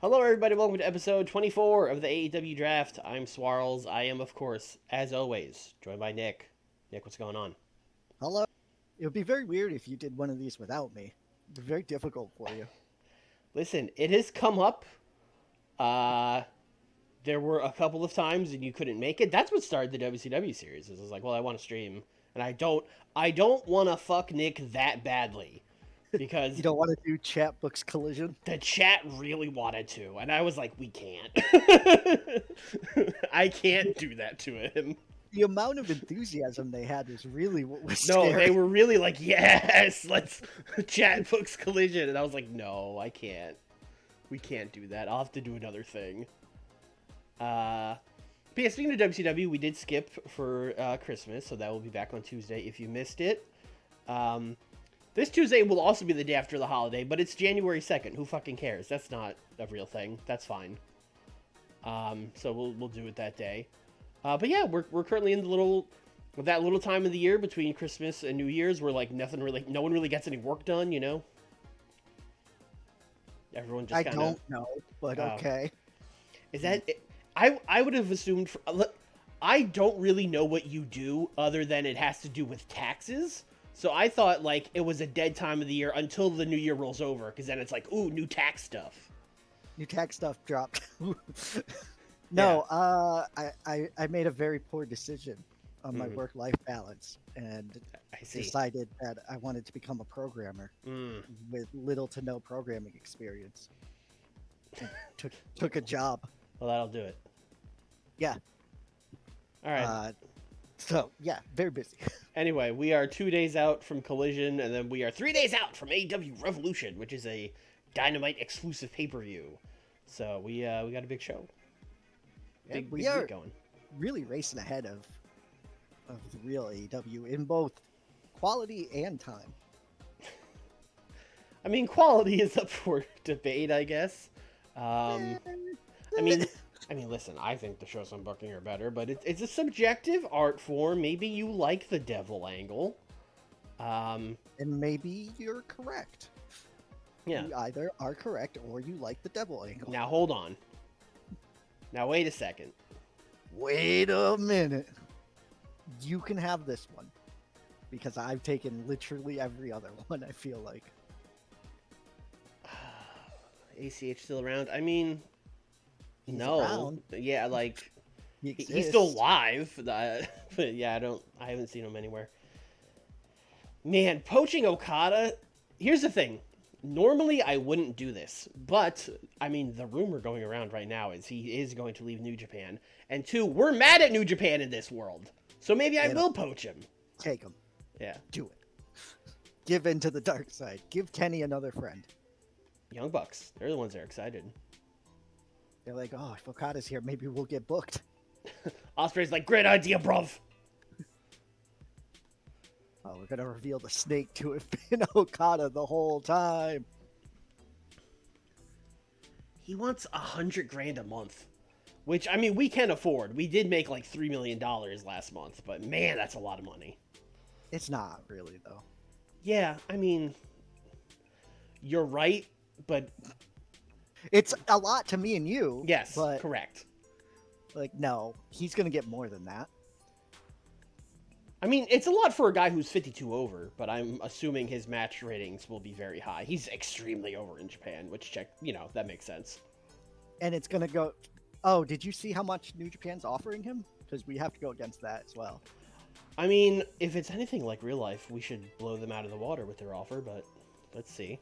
Hello, everybody. Welcome to episode 24 of the AEW Draft. I'm Swarls. I am, of course, as always, joined by Nick. Nick, what's going on? Hello. It would be very weird if you did one of these without me. It'd be very difficult for you. Listen, it has come up. Uh, there were a couple of times and you couldn't make it. That's what started the WCW series. It was like, well, I want to stream, and I don't want to fuck Nick that badly because You don't want to do chat books collision? the chat really wanted to, and I was like, we can't. I can't do that to him. The amount of enthusiasm they had was really what was No, scary. they were really like, yes, let's chat books collision. And I was like, no, I can't. We can't do that. I'll have to do another thing. But yeah, speaking of WCW, we did skip for Christmas, so that will be back on Tuesday if you missed it. This Tuesday will also be the day after the holiday, but it's January 2nd. Who fucking cares? That's not a real thing. That's fine. So we'll do it that day. But yeah, we're currently in that little time of the year between Christmas and New Year's where like no one really gets any work done, you know? Everyone just I kind of... don't know, but okay. Is that... I would have assumed... I don't really know what you do other than it has to do with taxes. So I thought like it was a dead time of the year until the new year rolls over, because then it's like, ooh, new tax stuff. New tax stuff dropped. No, I made a very poor decision on my work-life balance and I see. decided that I wanted to become a programmer with little to no programming experience. And took a job. Well, that'll do it. Yeah. All right. So yeah, very busy. Anyway, we are 2 days out from Collision, and then we are 3 days out from AEW Revolution, which is a Dynamite exclusive pay-per-view. So we got a big show. Yeah, Big we week are going. really racing ahead of the real AEW in both quality and time. I mean, quality is up for debate, I guess. I mean, listen, I think the shows I'm booking are better, but it's a subjective art form. Maybe you like the devil angle. And maybe you're correct. Yeah. You either are correct or you like the devil angle. Now, hold on. Now, wait a second. Wait a minute. You can have this one. Because I've taken literally every other one, I feel like. ACH still around? I mean, He's no. around. Yeah, like, He he's still exists. alive. But yeah, I haven't seen him anywhere. Man, poaching Okada. Here's the thing. Normally, I wouldn't do this, but I mean, the rumor going around right now is he is going to leave New Japan, and two, we're mad at New Japan in this world, so maybe I will poach him. Take him. Yeah, Do it. Give in to the dark side. Give Kenny another friend. Young Bucks, they're the ones that are excited. They're like, oh, if Okada's here, maybe we'll get booked. Ospreay's like, great idea, bruv. Oh, we're gonna reveal the snake to have been Okada the whole time. He wants $100,000 a month, which I mean we can afford. We did make like $3 million last month, but man, that's a lot of money. It's not really though. Yeah, I mean, you're right, but It's a lot to me and you. yes, but correct. like, no, he's gonna get more than that. I mean, it's a lot for a guy who's 52 over, but I'm assuming his match ratings will be very high. He's extremely over in Japan, which that makes sense. And it's gonna go. Oh, did you see how much New Japan's offering him? Because we have to go against that as well. I mean, if it's anything like real life, we should blow them out of the water with their offer, but let's see.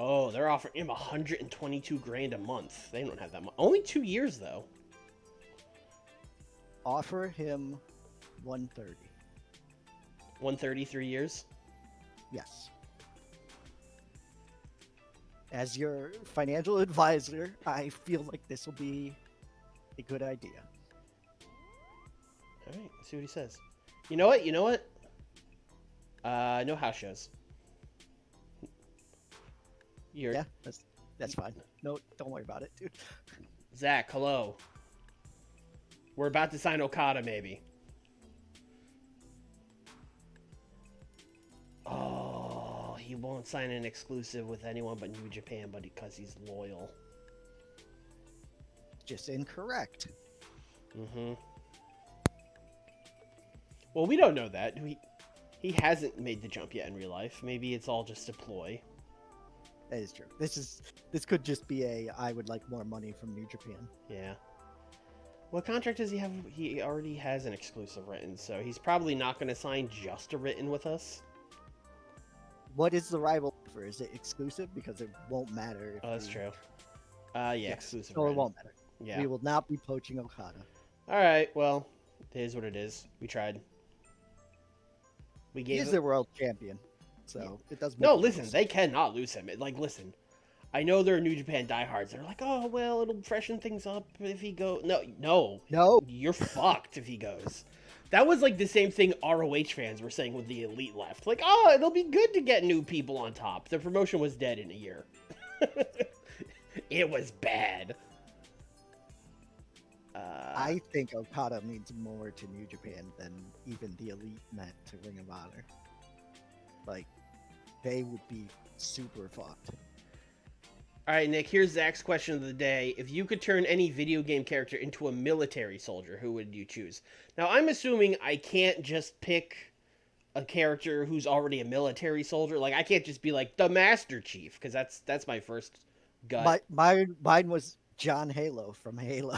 Oh, they're offering him $122,000 a month. They don't have that much. Only 2 years though. Offer him 130. 133 years. Yes. As your financial advisor, I feel like this will be a good idea. All right, let's see what he says. You know what? No house shows. Yeah, that's fine. No, don't worry about it, dude. Zach, hello. We're about to sign Okada, maybe. Oh, he he won't sign an exclusive with anyone but New Japan, but because he's loyal. Just incorrect. Mm-hmm. Well, we don't know that. He hasn't made the jump yet in real life. Maybe it's all just a ploy. That is true. This could just be I would like more money from New Japan. Yeah. What contract does he have? He already has an exclusive written, so he's probably not going to sign just a written with us. What is the rival offer? Is it exclusive? Because it won't matter. Oh, that's true. Yeah, exclusive. So written. it won't matter. Yeah. We will not be poaching Okada. All right. Well, it is what it is. We tried. We gave. He is the world champion, so it doesn't. No, listen. They cannot lose him. Listen. I know there are New Japan diehards. They're like, oh well, it'll freshen things up if he goes. No. You're fucked if he goes. That was like the same thing ROH fans were saying when the Elite left. Like, oh, it'll be good to get new people on top. The promotion was dead in a year. It was bad. I think Okada means more to New Japan than even the Elite meant to Ring of Honor. Like, they would be super fucked. All right, Nick, here's Zach's question of the day. If you could turn any video game character into a military soldier, who would you choose? Now, I'm assuming I can't just pick a character who's already a military soldier. Like, I can't just be like the Master Chief, because that's my first gut. Mine was John Halo from Halo.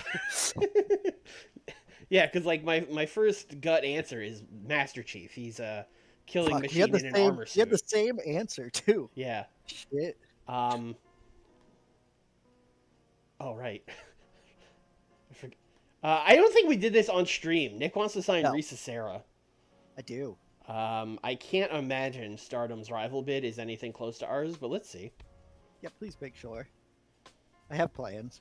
Yeah, because like my first gut answer is Master Chief. He's a killing machine in an armor suit. You had the same answer too. Yeah. Shit. Oh, right. I don't think we did this on stream. Nick wants to sign Risa Sera. I do. I can't imagine Stardom's rival bid is anything close to ours, but let's see. Yeah, please make sure. I have plans.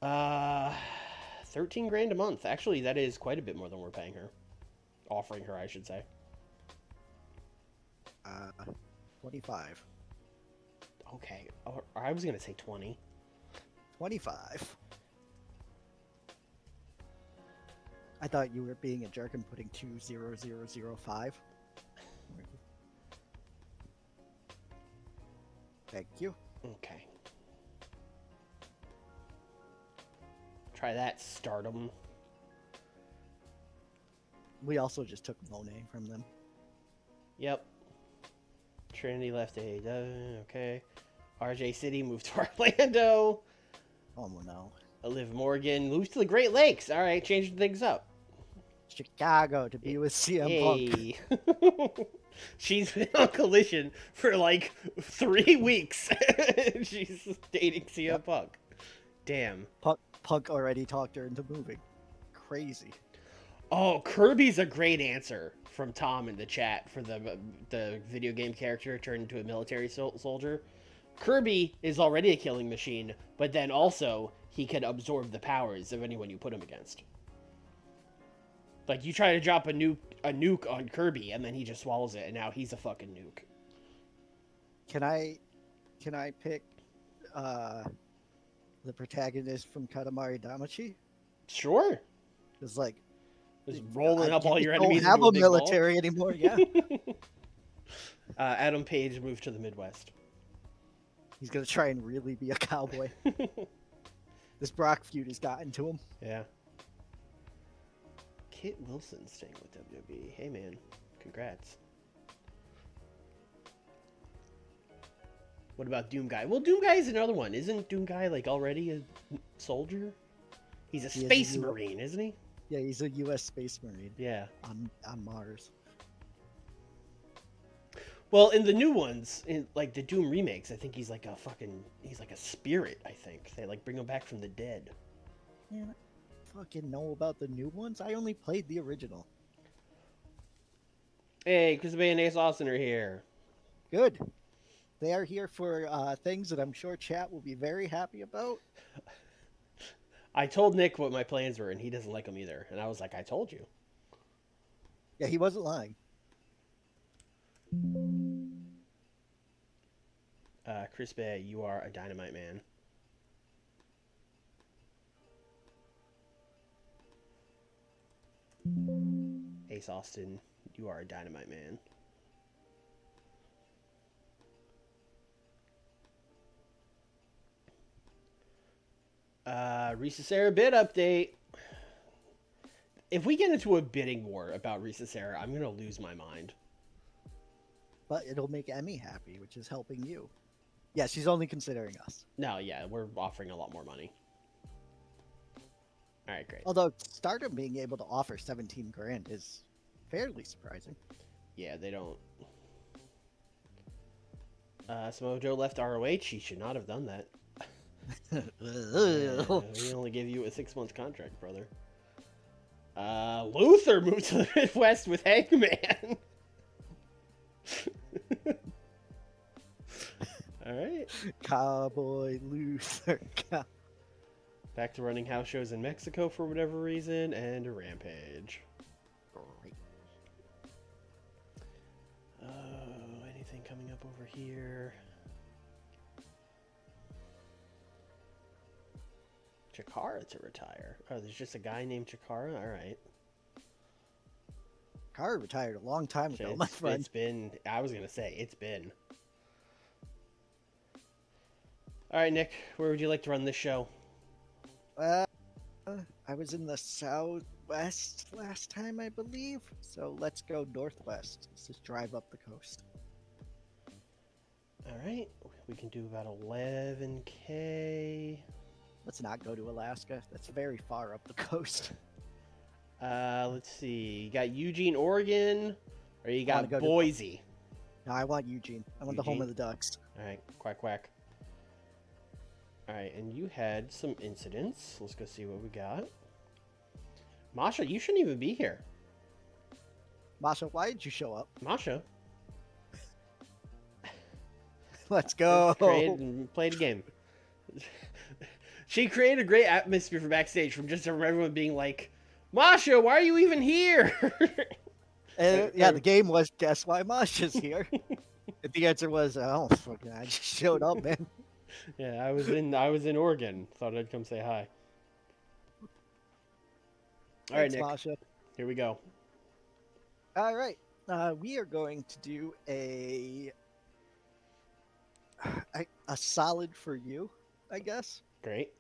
13 grand a month. Actually, that is quite a bit more than we're paying her. Offering her, I should say. 25. Okay. Or I was going to say 20. 25. I thought you were being a jerk and putting 20005. Thank you. Okay. Try that, Stardom. We also just took Monet from them. Yep. Trinity left AEW. Okay. RJ City moved to Orlando. Oh no. Liv Morgan moved to the Great Lakes. All right, changing things up. Chicago to be with CM Punk. She's been on Collision for like 3 weeks. She's dating CM Punk. Damn. Punk already talked her into moving. Crazy. Oh, Kirby's a great answer from Tom in the chat for the video game character turned into a military soldier. Kirby is already a killing machine, but then also he can absorb the powers of anyone you put him against. Like, you try to drop a nuke on Kirby, and then he just swallows it, and now he's a fucking nuke. Can I pick the protagonist from Katamari Damacy? Sure. It's like just rolling up all your enemies. Don't have a military anymore. Yeah. Adam Page moved to the Midwest. He's gonna try and really be a cowboy. This Brock feud has gotten to him. Yeah. Kit Wilson staying with WWE. Hey man, congrats. What about Doom Guy? Well, Doom Guy is another one. Isn't Doom Guy like already a soldier? He's a space marine, isn't he? Yeah, he's a U.S. space marine. Yeah. On Mars. Well, in the new ones, in like the Doom remakes, I think he's like a spirit, I think. They like bring him back from the dead. Man, I fucking know about the new ones. I only played the original. Hey, Chris Bay and Ace Austin are here. Good. They are here for things that I'm sure chat will be very happy about. I told Nick what my plans were, and he doesn't like them either. And I was like, I told you. Yeah, he wasn't lying. Chris Bay, you are a Dynamite man. Ace Austin, you are a Dynamite man. Risa Sarah bid update. If we get into a bidding war about Risa Sarah, I'm gonna lose my mind. But it'll make Emmy happy, which is helping you. Yeah, she's only considering us. No, yeah, we're offering a lot more money. All right, great. Although Stardom being able to offer 17 grand is fairly surprising. Yeah, they don't. Samoa Joe left ROH. He should not have done that. We only gave you a 6-month contract, brother. Luther moved to the Midwest with Hangman. All right. Cowboy Luther. Back to running house shows in Mexico for whatever reason, and a Rampage. Great. Anything coming up over here? Chikara to retire. Oh, there's just a guy named Chikara? All right. Chikara retired a long time ago, my friend. It's been, I was going to say, it's been. All right, Nick, where would you like to run this show? I was in the Southwest last time, I believe. So let's go Northwest. Let's just drive up the coast. All right. We can do about 11K. Let's not go to Alaska. That's very far up the coast. Let's see. You got Eugene, Oregon, or you got go Boise? No, I want Eugene. I want the home of the Ducks. All right. Quack, quack. All right, and you had some incidents. Let's go see what we got. Masha, you shouldn't even be here. Masha, why did you show up? Masha. Let's go. Played a game. She created a great atmosphere for backstage from just everyone being like, Masha, why are you even here? Yeah, the game was, guess why Masha's here? And the answer was, oh, fucking, I just showed up, man. Yeah, I was in Oregon. Thought I'd come say hi. All right, Nick. Masha. Here we go. All right. We are going to do a solid for you, I guess. Great.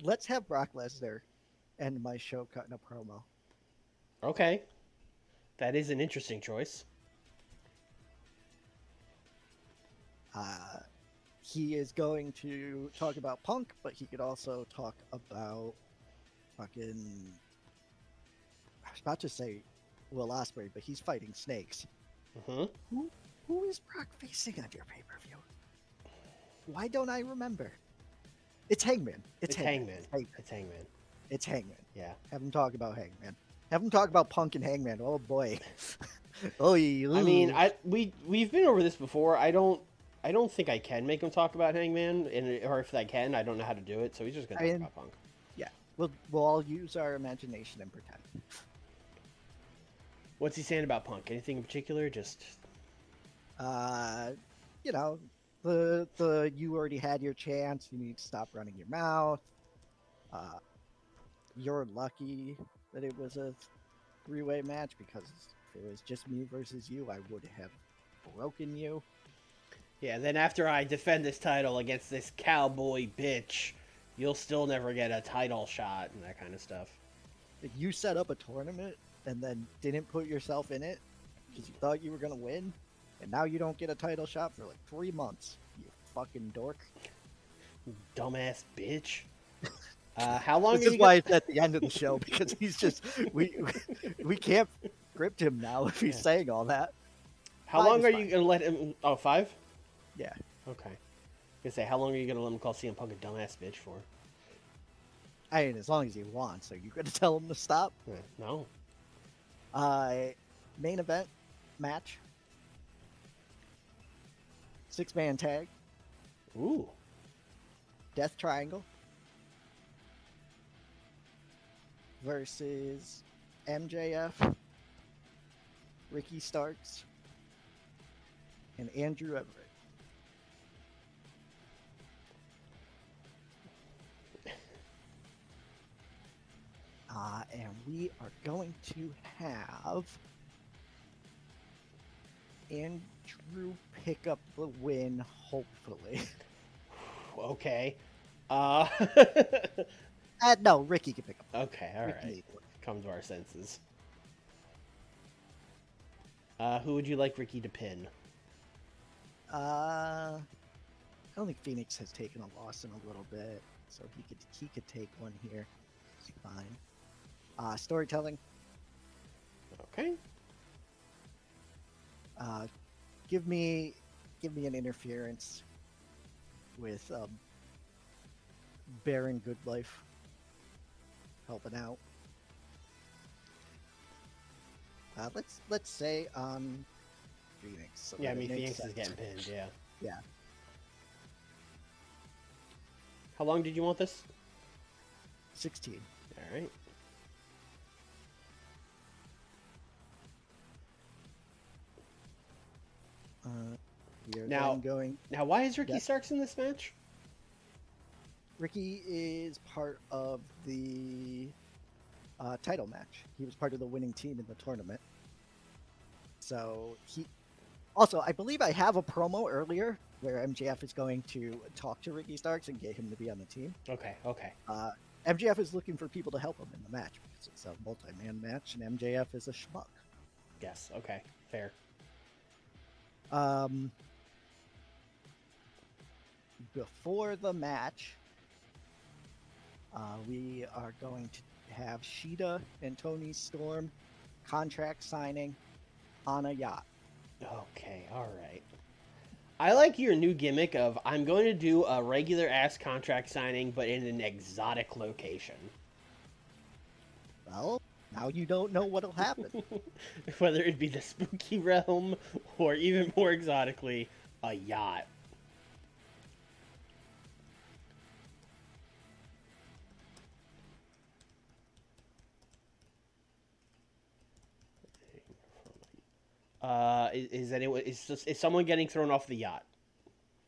Let's have Brock Lesnar end my show cutting a promo. Okay. That is an interesting choice. He is going to talk about Punk, but he could also talk about fucking... I was about to say Will Ospreay, but he's fighting snakes. Mm-hmm. Who is Brock facing on your pay-per-view? Why don't I remember? It's Hangman. It's Hangman. It's Hangman. It's Hangman. Yeah. Have him talk about Hangman. Have him talk about Punk and Hangman. Oh boy. Oh, I mean, we've been over this before. I don't think I can make him talk about Hangman, or if I can, I don't know how to do it. So he's just gonna talk about Punk. Yeah, we'll all use our imagination and pretend. What's he saying about Punk? Anything in particular? Just, you know, the you already had your chance. You need to stop running your mouth. You're lucky that it was a 3-way match, because if it was just me versus you, I would have broken you. Yeah, then after I defend this title against this cowboy bitch, you'll still never get a title shot and that kind of stuff. If you set up a tournament and then didn't put yourself in it because you thought you were going to win, and now you don't get a title shot for like 3 months, you fucking dork. Dumbass bitch. How long This is why it's at the end of the show, because he's just... We can't script him now if he's saying all that. How long are you going to let him... Oh, 5? Yeah. Okay. I was gonna say, how long are you gonna let him call CM Punk a dumbass bitch for? I mean, as long as he wants. Are you gonna tell him to stop? No. Main event match. 6-man tag. Ooh. Death Triangle. Versus MJF, Ricky Starks, and Andrew Everett. And we are going to have Andrew pick up the win, hopefully. Okay. Uh, No, Ricky can pick up. okay, all Ricky right. needs one. Come to our senses. Who would you like Ricky to pin? I don't think Phoenix has taken a loss in a little bit, so he could take one here. It's fine. Storytelling. Okay. Give me an interference with Baron Goodlife helping out. Let's say on Phoenix. So Yeah, I that mean, it makes Phoenix is sense. getting pinned, yeah. Yeah, How long did you want this? 16. All right. We are Now- then going. Now, why is Ricky Yeah. Starks in this match? Ricky is part of the title match. He was part of the winning team in the tournament. So he also, I believe I have a promo earlier where MJF is going to talk to Ricky Starks and get him to be on the team. Okay, okay. MJF is looking for people to help him in the match because it's a multi-man match and MJF is a schmuck. Yes, okay. Fair. Before the match, we are going to have Sheeta and Tony Storm contract signing on a yacht. Okay, all right. I like your new gimmick of I'm going to do a regular ass contract signing, but in an exotic location. Well, now you don't know what'll happen. Whether it be the spooky realm or even more exotically, a yacht. Is someone getting thrown off the yacht?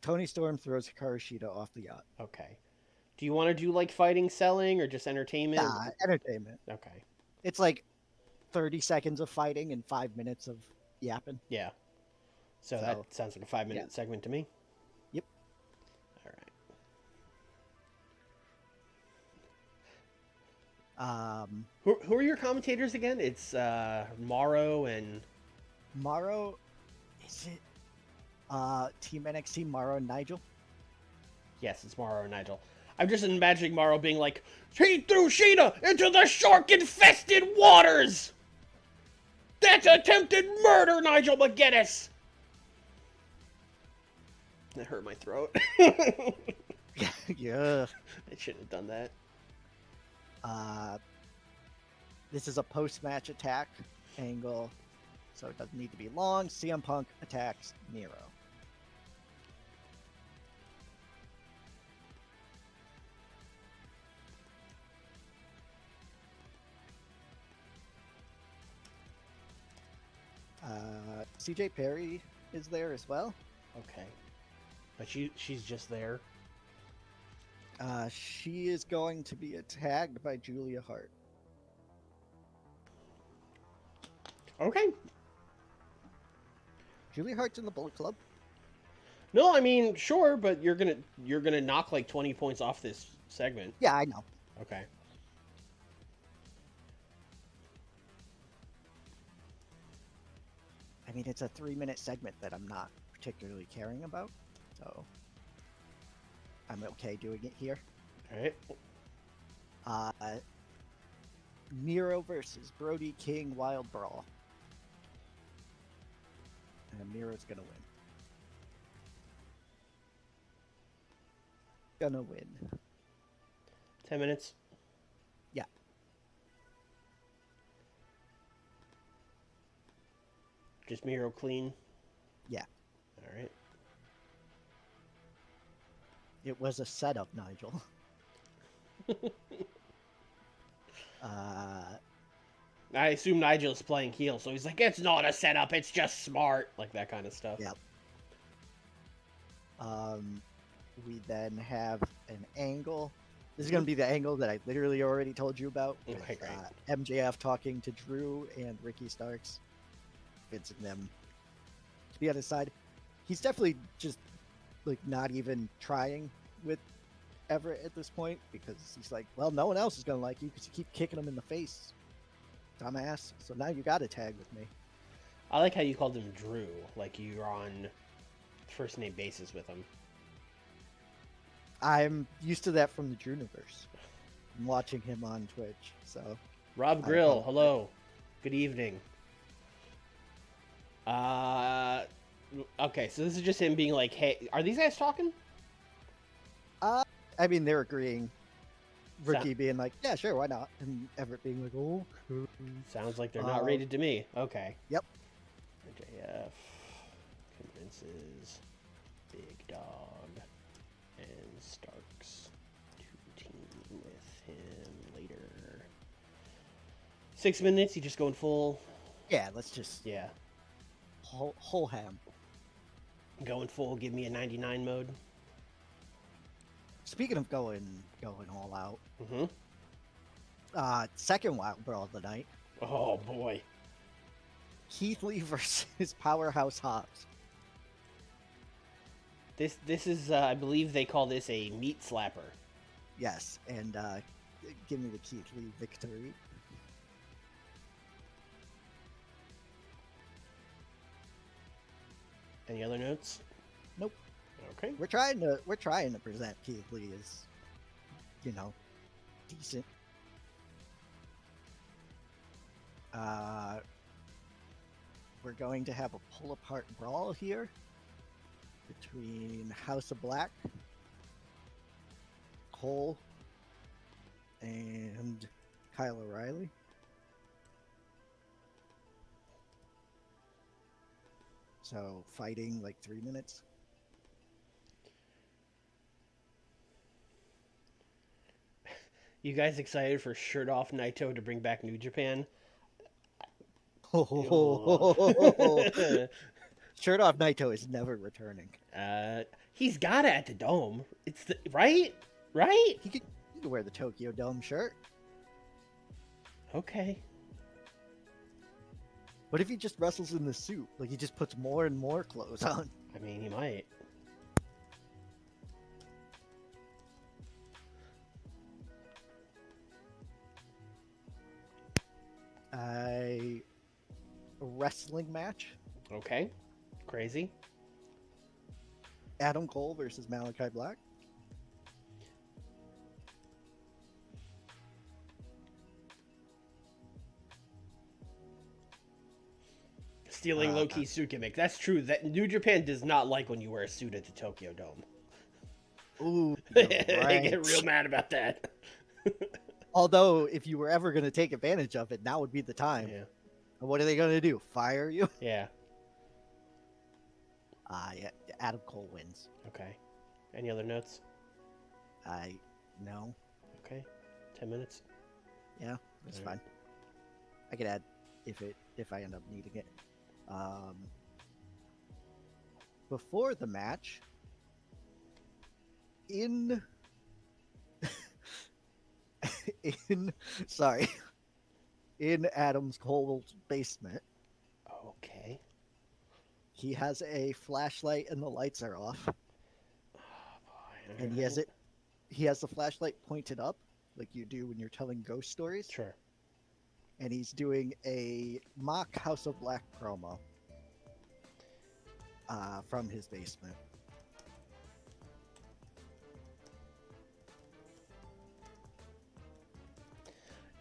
Tony Storm throws Hikaru Shida off the yacht. Okay. Do you want to do like fighting, selling, or just entertainment? Nah, entertainment. Okay. It's like 30 seconds of fighting and 5 minutes of yapping. Yeah. So that sounds like a 5-minute segment to me. Yep. All right. Who are your commentators again? It's Morrow and Morrow. Is it Team NXT Morrow and Nigel? Yes, it's Morrow and Nigel. I'm just imagining Morrow being like, he threw Sheeta into the shark-infested waters! That's attempted murder, Nigel McGuinness! That hurt my throat. Yeah. I shouldn't have done that. This is a post-match attack angle, so it doesn't need to be long. CM Punk attacks Miro. CJ Perry is there as well. Okay. But she's just there. She is going to be tagged by Julia Hart. Okay. Julia Hart's in the Bullet Club. No, I mean, sure, but you're gonna knock like 20 points off this segment. Yeah, I know. Okay. I mean, it's a 3-minute segment that I'm not particularly caring about, so I'm okay doing it here. All right. Miro versus Brody King Wild Brawl. And Miro's gonna win. Gonna win. 10 minutes. Yeah. Just Miro clean. Yeah. All right. It was a setup, Nigel. I assume Nigel's playing heel, so he's like, it's not a setup, it's just smart. Like that kind of stuff. Yep. We then have an angle. This is going to be the angle that I literally already told you about. With, Okay, great. MJF talking to Drew and Ricky Starks, convincing them to be on his side. He's definitely just like not even trying with Everett at this point because he's like, well, no one else is gonna like you because you keep kicking him in the face, dumbass. So now you got to tag with me. I like how you called him Drew, like you're on first name basis with him. I'm used to that from the Drewniverse. I'm watching him on Twitch, so Rob I Grill, apologize. hello. Good evening. Uh, okay, so this is just him being like, hey, are these guys talking? I mean, they're agreeing. So- Ricky being like, yeah, sure, why not? And Everett being like, oh. Sounds like they're not rated to me. Okay. Yep. JF convinces Big Dog and Starks to team with him later. 6 minutes, you just going full? Yeah, let's just Yeah. whole ham. Going full, give me a 99 mode. Speaking of going all out, Mm-hmm. second Wild Brawl of the night, Oh, boy. Keith Lee versus Powerhouse Hobbs. This is, I believe they call this a meat slapper. Yes, and give me the Keith Lee victory. Any other notes? Nope. Okay. We're trying to present Keith Lee as, decent. We're going to have a pull apart brawl here between House of Black, Cole, and Kyle O'Reilly. So fighting like 3 minutes. You guys excited for Shirt Off Naito to bring back New Japan? Shirt Off Naito is never returning. He's got it at the Dome. It's the right? He could wear the Tokyo Dome shirt. Okay. What if he just wrestles in the suit? Like he just puts more and more clothes on. I mean, he might. A wrestling match. Okay. Crazy. Adam Cole versus Malachi Black. Stealing low-key suit gimmick. That's true. That New Japan does not like when you wear a suit at the Tokyo Dome. Ooh, They right. get real mad about that. Although, if you were ever going to take advantage of it, now would be the time. Yeah. And what are they going to do? Fire you? Yeah. Yeah, Adam Cole wins. Okay. Any other notes? No. Okay. 10 minutes. Yeah, that's All fine. right. I could add if I end up needing it. Before the match, in in Adam's Cole's basement, Okay. he has a flashlight and the lights are off, Oh, boy. and he has the flashlight pointed up like you do when you're telling ghost stories. Sure. And he's doing a mock House of Black promo from his basement.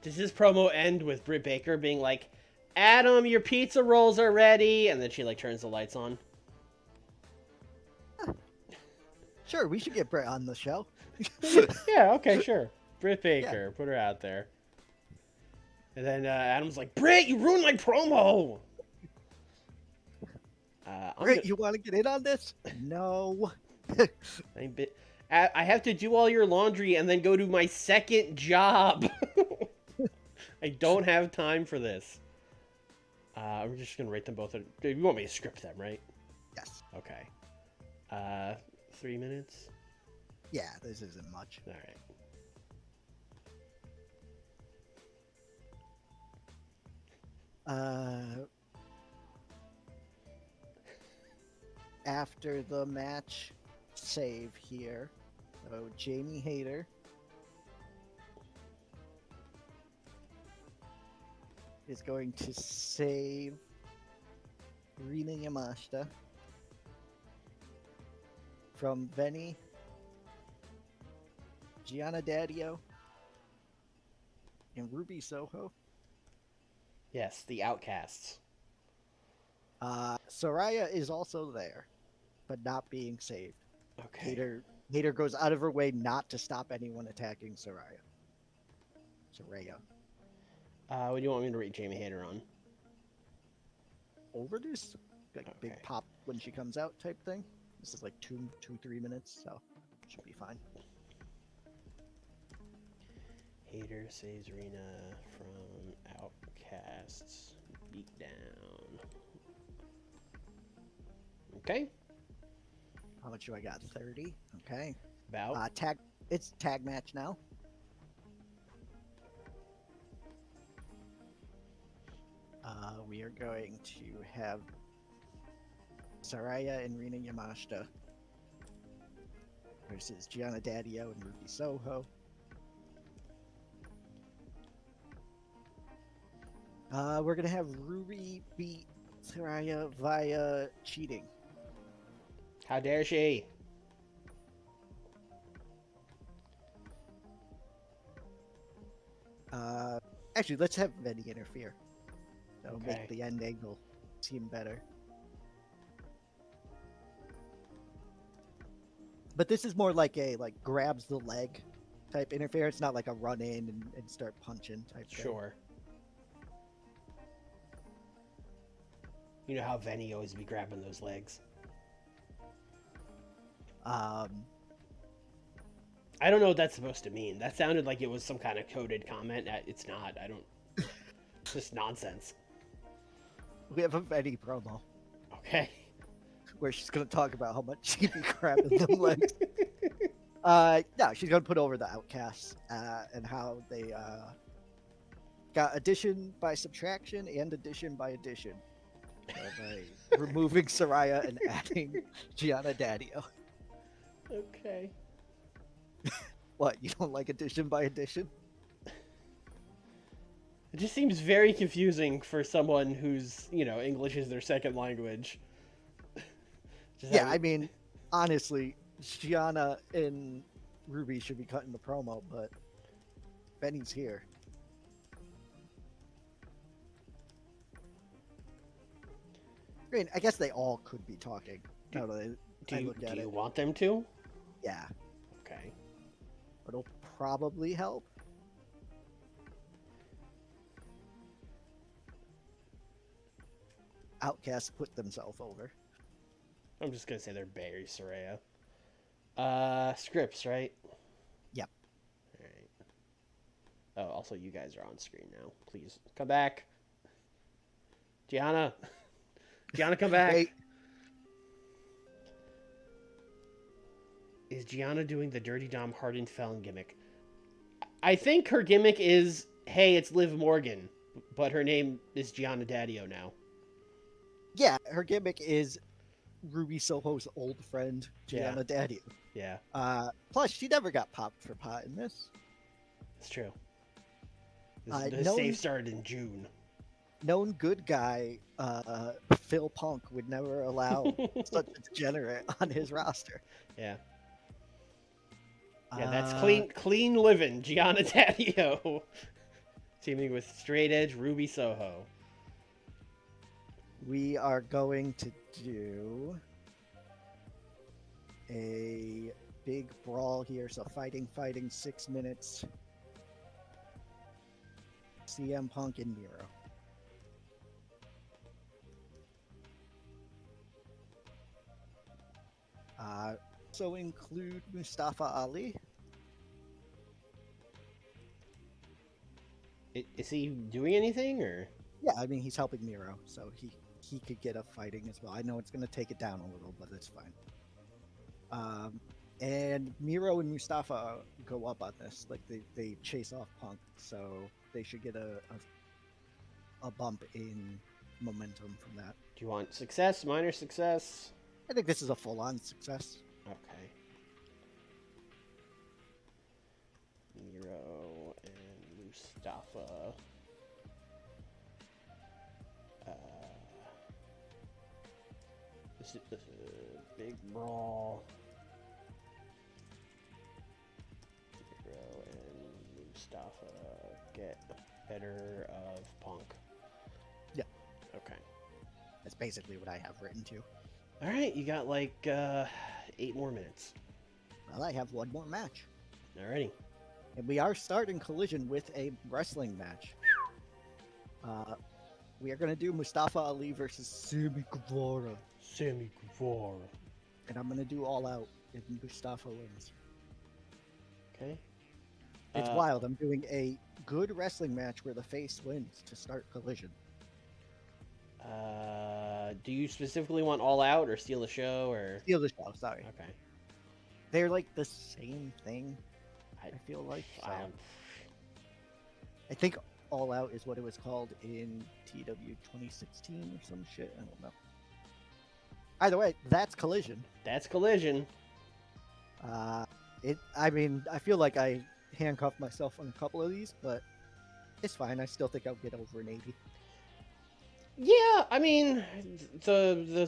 Does this promo end with Britt Baker being like, Adam, your pizza rolls are ready? And then she like turns the lights on. Sure, we should get Brett on the show. Yeah, okay, sure. Britt Baker, put her out there. And then Adam's like, Britt, you ruined my promo! Brett, you want to get in on this? No. I have to do all your laundry and then go to my second job. I don't have time for this. I'm just going to rate them both. You want me to script them, right? Yes. Okay. 3 minutes? Yeah, this isn't much. All right. After the match save here, So Jamie Hayter is going to save Rina Yamashita from Venny, Gianna Daddio, and Ruby Soho. Yes, the Outcasts. Soraya is also there, but not being saved. Okay. Hayter goes out of her way not to stop anyone attacking Soraya. What do you want me to rate Jamie Hayter on? Overdose, like Okay. big pop when she comes out type thing. This is like 3 minutes, so should be fine. Hayter saves Rena from Outcasts beatdown. Okay. How much do I got? 30. Okay. About. It's tag match now. We are going to have Saraya and Rina Yamashita versus Gianna Daddio and Ruby Soho. We're gonna have Ruby beat Saraya via cheating. How dare she? Actually, let's have Venny interfere. That'll Okay. make the end angle seem better. But this is more like a grabs the leg type interference, not like a run in and start punching type thing. Sure. You know how Venny always be grabbing those legs. Um, I don't know what that's supposed to mean. That sounded like it was some kind of coded comment. It's not. I don't. It's just nonsense. we have a Venny promo Okay. where she's gonna talk about how much she be grabbing them legs. No, she's gonna put over the Outcasts and how they got addition by subtraction and addition by addition. By removing Saraya and adding Gianna Daddio. Okay. What, you don't like addition by addition? It just seems very confusing for someone who's, English is their second language. Yeah, I mean, honestly, Gianna and Ruby should be cutting the promo, but Benny's here. I mean, I guess they all could be talking. Do you want them to? Yeah. Okay. It'll probably help. Outcasts put themselves over. I'm just gonna say they're Barry Soraya. Scripts, right? Yep. All right. Oh, also you guys are on screen now. Please come back. Gianna, come back. Wait. Is Gianna doing the Dirty Dom Hardened Felon gimmick? I think her gimmick is, hey, it's Liv Morgan, but her name is Gianna Daddio now. Yeah, her gimmick is Ruby Soho's old friend, Gianna Daddio. Yeah. Plus, she never got popped for pot in this. It's true. The save started in June. Known good guy, Phil Punk would never allow such a degenerate on his roster. Yeah. Yeah, that's clean living. Gianna Daddio teaming with Straight Edge Ruby Soho. We are going to do a big brawl here. So fighting, 6 minutes. CM Punk and Miro. So include Mustafa Ali. Is he doing anything, or? Yeah, I mean, he's helping Miro, so he could get a fighting as well. I know it's going to take it down a little, but it's fine. And Miro and Mustafa go up on this. Like, they chase off Punk, so they should get a bump in momentum from that. Do you want success, minor success? I think this is a full-on success. Okay. Miro and Mustafa. This is a big brawl. Miro and Mustafa get better of Punk. Yeah. Okay. That's basically what I have written too. All right, you got like 8 more minutes. Well, I have one more match. Alrighty. And we are starting Collision with a wrestling match. We are going to do Mustafa Ali versus Sammy Guevara. Sammy Guevara. And I'm going to do All Out if Mustafa wins. Okay. It's wild. I'm doing a good wrestling match where the face wins to start Collision. Do you specifically want All Out or Steal the Show or? Steal the Show, sorry. Okay. They're like the same thing, I feel like. So. I think All Out is what it was called in TEW 2016 or some shit. I don't know. Either way, that's Collision. That's Collision. I mean, I feel like I handcuffed myself on a couple of these, but it's fine. I still think I'll get over an 80. Yeah, I mean, the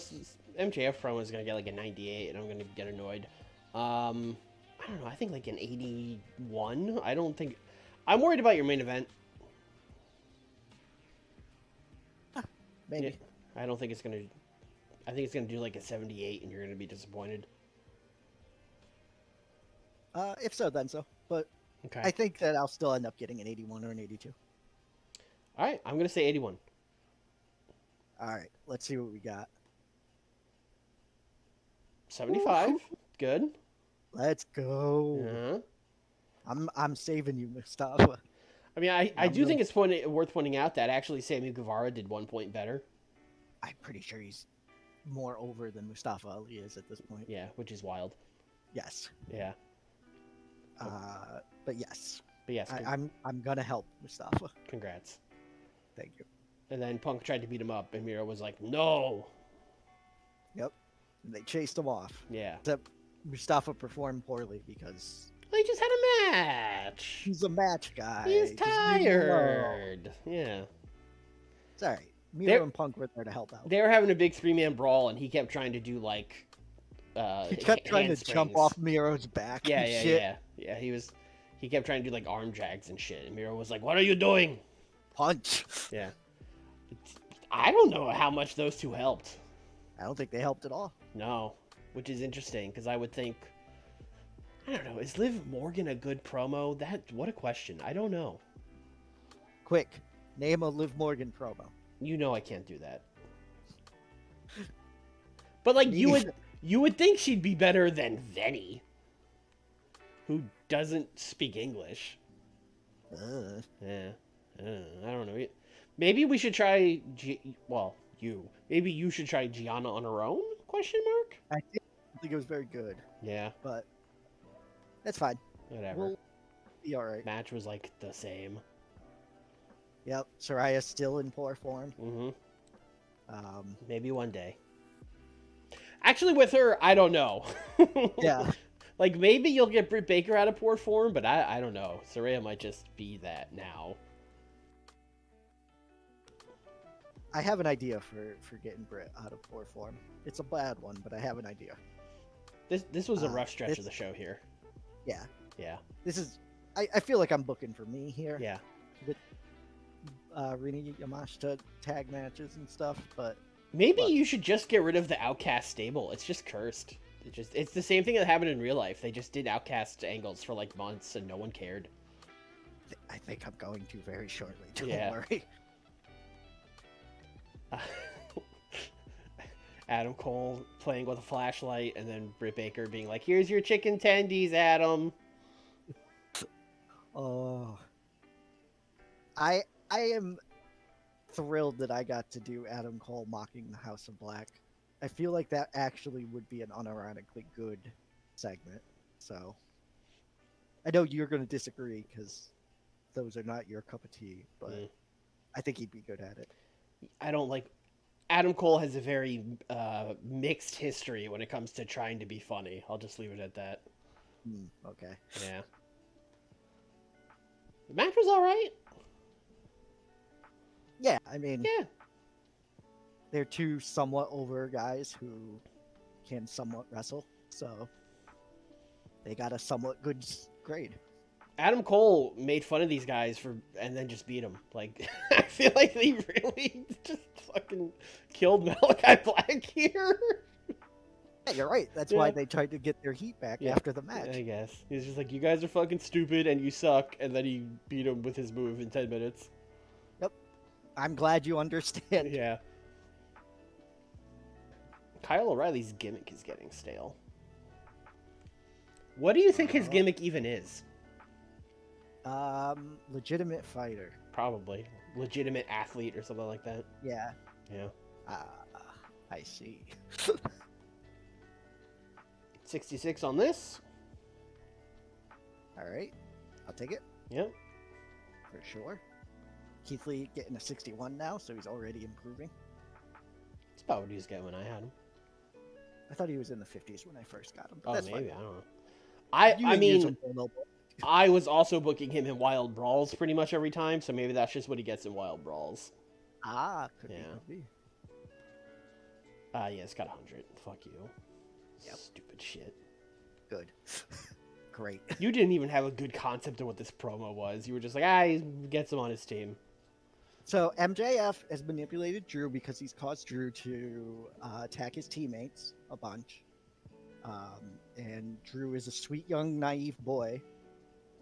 MJF promo is gonna get like a 98, and I'm gonna get annoyed. I don't know. I think like an 81. I don't think. I'm worried about your main event. Maybe. Yeah, I don't think it's gonna. I think it's gonna do like a 78, and you're gonna be disappointed. If so, then so. But Okay. I think that I'll still end up getting an 81 or an 82. All right, I'm gonna say 81. All right, let's see what we got. 75. Good. Let's go. Uh-huh. I'm saving you, Mustafa. I mean, I do think it's worth pointing out that actually Sammy Guevara did 1 point better. I'm pretty sure he's more over than Mustafa Ali is at this point. Yeah, which is wild. Yes. Yeah. But yes. But yes. I'm gonna help Mustafa. Congrats. Thank you. And then Punk tried to beat him up, and Miro was like, "No." Yep. And they chased him off. Yeah. Except Mustafa performed poorly because They just had a match. he's a match guy. He's Just leave him alone. tired. Yeah. It's all right. Miro and Punk were there to help out. They were having a big 3-man brawl, and he kept trying to do like. He kept trying to jump off Miro's back. Yeah, and yeah, shit. yeah. He kept trying to do like arm drags and shit, and Miro was like, "What are you doing?" Punch. Yeah. I don't know how much those two helped. I don't think they helped at all. No, which is interesting because I would think. I don't know. Is Liv Morgan a good promo? What a question. I don't know. Quick, name a Liv Morgan promo. You know I can't do that. But like you would think she'd be better than Venny, who doesn't speak English. Yeah. I don't know. Maybe we should try. Maybe you should try Gianna on her own? Question mark. I didn't think it was very good. Yeah. But that's fine. Whatever. We'll be all right. Match was like the same. Yep. Soraya's still in poor form. Mm-hmm. Maybe one day. Actually, with her, I don't know. Yeah. Like maybe you'll get Britt Baker out of poor form, but I don't know. Saraya might just be that now. I have an idea for getting Britt out of poor form. It's a bad one, but I have an idea. This was a rough stretch of the show here. Yeah. Yeah. This is. I feel like I'm booking for me here. Yeah. With Rina Yamashita tag matches and stuff, but maybe you should just get rid of the Outcast stable. It's just cursed. It's the same thing that happened in real life. They just did Outcast angles for like months and no one cared. I think I'm going to very shortly. Don't Yeah. worry. Adam Cole playing with a flashlight, and then Britt Baker being like, "Here's your chicken tendies, Adam." Oh, I am thrilled that I got to do Adam Cole mocking the House of Black. I feel like that actually would be an unironically good segment. So I know you're going to disagree because those are not your cup of tea, but I think he'd be good at it. I don't like. Adam Cole has a very mixed history when it comes to trying to be funny. I'll just leave it at that. Okay. Yeah. The match was all right. Yeah, I mean, Yeah. they're two somewhat over guys who can somewhat wrestle, so they got a somewhat good grade. Adam Cole made fun of these guys and then just beat them. Like, I feel like they really just fucking killed Malachi Black here. Yeah, you're right. That's why they tried to get their heat back after the match. I guess. He's just like, you guys are fucking stupid and you suck, and then he beat him with his move in 10 minutes. Yep. I'm glad you understand. Yeah. Kyle O'Reilly's gimmick is getting stale. What do you think his gimmick even is? Legitimate fighter. Probably. Legitimate athlete or something like that. Yeah. Yeah. I see. 66 on this. All right. I'll take it. Yep. For sure. Keith Lee getting a 61 now, so he's already improving. That's about what he was getting when I had him. I thought he was in the 50s when I first got him. But Oh, that's maybe. fine. I don't know. I mean, Him I was also booking him in Wild Brawls pretty much every time, so maybe that's just what he gets in Wild Brawls. Could be. Yeah, it's got 100. Fuck you. Yep. Stupid shit. Good. Great. You didn't even have a good concept of what this promo was. You were just like, he gets him on his team. So MJF has manipulated Drew because he's caused Drew to attack his teammates a bunch. And Drew is a sweet, young, naive boy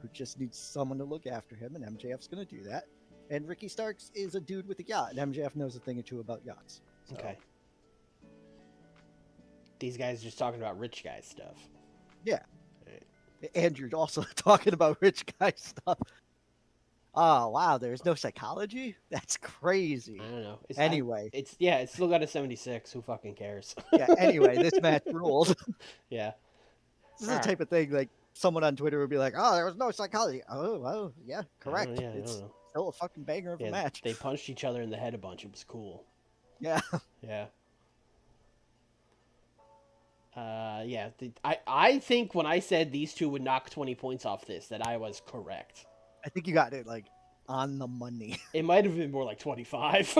who just needs someone to look after him, and MJF's going to do that. And Ricky Starks is a dude with a yacht, and MJF knows a thing or two about yachts. So. Okay. These guys are just talking about rich guy stuff. Yeah. Right. Andrew also talking about rich guy stuff. Oh, wow, there's no psychology? That's crazy. I don't know. Anyway. It's still got a 76. Who fucking cares? Yeah, anyway, this match rules. Yeah. This is the type of thing, like, someone on Twitter would be like, oh, there was no psychology. Oh, well, yeah, correct. Yeah, it's still a fucking banger of a match. They punched each other in the head a bunch. It was cool. Yeah. Yeah. I think when I said these two would knock 20 points off this, that I was correct. I think you got it, like, on the money. It might have been more like 25.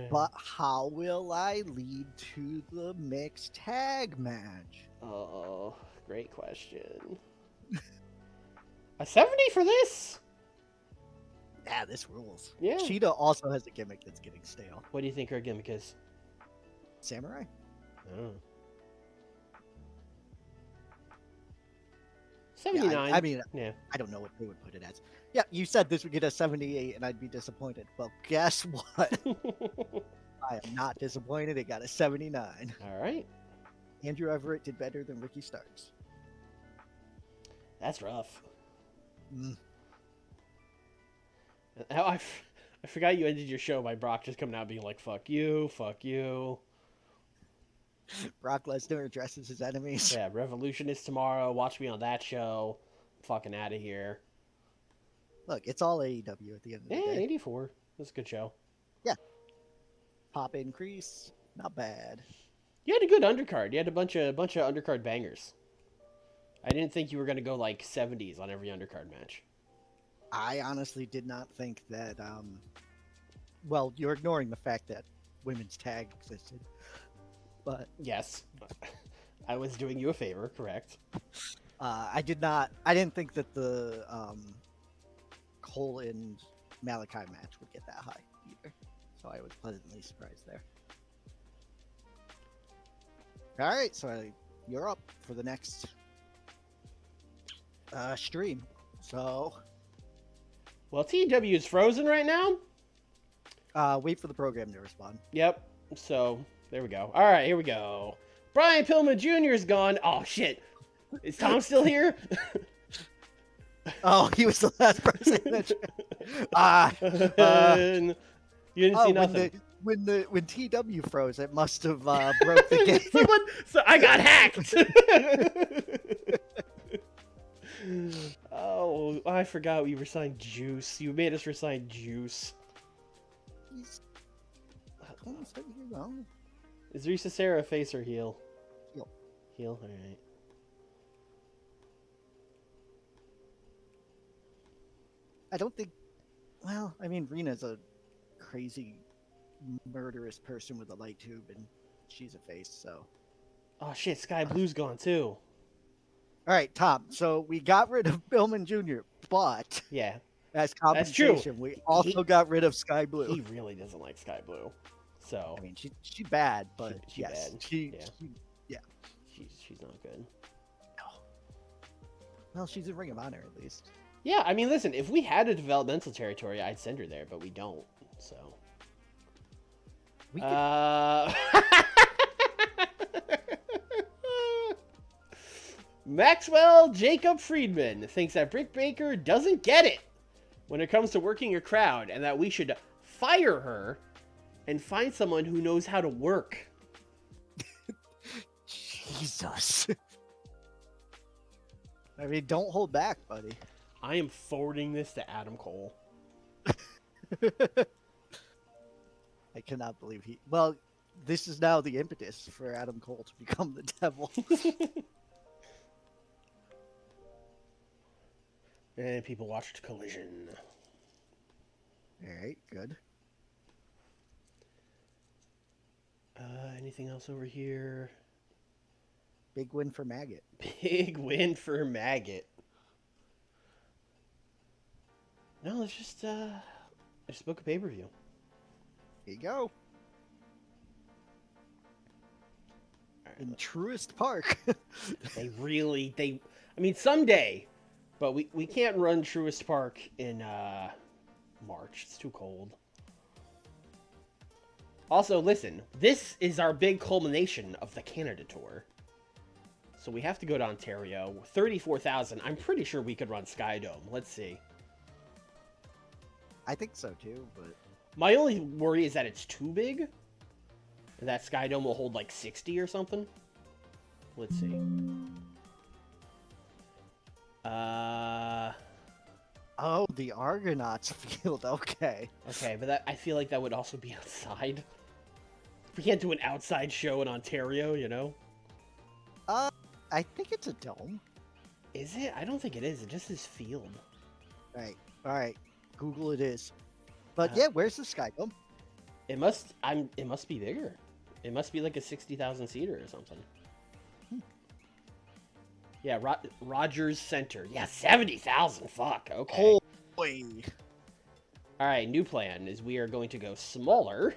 But how will I lead to the mixed tag match? Oh, great question. A 70 for this? Yeah, this rules. Yeah. Cheetah also has a gimmick that's getting stale. What do you think her gimmick is? Samurai? Oh. 79. Yeah, I mean, yeah. I don't know what they would put it as. Yeah, you said this would get a 78, and I'd be disappointed. Well, guess what? I am not disappointed. It got a 79. All right. Andrew Everett did better than Ricky Starks. That's rough. Mm. I forgot you ended your show by Brock just coming out being like, fuck you, fuck you. Brock Lesnar addresses his enemies. Yeah, Revolution is tomorrow. Watch me on that show. Fucking out of here. Look, it's all AEW at the end of the day. 84. That's a good show. Yeah. Pop increase, not bad. You had a good undercard. You had a bunch of undercard bangers. I didn't think you were going to go like 70s on every undercard match. I honestly did not think that, well, you're ignoring the fact that women's tag existed. But yes, I was doing you a favor, correct. I didn't think that the Cole and Malachi match would get that high either. So I was pleasantly surprised there. All right, so you're up for the next stream. So, well, TEW is frozen right now. Wait for the program to respond. Yep. So there we go. All right, here we go. Brian Pillman Jr. is gone. Oh shit! Is Tom still here? Oh, he was the last person. You didn't see nothing. When TW froze, it must have broke the game. So I got hacked. Oh, I forgot we resigned Juice. You made us resign Juice. Is Risa Sarah face or heel? Heel. Heel, alright. I don't think. Well, I mean, Rena's a crazy, murderous person with a light tube, and she's a face. So, Oh shit, Skye Blue's gone too. all right, Tom. So we got rid of Billman Jr., but Yeah, as that's true. compensation, we also got rid of Skye Blue. He really doesn't like Skye Blue. So I mean, she's bad, but she yes, bad. Yeah. yeah. She's not good. Well, she's in Ring of Honor at least. Yeah, I mean, listen, if we had a developmental territory, I'd send her there, but we don't. So. We could, Maxwell Jacob Friedman thinks that Britt Baker doesn't get it when it comes to working a crowd, and that we should fire her and find someone who knows how to work. Jesus. I mean, don't hold back, buddy. I am forwarding this to Adam Cole. I cannot believe he. Well, this is now the impetus for Adam Cole to become the devil. And people watched Collision. All right, good. Anything else over here? Big win for Maggot. Big win for Maggot. No, let's just book a pay-per-view. Here you go. In Truist Park. I mean, someday, but we can't run Truist Park in March. It's too cold. Also, listen, this is our big culmination of the Canada tour. So we have to go to Ontario. 34,000. I'm pretty sure we could run Skydome. Let's see. I think so too, but My only worry is that it's too big. And that Skydome will hold like 60 or something. Let's see. oh, the Argonauts field. Okay. Okay, but I feel like that would also be outside. We can't do an outside show in Ontario, you know? I think it's a dome. Is it? I don't think it is. It just is field. All right. Google it is. But yeah, where's the Sky Dome? It must be bigger. It must be like a 60,000 seater or something. Yeah, Rogers Center. Yeah, 70,000. Fuck. Okay. Holy. All right, new plan is we are going to go smaller.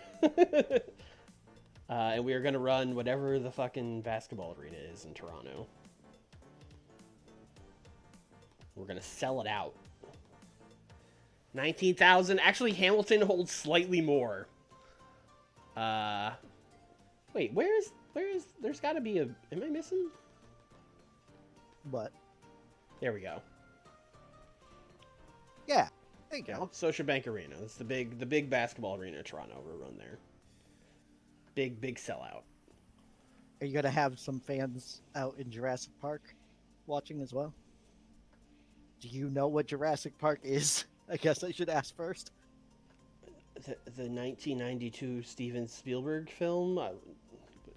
And we are going to run whatever the fucking basketball arena is in Toronto. We're going to sell it out. 19,000. Actually, Hamilton holds slightly more. Wait, there's got to be a... Am I missing? What? There we go. Yeah, there you go. Scotiabank Arena. It's the big basketball arena in Toronto. We're run there. Big sellout. Are you gonna have some fans out in Jurassic Park watching as well? Do you know what Jurassic Park is? I guess I should ask first. The 1992 Steven Spielberg film.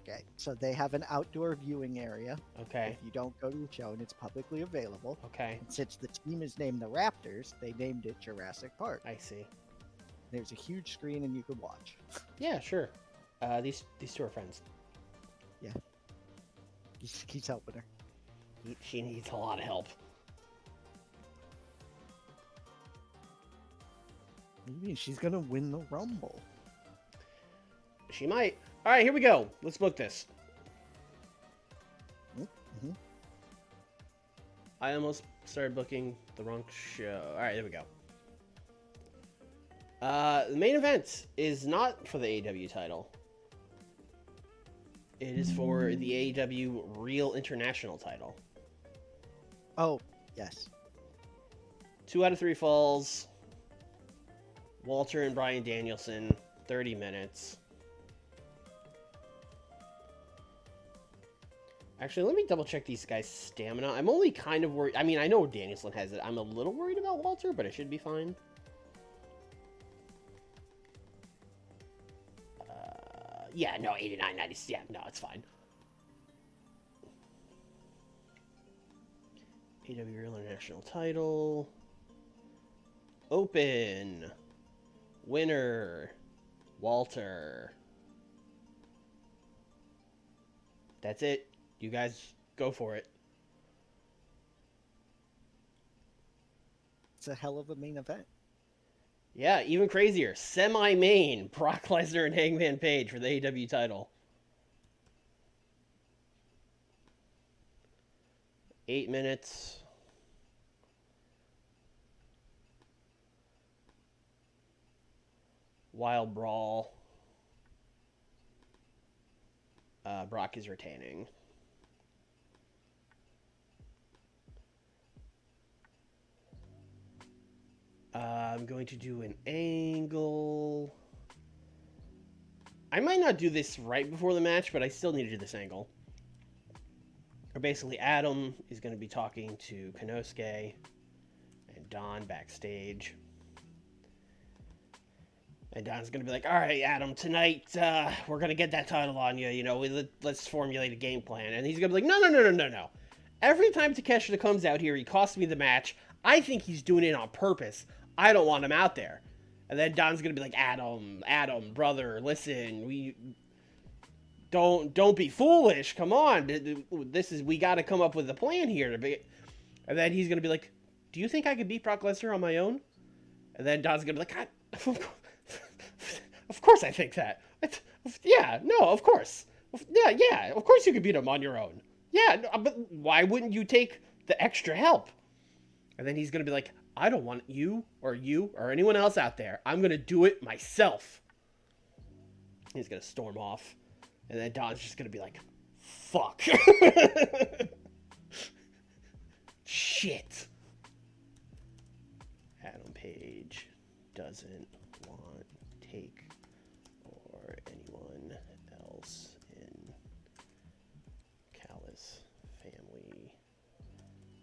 Okay, so they have an outdoor viewing area. Okay. If you don't go to the show and it's publicly available. Okay. And since the team is named the Raptors, they named it Jurassic Park. I see. There's a huge screen and you can watch. Yeah, sure. These two are friends. Yeah. He's helping her. She needs a lot of help. What do you mean? She's gonna win the Rumble. She might. All right, here we go. Let's book this. Mm-hmm. I almost started booking the wrong show. All right, there we go. The main event is not for the AEW title. It is for the AEW Real International title. Oh, yes. 2 out of 3 falls. Walter and Bryan Danielson, 30 minutes. Actually, let me double check these guys' stamina. I'm only kind of worried. I mean, I know Danielson has it. I'm a little worried about Walter, but it should be fine. Yeah, no, 89, 90. Yeah, no, it's fine. AEW Real International title. Open. Winner. Walter. That's it. You guys go for it. It's a hell of a main event. Yeah, even crazier. Semi-main. Brock Lesnar and Hangman Page for the AEW title. 8 minutes. Wild brawl. Brock is retaining. I'm going to do an angle. I might not do this right before the match, but I still need to do this angle. Or basically, Adam is going to be talking to Konosuke and Don backstage. And Don's going to be like, all right, Adam, tonight we're going to get that title on you. You know, let's formulate a game plan. And he's going to be like, no. Every time Takeshita comes out here, he costs me the match. I think he's doing it on purpose. I don't want him out there. And then Don's going to be like, Adam, brother, listen, we don't be foolish. Come on. We got to come up with a plan here. And then he's going to be like, do you think I could beat Brock Lesnar on my own? And then Don's going to be like, of course I think that. Yeah, no, of course. Yeah, of course you could beat him on your own. Yeah, but why wouldn't you take the extra help? And then he's going to be like, I don't want you or anyone else out there. I'm going to do it myself. He's going to storm off. And then Don's just going to be like, fuck. Shit. Adam Page doesn't want Take or anyone else in Callis family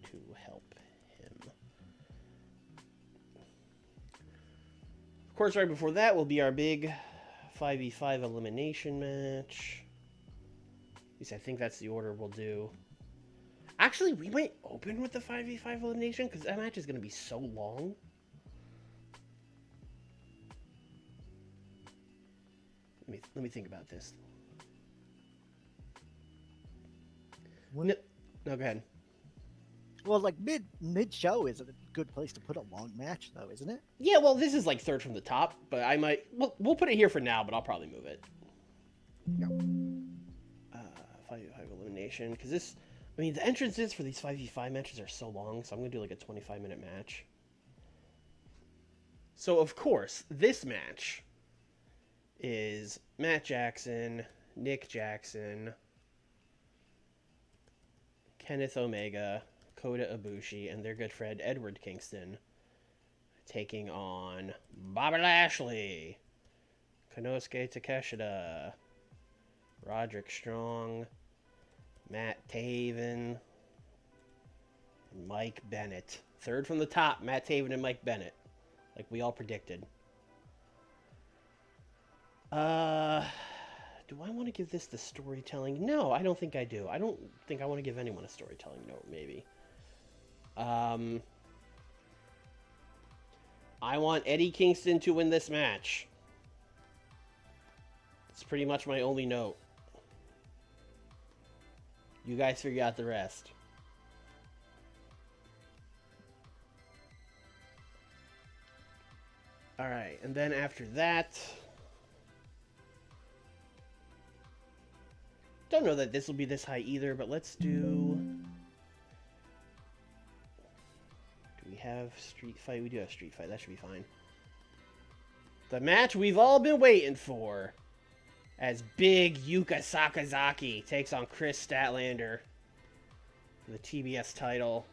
to help him. Of course, right before that will be our big 5v5 elimination match. At least I think that's the order we'll do. Actually, we might open with the 5v5 elimination because that match is going to be so long. Let me think about this. No, go ahead. Well, like mid show is a good place to put a long match, though, isn't it? Yeah, well, this is like third from the top, but I might. We'll put it here for now, but I'll probably move it. No. 5v5 elimination because this. I mean, the entrances for these 5v5 matches are so long, so I'm gonna do like a 25-minute match. So of course, this match is Matt Jackson, Nick Jackson, Kenneth Omega, Kota Ibushi, and their good friend Edward Kingston taking on Bobby Lashley, Konosuke Takeshita, Roderick Strong, Matt Taven, and Mike Bennett. Third from the top, Matt Taven and Mike Bennett, like we all predicted. Do I want to give this the storytelling? No, I don't think I do. I don't think I want to give anyone a storytelling note, maybe. I want Eddie Kingston to win this match. It's pretty much my only note. You guys figure out the rest. Alright, and then after that... Don't know that this will be this high either, but let's do... Do we have Street Fight? We do have Street Fight. That should be fine. The match we've all been waiting for. As Big Yuka Sakazaki takes on Chris Statlander for the TBS title.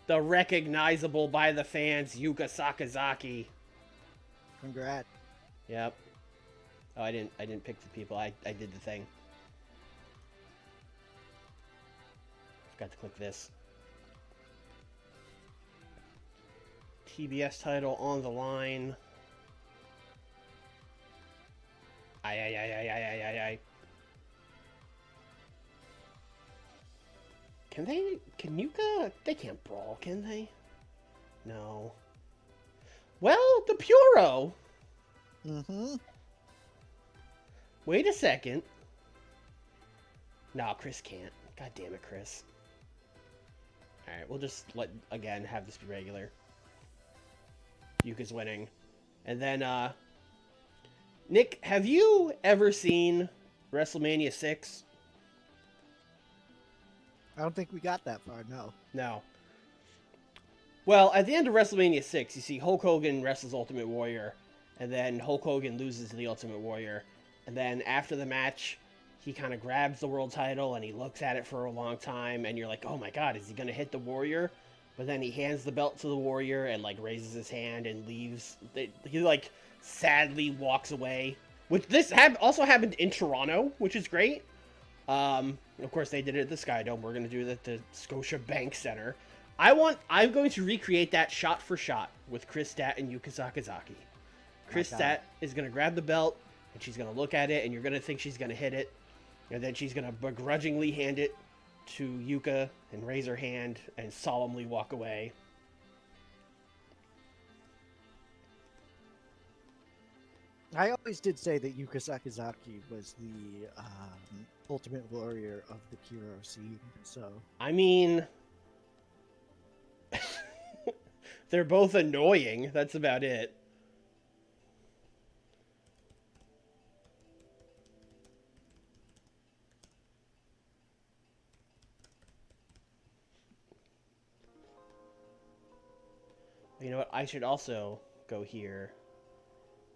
The recognizable by the fans Yuka Sakazaki. Congrats. Yep. Oh, I didn't pick the people. I did the thing. Forgot to click this. TBS title on the line. Aye. Can Yuka? They can't brawl, can they? No. Well, the Puro. Mm-hmm. Wait a second. No, Chris can't. God damn it, Chris. Alright, we'll just again, have this be regular. Yuka's winning. And then, Nick, have you ever seen WrestleMania 6? I don't think we got that far, no. No. Well, at the end of WrestleMania 6, you see Hulk Hogan wrestles Ultimate Warrior, and then Hulk Hogan loses to the Ultimate Warrior. And then after the match, he kind of grabs the world title and he looks at it for a long time, and you're like, oh my god, is he going to hit the Warrior? But then he hands the belt to the Warrior and, like, raises his hand and leaves. He, like, sadly walks away. Which this also happened in Toronto, which is great. Of course, they did it at the Sky Dome. We're going to do it at the Scotia Bank Center. I'm going to recreate that shot for shot with Chris Stat and Yuka Sakazaki. Chris Stat is going to grab the belt, and she's going to look at it, and you're going to think she's going to hit it. And then she's going to begrudgingly hand it to Yuka and raise her hand and solemnly walk away. I always did say that Yuka Sakazaki was the Ultimate Warrior of the Kiro scene, so... I mean... they're both annoying. That's about it. You know what? I should also go here,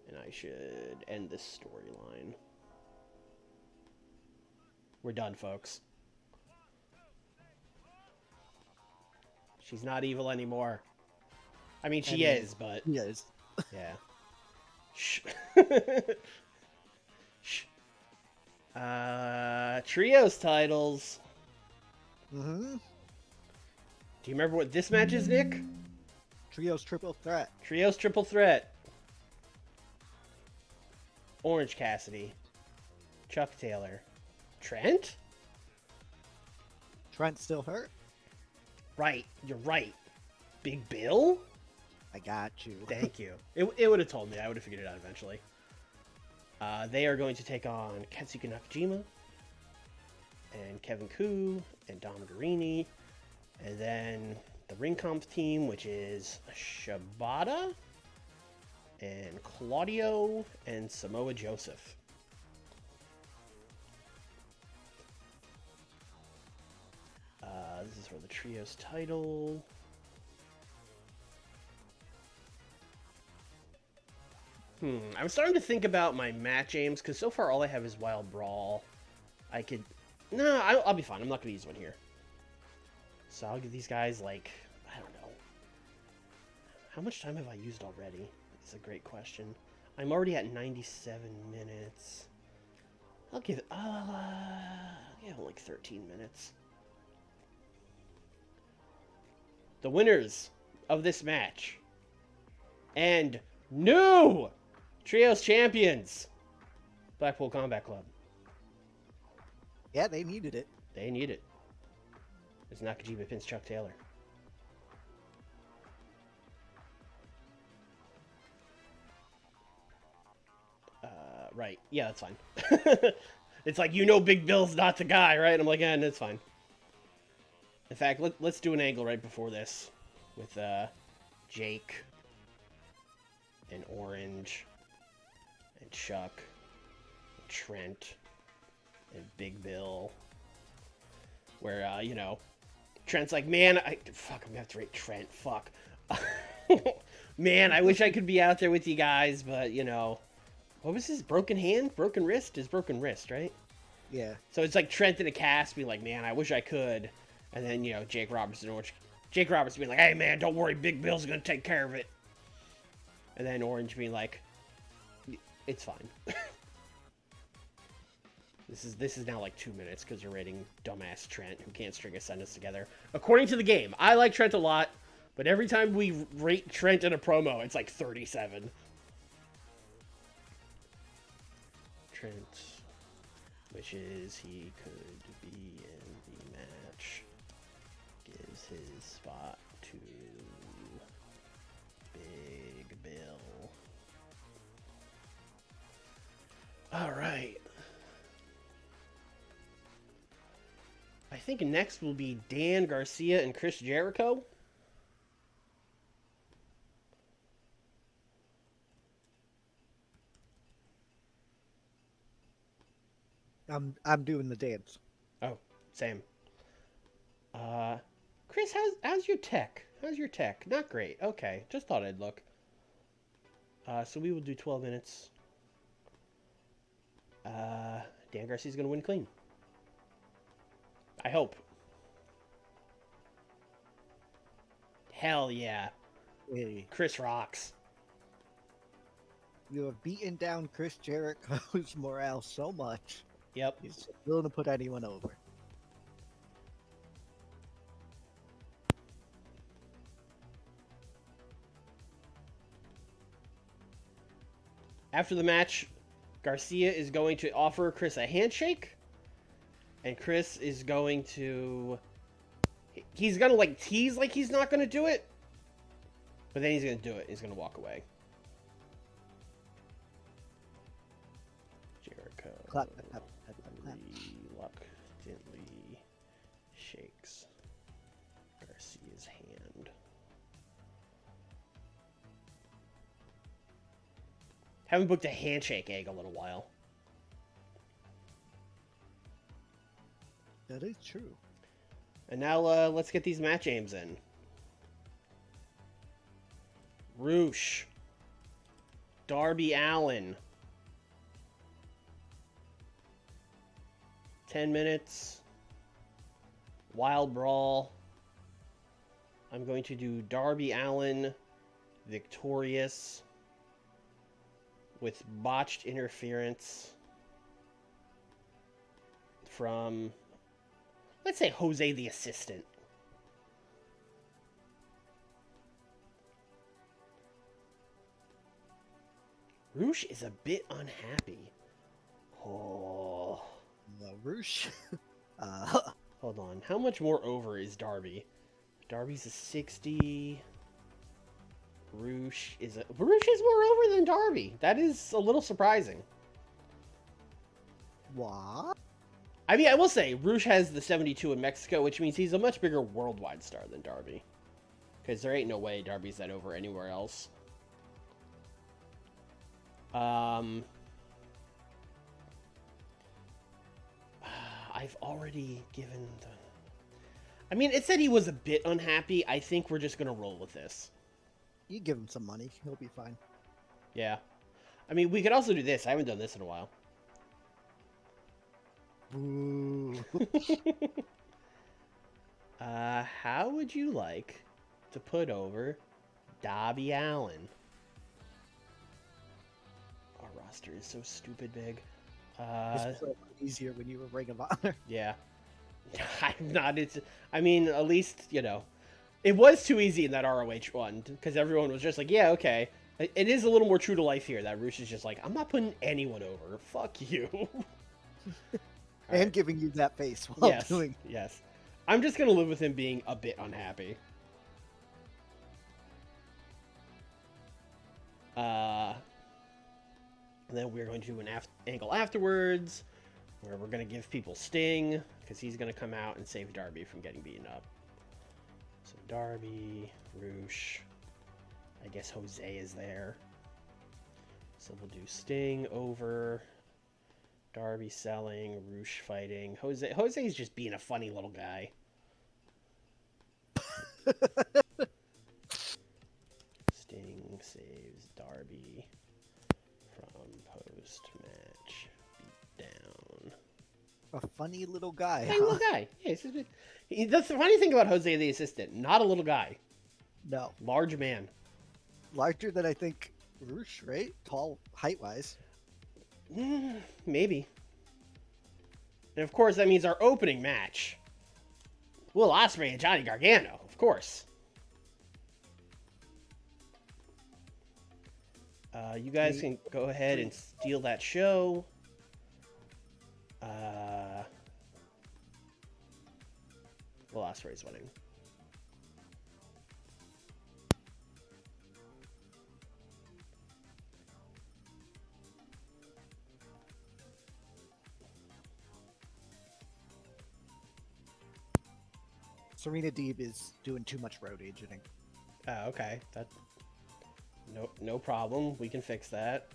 and I should end this storyline. We're done, folks. She's not evil anymore. I mean, she is, but... She is. Yeah. Shh. Shh. Trios titles. Mm-hmm. Do you remember what this match is, Nick? Trios Triple Threat. Trios Triple Threat. Orange Cassidy. Chuck Taylor. Trent? Trent's still hurt? Right. You're right. Big Bill? I got you. Thank you. It would have told me. I would have figured it out eventually. They are going to take on Katsuki Nakajima and Kevin Koo and Dom Guarini. And then the Ring Comp team, which is Shibata and Claudio and Samoa Joseph. This is for the Trios title. I'm starting to think about my match aims, because so far all I have is Wild Brawl. I could... No, I'll be fine. I'm not going to use one here. So I'll give these guys, like, I don't know. How much time have I used already? That's a great question. I'm already at 97 minutes. I'll give it, like 13 minutes. The winners of this match and new Trios champions, Blackpool Combat Club. Yeah, they needed it. They need it. As Nakajima pins Chuck Taylor. Right. Yeah, that's fine. It's like, you know Big Bill's not the guy, right? I'm like, yeah, that's fine. In fact, let's do an angle right before this with Jake and Orange and Chuck and Trent and Big Bill, where you know, Trent's like, man, I'm gonna have to rate Trent. Fuck, man, I wish I could be out there with you guys, but you know, what was his broken hand, broken wrist? His broken wrist, right? Yeah. So it's like Trent in a cast being like, man, I wish I could. And then, you know, Jake Roberts being like, hey, man, don't worry, Big Bill's going to take care of it. And then Orange being like, it's fine. This is now like 2 minutes because you're rating dumbass Trent who can't string a sentence together. According to the game, I like Trent a lot, but every time we rate Trent in a promo, it's like 37. Trent wishes he could be in the match. Gives his spot to Big Bill. All right. I think next will be Dan Garcia and Chris Jericho. I'm doing the dance. Oh, same. Chris, how's your tech? How's your tech? Not great. Okay, just thought I'd look. So we will do 12 minutes. Dan Garcia's gonna win clean. I hope. Hell yeah. Hey, Chris rocks. you have beaten down Chris Jericho's morale so much. Yep. He's willing to put anyone over. After the match, Garcia is going to offer Chris a handshake. And Chris is going to... He's going to, like, tease like he's not going to do it. But then he's going to do it. He's going to walk away. Jericho Clap. reluctantly shakes Garcia's hand. Haven't booked a handshake egg a little while. That is true. And now let's get these match aims in. Roosh. Darby Allin. 10 minutes. Wild Brawl. I'm going to do Darby Allin victorious with botched interference from, let's say, Jose the assistant. Roosh is a bit unhappy. Oh. Roosh. Hold on. How much more over is Darby? Darby's a 60. Roosh is more over than Darby. That is a little surprising. What? I mean, I will say, Roosh has the 72 in Mexico, which means he's a much bigger worldwide star than Darby. Because there ain't no way Darby's that over anywhere else. I've already given the... I mean, it said he was a bit unhappy. I think we're just going to roll with this. You give him some money, he'll be fine. Yeah. I mean, we could also do this. I haven't done this in a while. Boo. How would you like to put over Darby Allin? Our roster is so stupid big. This was a lot easier when you were Ring of Honor. Yeah. I'm not. I mean, at least, you know, it was too easy in that ROH one because everyone was just like, yeah, okay. It is a little more true to life here that Roosh is just like, I'm not putting anyone over. Fuck you. And right. giving you that face while doing. Yes. I'm just going to live with him being a bit unhappy. And then we're going to do an angle afterwards where we're going to give people Sting because he's going to come out and save Darby from getting beaten up. So Darby, Roosh, I guess Jose is there. So we'll do Sting over, Darby selling, Roosh fighting. Jose's just being a funny little guy. Sting saves Darby from post-match beatdown. A funny little guy. Funny little guy. Yeah, the funny thing about Jose the assistant, not a little guy. No. Large man. Larger than I think Roosh, right? Tall, height-wise. Maybe. And of course, that means our opening match. Will Ospreay and Johnny Gargano, of course. You guys can go ahead and steal that show. Will Ospreay's winning. Serena Deeb is doing too much road agenting. Okay. No problem. We can fix that.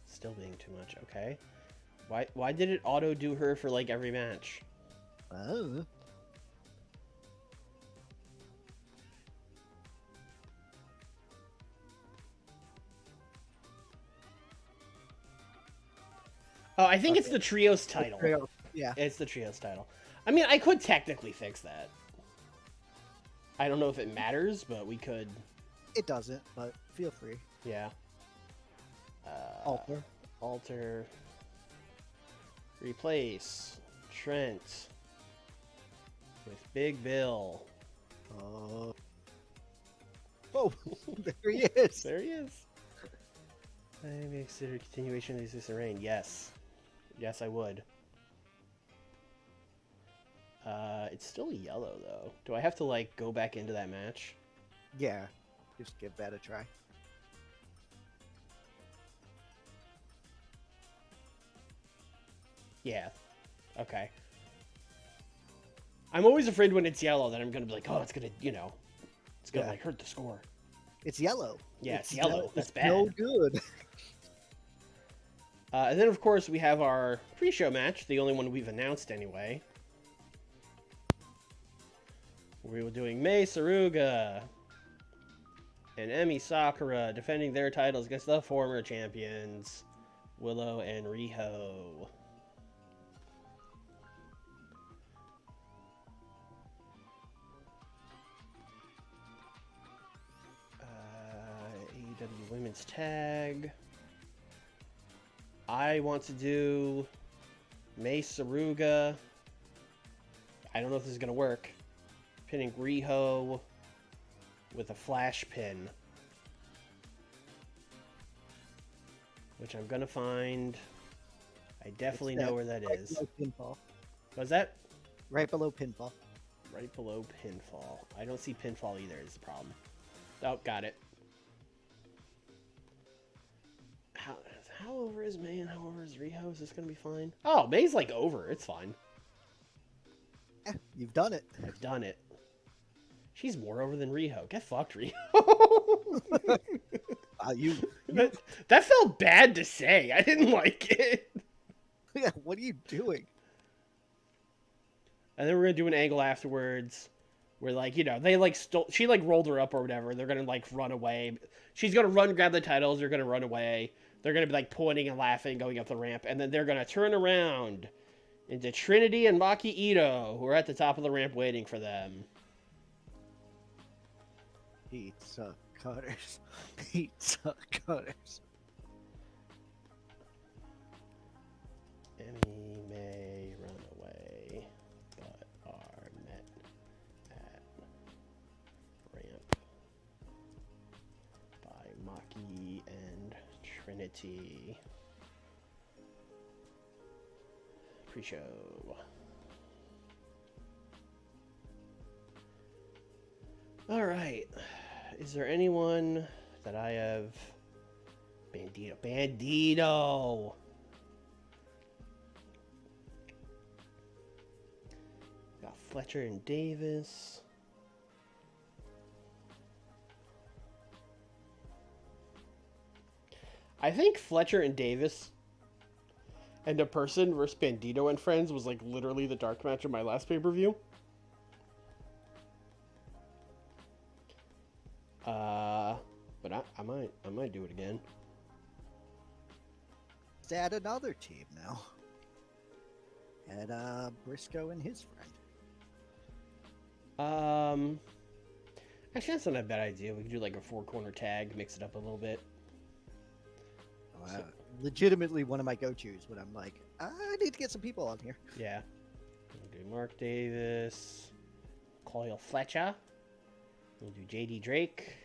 Still being too much. Okay. Why did it auto do her for like every match? Oh. Oh, I think it's the trios title. Yeah. It's the trios title. I mean, I could technically fix that. I don't know if it matters, but we could. It doesn't, but feel free. Yeah. Alter. Replace Trent with Big Bill. Oh, there he is. There he is. I may consider continuation of the existing reign. Yes. Yes, I would. It's still yellow, though. Do I have to, like, go back into that match? Yeah, just give that a try. Yeah. Okay. I'm always afraid when it's yellow that I'm going to be like, oh, it's going to, it's going to, like, hurt the score. It's yellow. Yeah, it's yellow. That's bad. No good. And then, of course, we have our pre-show match, the only one we've announced anyway. We were doing Mei Saruga and Emi Sakura defending their titles against the former champions, Willow and Riho. AEW Women's Tag. I want to do Mei Saruga. I don't know if this is going to work. Pinning Riho with a flash pin. Which I'm going to find. I definitely know where that is. Pinfall. What's that? Right below pinfall. Right below pinfall. I don't see pinfall either is the problem. Oh, got it. How over is May and how over is Riho? Is this going to be fine? Oh, May's like over. It's fine. Yeah, you've done it. I've done it. She's more over than Riho. Get fucked, Riho. That felt bad to say. I didn't like it. Yeah, what are you doing? And then we're going to do an angle afterwards where, like, they, like, she, like, rolled her up or whatever. They're going to, like, run away. She's going to run, grab the titles. They're going to run away. They're going to be, like, pointing and laughing, going up the ramp. And then they're going to turn around into Trinity and Maki Ito, who are at the top of the ramp waiting for them. Pizza cutters. Pizza cutters. Emmy may run away, but are met at ramp by Maki and Trinity. Pre-show. All right. Is there anyone that I have? Bandito. Got Fletcher and Davis. I think Fletcher and Davis and a person versus Bandito and friends was like literally the dark match of my last pay-per-view. But I might do it again. Let's add another team now. Add Briscoe and his friend. Actually, that's not a bad idea. We could do like a 4-corner tag, mix it up a little bit. Legitimately one of my go-tos when I'm like, I need to get some people on here. Yeah. We'll do Mark Davis, Coyle Fletcher. We'll do JD Drake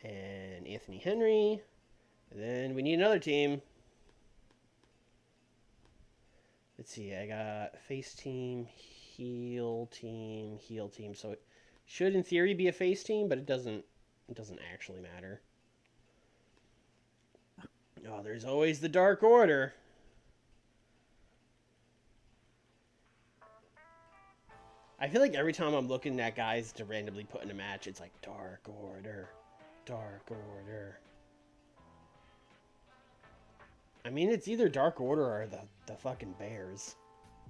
and Anthony Henry. And then we need another team. Let's see. I got face team, heel team, heel team. So it should, in theory, be a face team, but it doesn't actually matter. Oh, there's always the Dark Order. I feel like every time I'm looking at guys to randomly put in a match, it's like Dark Order, Dark Order. I mean, it's either Dark Order or the fucking Bears.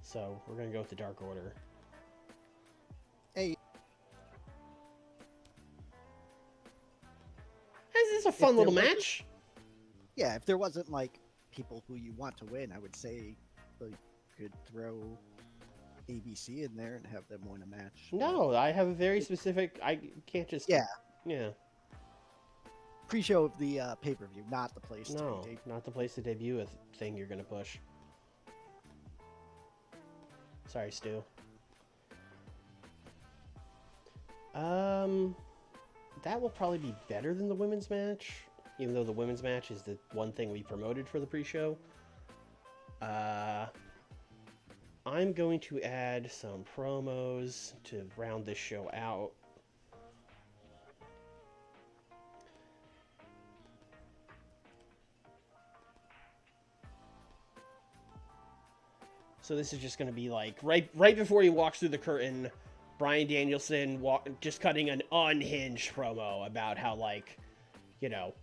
So we're gonna go with the Dark Order. Hey, This is a fun little match. Yeah, if there wasn't like people who you want to win, I would say you could throw ABC in there and have them win a match. No, I have a very specific. I can't just. Yeah. Yeah. Pre-show of the pay-per-view, not the place. No, to be not the place to debut a thing you're gonna push. Sorry, Stu. That will probably be better than the women's match, even though the women's match is the one thing we promoted for the pre-show. I'm going to add some promos to round this show out. So this is just going to be like right before he walks through the curtain, Bryan Danielson just cutting an unhinged promo about how, like, you know,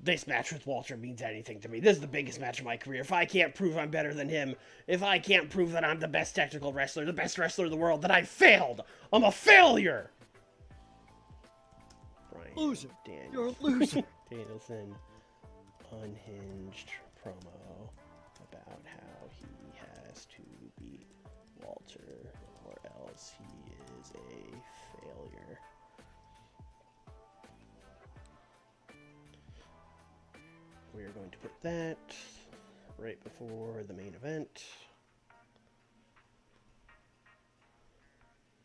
this match with Walter means anything to me. This is the biggest match of my career. If I can't prove I'm better than him, if I can't prove that I'm the best technical wrestler, the best wrestler in the world, then I failed. I'm a failure. Bryan Loser. Danielson. You're a loser. Danielson unhinged promo about how he has to beat Walter or else he is a failure. We are going to put that right before the main event.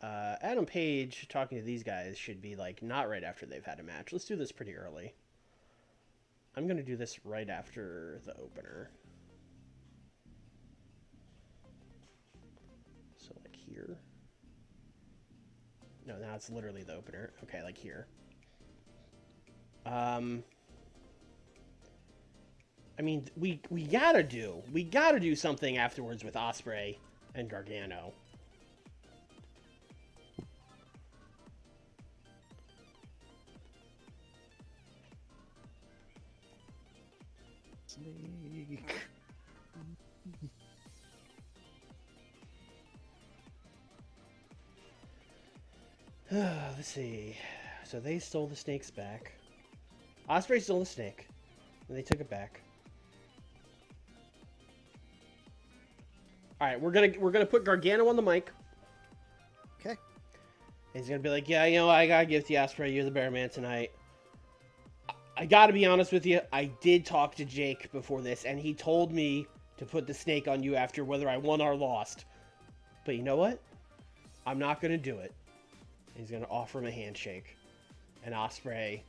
Adam Page talking to these guys should be like not right after they've had a match. Let's do this pretty early. I'm going to do this right after the opener. So like here. No, now it's literally the opener. Okay, like here. I mean, we gotta do something afterwards with Ospreay and Gargano. Snake. Let's see. So they stole the snakes back. Ospreay stole the snake, and they took it back. All right, we're gonna put Gargano on the mic. Okay. And he's gonna be like, "Yeah, you know, I gotta give it to you, Ospreay. You're the better man tonight." I gotta be honest with you. I did talk to Jake before this, and he told me to put the snake on you after whether I won or lost. But you know what? I'm not gonna do it. He's gonna offer him a handshake, and Ospreay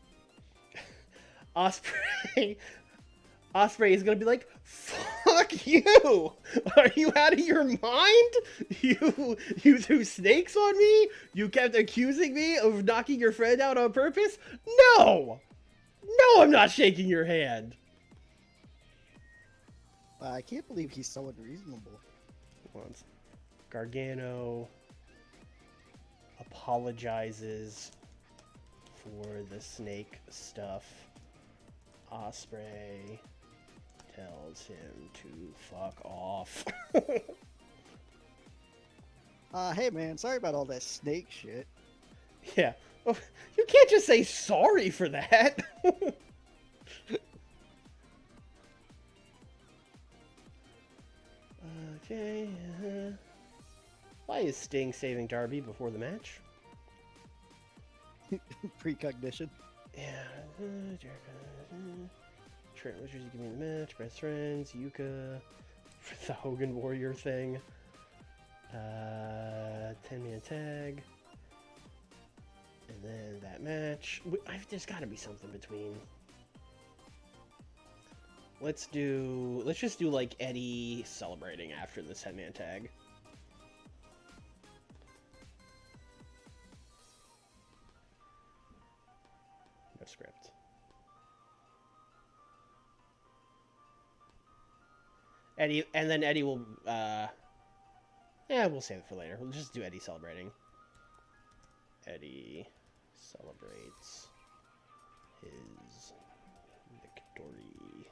is gonna be like, "Fuck you! Are you out of your mind? You threw snakes on me? You kept accusing me of knocking your friend out on purpose? No! No, I'm not shaking your hand." I can't believe he's so unreasonable. Once Gargano apologizes for the snake stuff. Ospreay tells him to fuck off. Hey man, sorry about all that snake shit. Yeah. Oh, you can't just say sorry for that. Okay. Why is Sting saving Darby before the match? Precognition. Yeah. Trent Richards, you give me the match. Best friends. Yuka. The Hogan Warrior thing. 10-man tag. And then that match. There's got to be something between. Let's just do like Eddie celebrating after the 10-man tag. No script. Eddie, and then Eddie will. Yeah, we'll save it for later. We'll just do Eddie celebrating. Eddie celebrates his victory.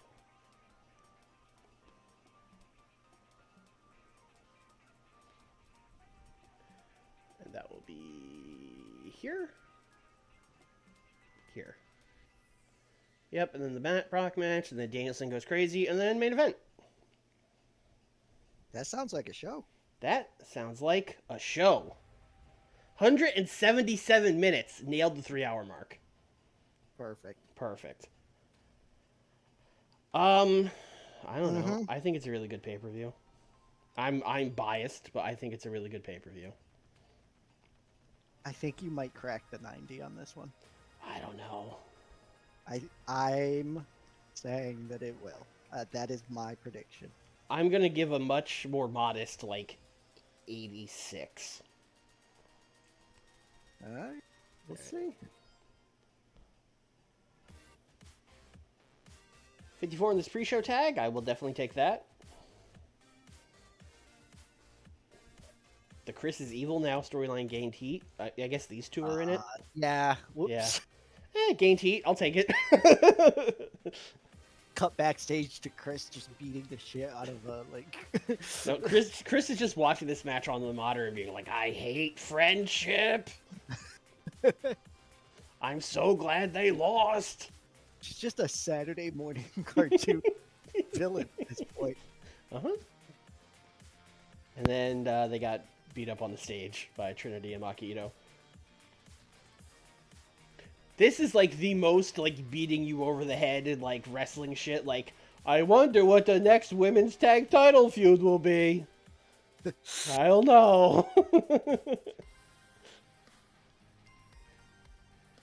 And that will be here. Here. Yep, and then the Brock match, and then Danielson goes crazy, and then main event. That sounds like a show. That sounds like a show. 177 minutes. Nailed the 3-hour mark. Perfect. I don't know. I think it's a really good pay-per-view. I'm biased, but I think it's a really good pay-per-view. I think you might crack the 90 on this one. I don't know. I'm saying that it will. That is my prediction. I'm gonna give a much more modest, like, 86. All right, we'll see. 54 in this pre-show tag. I will definitely take that. The Chris is Evil Now storyline gained heat. I guess these two are in it. Yeah. Whoops. Yeah. Gained heat. I'll take it. Cut backstage to Chris just beating the shit out of No, Chris is just watching this match on the monitor and being like, I hate friendship. I'm so glad they lost. She's just a Saturday morning cartoon villain at this point. And then they got beat up on the stage by Trinity and Maki Ito. This is like the most like beating you over the head and like wrestling shit. Like, I wonder what the next women's tag title feud will be. I don't know.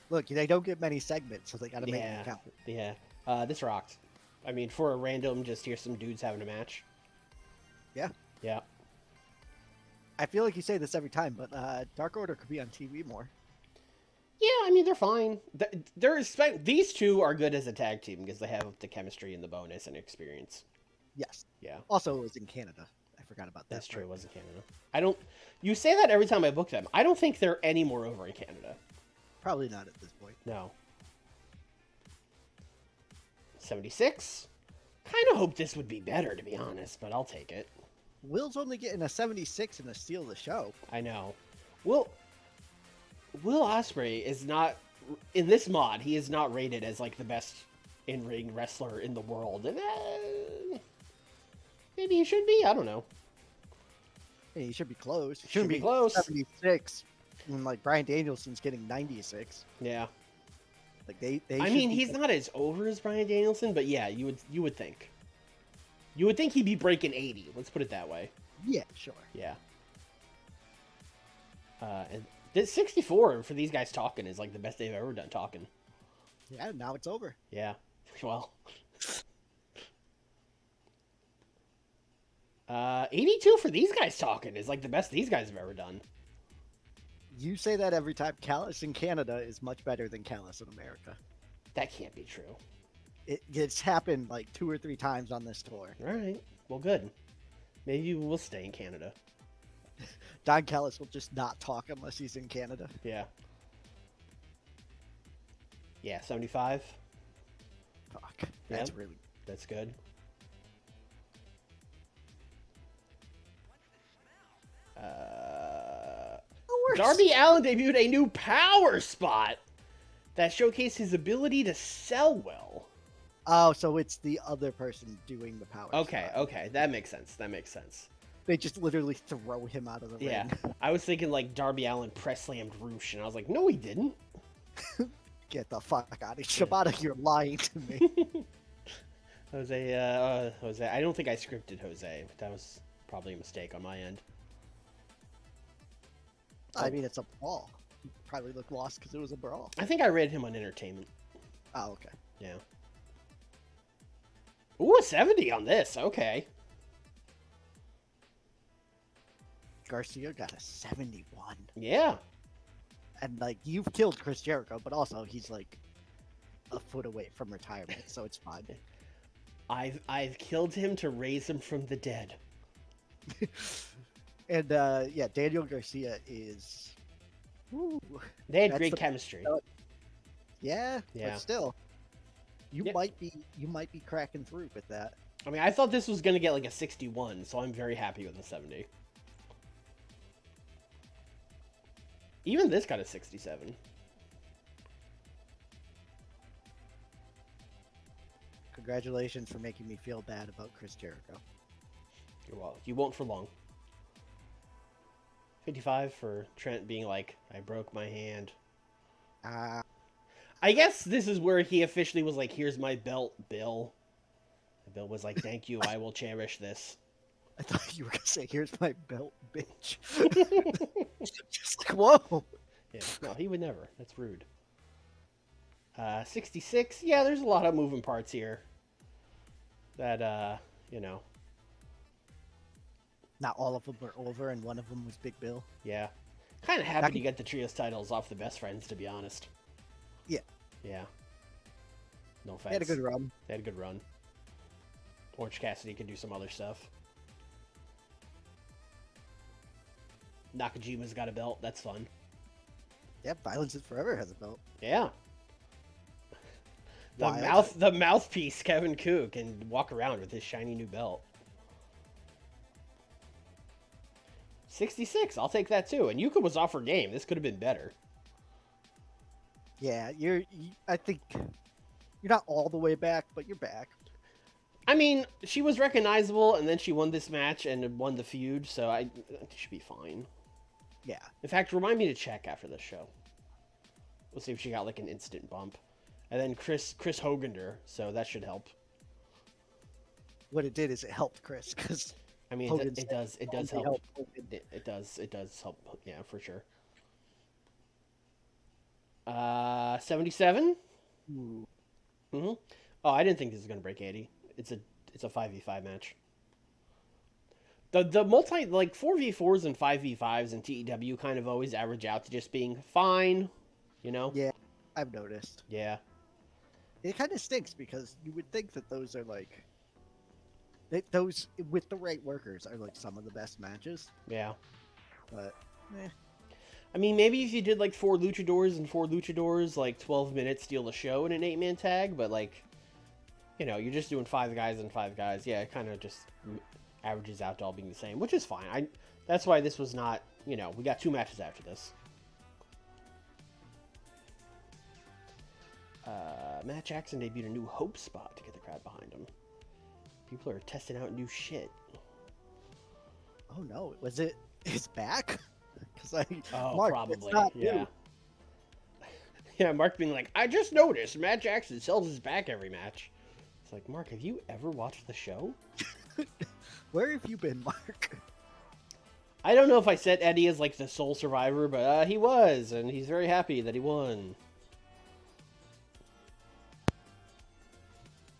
Look, they don't get many segments, so they gotta make it count. Yeah. This rocked. I mean, for a random, just here's some dudes having a match. Yeah. Yeah. I feel like you say this every time, but Dark Order could be on TV more. Yeah, I mean, they're fine. These two are good as a tag team because they have the chemistry and the bonus and experience. Yes. Yeah. Also, it was in Canada. I forgot about that. That's true. It was in Canada. You say that every time I book them. I don't think they're any more over in Canada. Probably not at this point. No. 76. Kind of hope this would be better, to be honest, but I'll take it. Will's only getting a 76 and a steal of the show. I know. Will Ospreay is not, in this mod, he is not rated as like the best in-ring wrestler in the world. And maybe he should be. I don't know. Hey, he should be close. Should be close. 76. When like Bryan Danielson's getting 96. Yeah. Like they I mean, he's not as over as Bryan Danielson, but yeah, you would think. You would think he'd be breaking 80. Let's put it that way. Yeah, sure. Yeah. And this 64 for these guys talking is like the best they've ever done talking. Yeah, now it's over. Yeah. Well. 82 for these guys talking is like the best these guys have ever done. You say that every time. Callis in Canada is much better than Callis in America. That can't be true. It's happened like 2 or 3 times on this tour. All right. Well, good. Maybe we'll stay in Canada. Don Callis will just not talk unless he's in Canada. Yeah. Yeah, 75. Fuck. That's really... That's good. Darby Allin debuted a new power spot that showcased his ability to sell well. Oh, so it's the other person doing the power spot. Okay. That makes sense. They just literally throw him out of the ring. I was thinking like Darby Allin press slammed Roosh, and I was like, no, he didn't. Get the fuck out of here. Shibata, you're lying to me. Jose, I don't think I scripted Jose. That was probably a mistake on my end. I mean, it's a brawl. You probably look lost because it was a brawl. I think I read him on Entertainment. Oh, okay. Yeah. Ooh, a 70 on this. Okay. Garcia got a 71. Yeah. And, like, you've killed Chris Jericho, but also he's, like, a foot away from retirement, so it's fine. I've killed him to raise him from the dead. And yeah, Daniel Garcia is. Ooh, They had that's great the- chemistry. Yeah, Yeah. but still, you Yeah. might be cracking through with that. I mean, I thought this was gonna get like a 61, so I'm very happy with the 70. Even this got a 67. Congratulations for making me feel bad about Chris Jericho. Well, you won't for long. 55 for Trent being like, I broke my hand. I guess this is where he officially was like, here's my belt, Bill. And Bill was like, thank you, I will cherish this. I thought you were gonna say, "Here's my belt, bitch." Just like, whoa. Yeah, no, he would never. That's rude. 66. Yeah, there's a lot of moving parts here. That, you know, Not all of them were over, and one of them was Big Bill. yeah. Kind of happy to get the trios titles off the best friends, to be honest. Yeah. Yeah. No offense. They had a good run. They had a good run. Orange Cassidy could do some other stuff. Nakajima's got a belt. That's fun. Yep, Violence is Forever has a belt. Yeah. Wild. The mouthpiece, Kevin Koo, can walk around with his shiny new belt. 66. I'll take that too. And Yuka was off her game. This could have been better. Yeah, I think you're not all the way back, but you're back. I mean, she was recognizable, and then she won this match and won the feud, so I should be fine. Yeah. In fact, remind me to check after this show. We'll see if she got like an instant bump. And then Chris Hogander, so that should help. What it did is it helped Chris, because I mean, it does help. It does help. Yeah, for sure. 77. Ooh. Mm-hmm. Oh, I didn't think this was gonna break 80. It's a 5v5 match. The multi, like 4v4s and 5v5s in TEW kind of always average out to just being fine, you know? Yeah, I've noticed. Yeah. It kind of stinks because you would think that those are like those with the right workers are like some of the best matches. Yeah. But I mean, maybe if you did like 4 luchadors and 4 luchadors, like 12 minutes steal the show in an 8-man tag, but like, you know, you're just doing 5 guys and 5 guys. Yeah, it kind of just averages out to all being the same, which is fine. That's why this was not, you know, we got 2 matches after this. Matt Jackson debuted a new Hope spot to get the crowd behind him. People are testing out new shit. oh no, was it his back? Because Mark, probably, yeah. Yeah, Mark being like, I just noticed Matt Jackson sells his back every match. It's like, Mark, have you ever watched the show? Where have you been, Mark? I don't know if I set Eddie as like the sole survivor, but he was, and he's very happy that he won.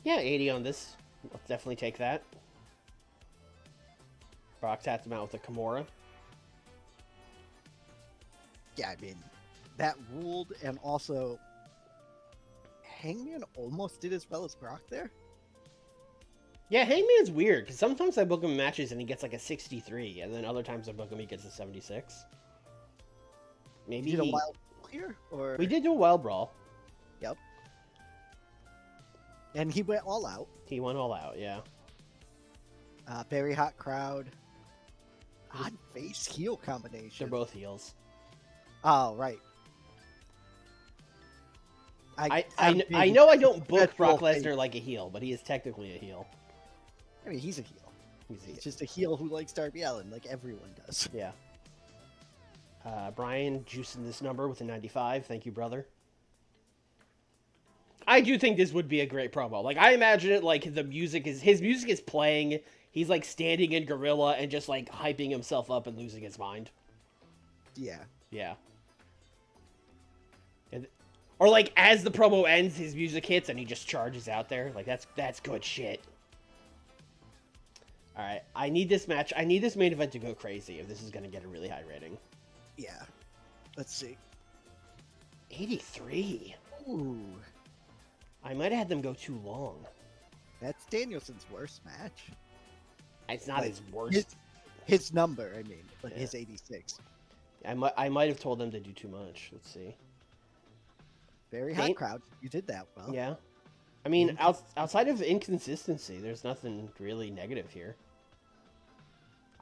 Yeah, 80 on this. Let's definitely take that. Brock tapped him out with a Kimura. Yeah, I mean, that ruled, and also Hangman almost did as well as Brock there. Yeah, Hangman's weird, because sometimes I book him in matches and he gets like a 63, and then other times I book him he gets a 76. Maybe You did a wild here, or We did do a wild brawl. Yep. And he went all out. He went all out, yeah. Very hot crowd. Odd face heel combination. They're both heels. Oh, right. I know I don't book Brock Retro face. Lesnar like a heel, but he is technically a heel. I mean, he's a heel. He's a heel. He's just a heel who likes Darby Allin, like everyone does. Yeah. Brian juicing this number with a 95. Thank you, brother. I do think this would be a great promo. Like, I imagine it like his music is playing. He's like standing in Gorilla and just like hyping himself up and losing his mind. Yeah. Yeah. Or like as the promo ends, his music hits and he just charges out there. Like that's good shit. All right, I need this match. I need this main event to go crazy if this is going to get a really high rating. Yeah. Let's see. 83. Ooh. I might have had them go too long. That's Danielson's worst match. It's not Like, his worst. His number, I mean, like Yeah. his 86. I might have told them to do too much. Let's see. Very Dan- hot crowd. You did that well. Yeah. I mean, Mhm. outside of inconsistency, there's nothing really negative here.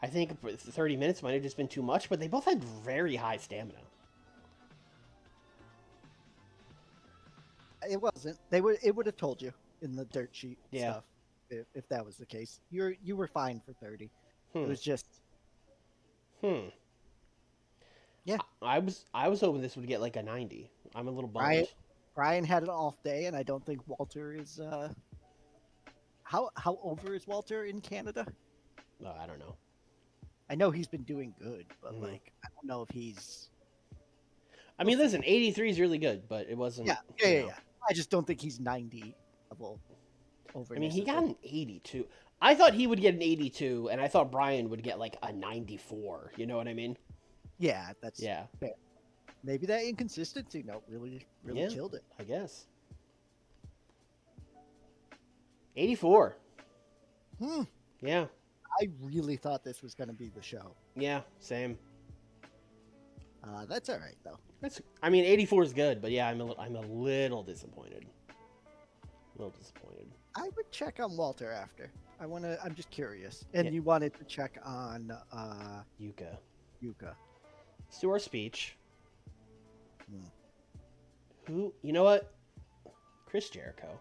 I think 30 minutes might have just been too much, but they both had very high stamina. It wasn't. It would have told you in the dirt sheet Yeah. stuff if that was the case. You were fine for 30. It Hmm. was just Hmm. Yeah. I was hoping this would get like a 90. I'm a little bummed. Brian had an off day, and I don't think Walter is. How over is Walter in Canada? I don't know. I know he's been doing good, but Mhm. like I don't know if he's. I mean, listen, 83 is really good, but it wasn't. Yeah. you know. I just don't think he's 90 level over. I mean, he got an 82. I thought he would get an 82, and I thought Brian would get like a 94. You know what I mean? Yeah, that's Yeah, fair. Maybe that inconsistency note really Yeah. killed it. I guess. 84. Hmm. Yeah, I really thought this was going to be the show. yeah, same. That's all right though. I mean, 84 is good, but yeah, I'm a little disappointed. A little disappointed. I would check on Walter after. I'm just curious. And Yeah. you wanted to check on Yuka. Yuka. Let's do our speech. Hmm. Who? You know what? Chris Jericho.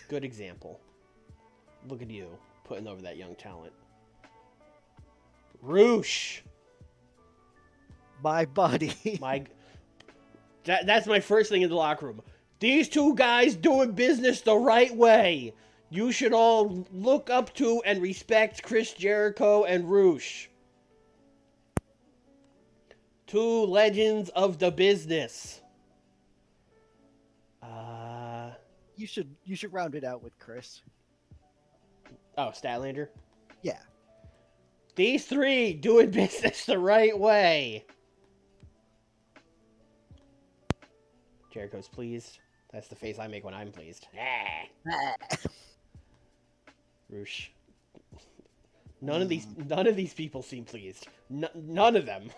Good example. Look at you putting over that young talent. Roosh. My buddy. That's my first thing in the locker room. These two guys doing business the right way. You should all look up to and respect Chris Jericho and Roosh. Two legends of the business. You should round it out with Chris. Oh, Statlander? Yeah. These three doing business the right way. Jericho's pleased. That's the face I make when I'm pleased. Roosh. None of these people seem pleased. None of them.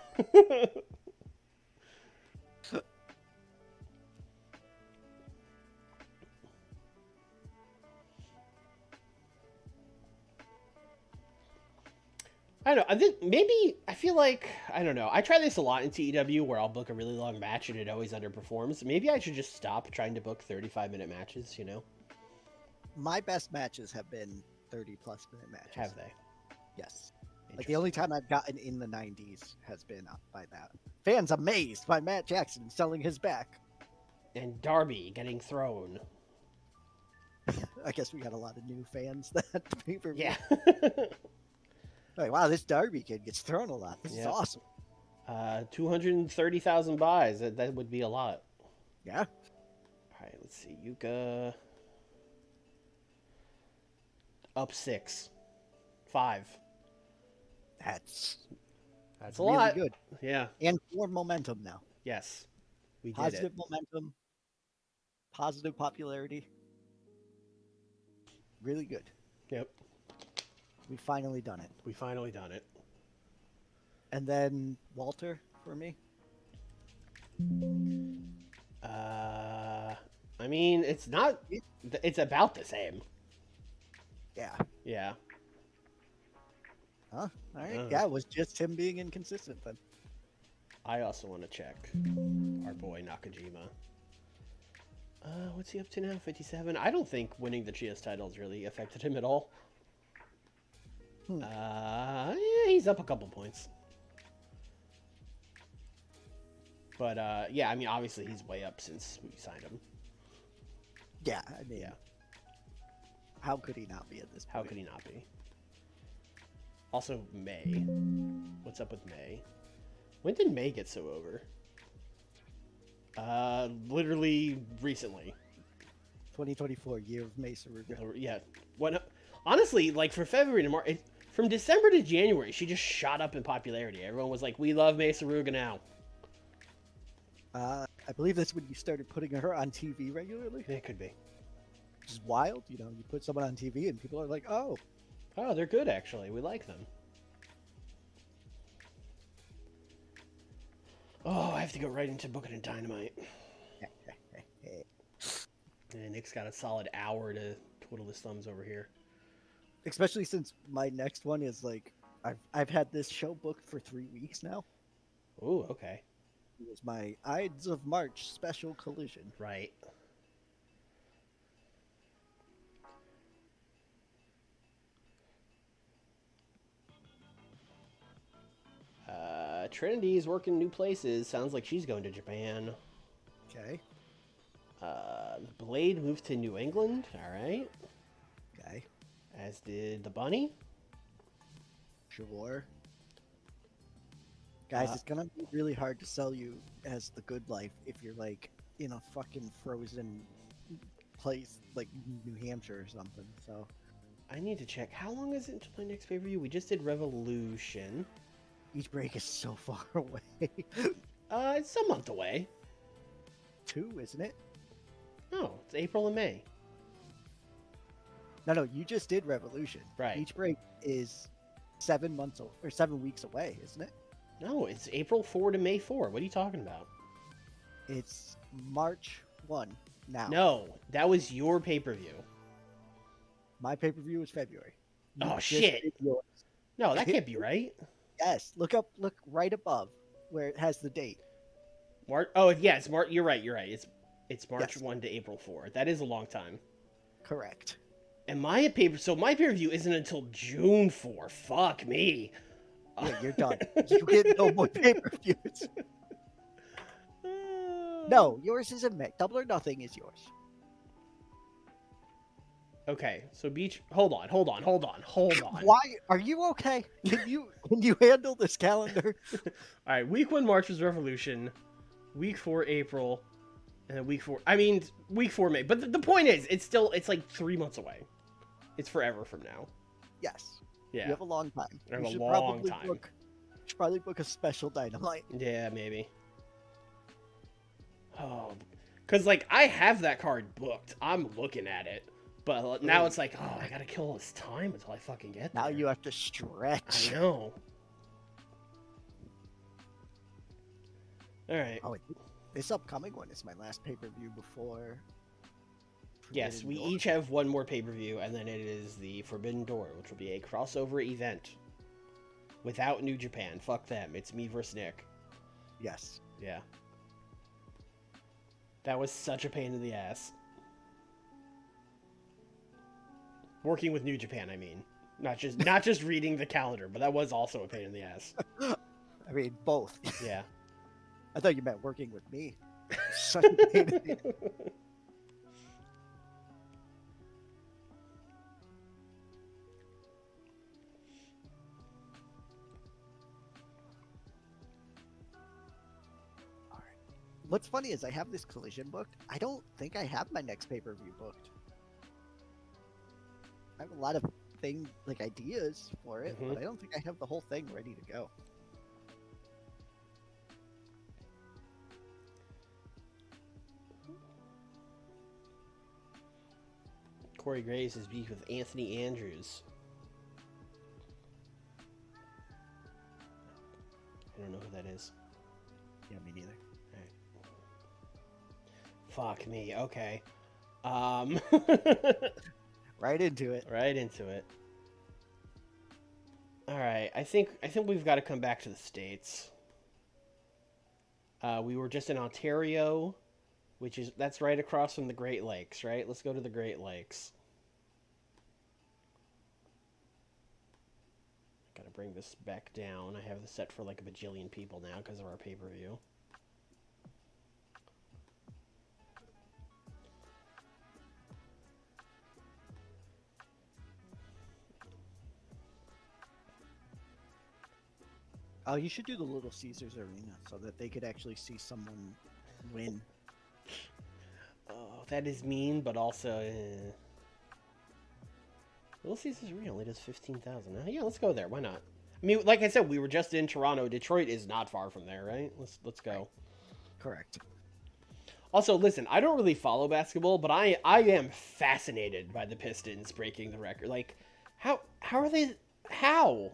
I don't know. I feel like, I don't know. I try this a lot in TEW where I'll book a really long match and it always underperforms. Maybe I should just stop trying to book 35-minute matches, you know? My best matches have been 30-plus minute matches. Have they? Yes. Like the only time I've gotten in the 90s has been by that. Fans amazed by Matt Jackson selling his back. And Darby getting thrown. I guess we got a lot of new fans that pay-per-view. Yeah. Like, wow, this Darby kid gets thrown a lot. This is Yeah. awesome. 230,000 buys. That would be a lot. Yeah. All right, let's see. Yuka. Up 6. 5. That's That's a really lot. good. Yeah. And more momentum now. Yes. We did Positive it. momentum. Positive popularity. Really good. Yep. We've finally done it. We finally done it. And then Walter for me. I mean, it's not. It's about the same. Yeah. Yeah. Huh? All right. Yeah, it was just him being inconsistent then. I also want to check our boy Nakajima. What's he up to now? 57. I don't think winning the Trios titles really affected him at all. Yeah, he's up a couple points. But yeah, I mean, obviously he's way up since we signed him. Yeah, I mean, Yeah. How could he not be at this point? How could he not be? Also, May. What's up with May? When did May get so over? Literally recently. 2024, year of Mesa Ruga. Yeah. Honestly, like for February to March, from December to January, she just shot up in popularity. Everyone was like, "We love Mesa Ruga now." I believe that's when you started putting her on TV regularly, It could be. which is wild. You know, you put someone on TV and people are like, "Oh, Oh, they're good actually. We like them. Oh, I have to go right into booking and Dynamite. And Nick's got a solid hour to twiddle his thumbs over here. especially since my next one is like I've had this show booked for 3 weeks now. Ooh, okay. It was my Ides of March special collision. Right. Trinity's working new places. Sounds like she's going to Japan. Okay, Blade moved to New England. All right. okay, As did the Bunny. sure. Guys, Uh, it's gonna be really hard to sell you as the good life if you're like in a fucking frozen place like New Hampshire or something. So I need to check. How long is it until my next pay-per-view? We just did Revolution. each break is so far away. It's a month away. 2, isn't it? No, it's April and May. No, you just did Revolution. Right. Each break is 7 months or 7 weeks away, isn't it? No, it's April 4 to May 4. What are you talking about? It's March 1 now. No, that was your pay-per-view. My pay-per-view is February. You Oh, just shit. did yours. No, that can't be right. Yes, look right above where it has the date. March. Oh, yeah, it's March. You're right. It's March Yes. 1 to April 4. That is a long time. Correct. And my pay-per-view isn't until June 4. Fuck me. Yeah, you're done. You get no more pay-per-views. No, yours is in May. Double or Nothing is yours. Okay, so Beach. Hold on. Why are you okay? Can you handle this calendar? All right, week 1 March was Revolution, week 4 April, and then week 4. I mean, week 4 May. But the point is, it's like 3 months away. It's forever from now. Yes. Yeah. You have a long time. I have You a should long probably time. You should probably book a special Dynamite. Yeah, maybe. Oh, because like I have that card booked. I'm looking at it, but now it's like, oh, I gotta kill all this time until I fucking get there. Now you have to stretch. I know. All right. Oh, this upcoming one is my last pay-per-view before. Yes, Forbidden we Door. each have one more pay-per-view, and then it is the Forbidden Door, which will be a crossover event without New Japan. Fuck them. It's me versus Nick. Yes. Yeah. That was such a pain in the ass. Working with New Japan, I mean. Not just reading the calendar, but that was also a pain in the ass. I mean, both. Yeah. I thought you meant working with me. Such a pain in the What's funny is I have this collision booked. I don't think I have my next pay-per-view booked. I have a lot of ideas for it, but I don't think I have the whole thing ready to go. Corey Graves is beef with Anthony Andrews. I don't know who that is. Yeah, me neither. Fuck me. Okay. Right into it. Right into it. All right. I think we've got to come back to the States. We were just in Ontario, that's right across from the Great Lakes, right? Let's go to the Great Lakes. Gotta bring this back down. I have this set for like a bajillion people now because of our pay-per-view. Oh, you should do the Little Caesars Arena so that they could actually see someone win. Oh, that is mean, but also... Little Caesars Arena only does 15,000. Yeah, let's go there. Why not? I mean, like I said, we were just in Toronto. Detroit is not far from there, right? Let's go. Correct. Also, listen, I don't really follow basketball, but I am fascinated by the Pistons breaking the record. Like, how are they? How?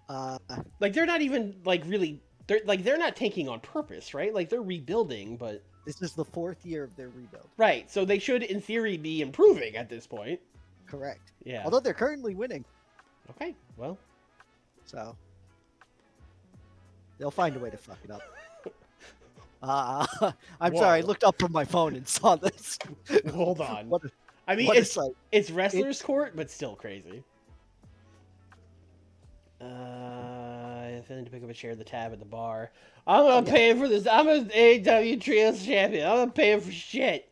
Uh, Like, they're not even like really. They're not tanking on purpose, right? Like, they're rebuilding, but this is the 4th year of their rebuild. right. So they should, in theory, be improving at this point. Correct. Yeah. Although they're currently winning, Okay. Well. so they'll find a way to fuck it up. I'm Whoa. sorry, I looked up from my phone and saw this. Hold on. What I mean, what a it's sight. it's wrestler's court, but still crazy. I'm feeling to pick up a share of the tab at the bar. I'm not paying for this. I'm an AEW Trios champion. I'm not paying for shit.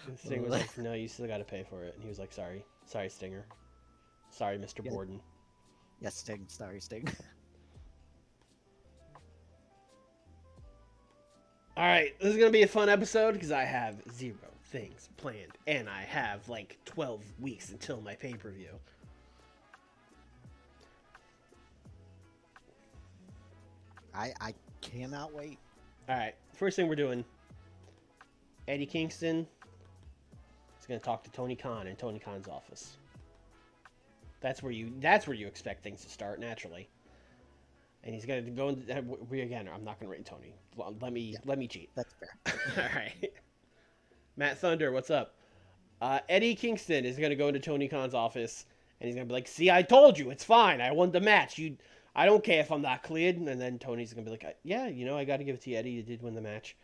And Stinger was like, "No, you still got to pay for it." And he was like, "Sorry, Stinger. Sorry, Mr. Yeah. Borden." Yes, Sting. Sorry, Sting. All right, this is gonna be a fun episode because I have 0 things planned, and I have like 12 weeks until my pay-per-view. I cannot wait. All right, first thing we're doing, Eddie Kingston is going to talk to Tony Khan in Tony Khan's office. That's where you expect things to start naturally. And he's going to go into again. I'm not going to rate Tony. Let me cheat. That's fair. All right, Matt Thunder, what's up? Eddie Kingston is going to go into Tony Khan's office, and he's going to be like, "See, I told you, it's fine. I won the match. I don't care if I'm not cleared." And then Tony's going to be like, "Yeah, I got to give it to you, Eddie. You did win the match."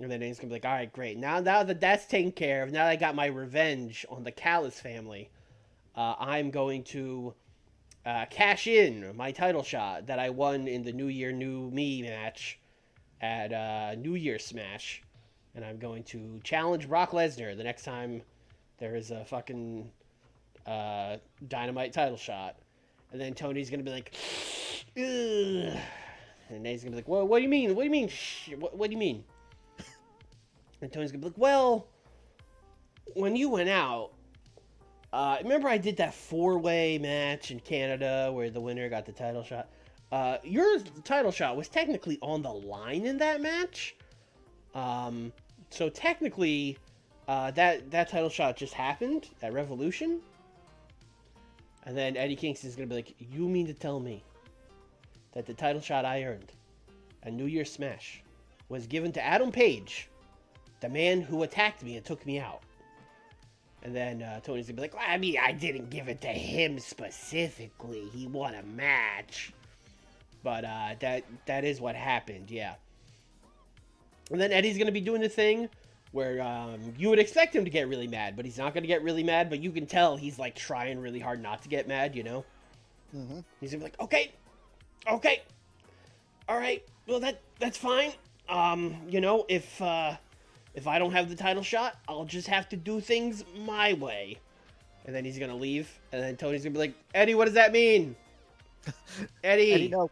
And then he's going to be like, "All right, great. Now that that's taken care of, now that I got my revenge on the Callis family, I'm going to cash in my title shot that I won in the New Year, New Me match at New Year Smash. And I'm going to challenge Brock Lesnar the next time there is a fucking Dynamite title shot." And then Tony's going to be like, "Ugh." And Nate's going to be like, "Well, what do you mean? What do you mean? What do you mean?" And Tony's going to be like, "Well, when you went out, remember I did that 4-way match in Canada where the winner got the title shot? Your title shot was technically on the line in that match. So technically, that title shot just happened at Revolution." And then Eddie Kingston's going to be like, "You mean to tell me that the title shot I earned at New Year's Smash was given to Adam Page, the man who attacked me and took me out?" And then Tony's going to be like, "Well, I mean, I didn't give it to him specifically. He won a match. But that is what happened, yeah." And then Eddie's going to be doing the thing where you would expect him to get really mad, but he's not going to get really mad, but you can tell he's like trying really hard not to get mad, Mm-hmm. He's going to be like, okay, all right, well, that's fine. If I don't have the title shot, I'll just have to do things my way. And then he's going to leave, and then Tony's going to be like, "Eddie, what does that mean? Eddie, no.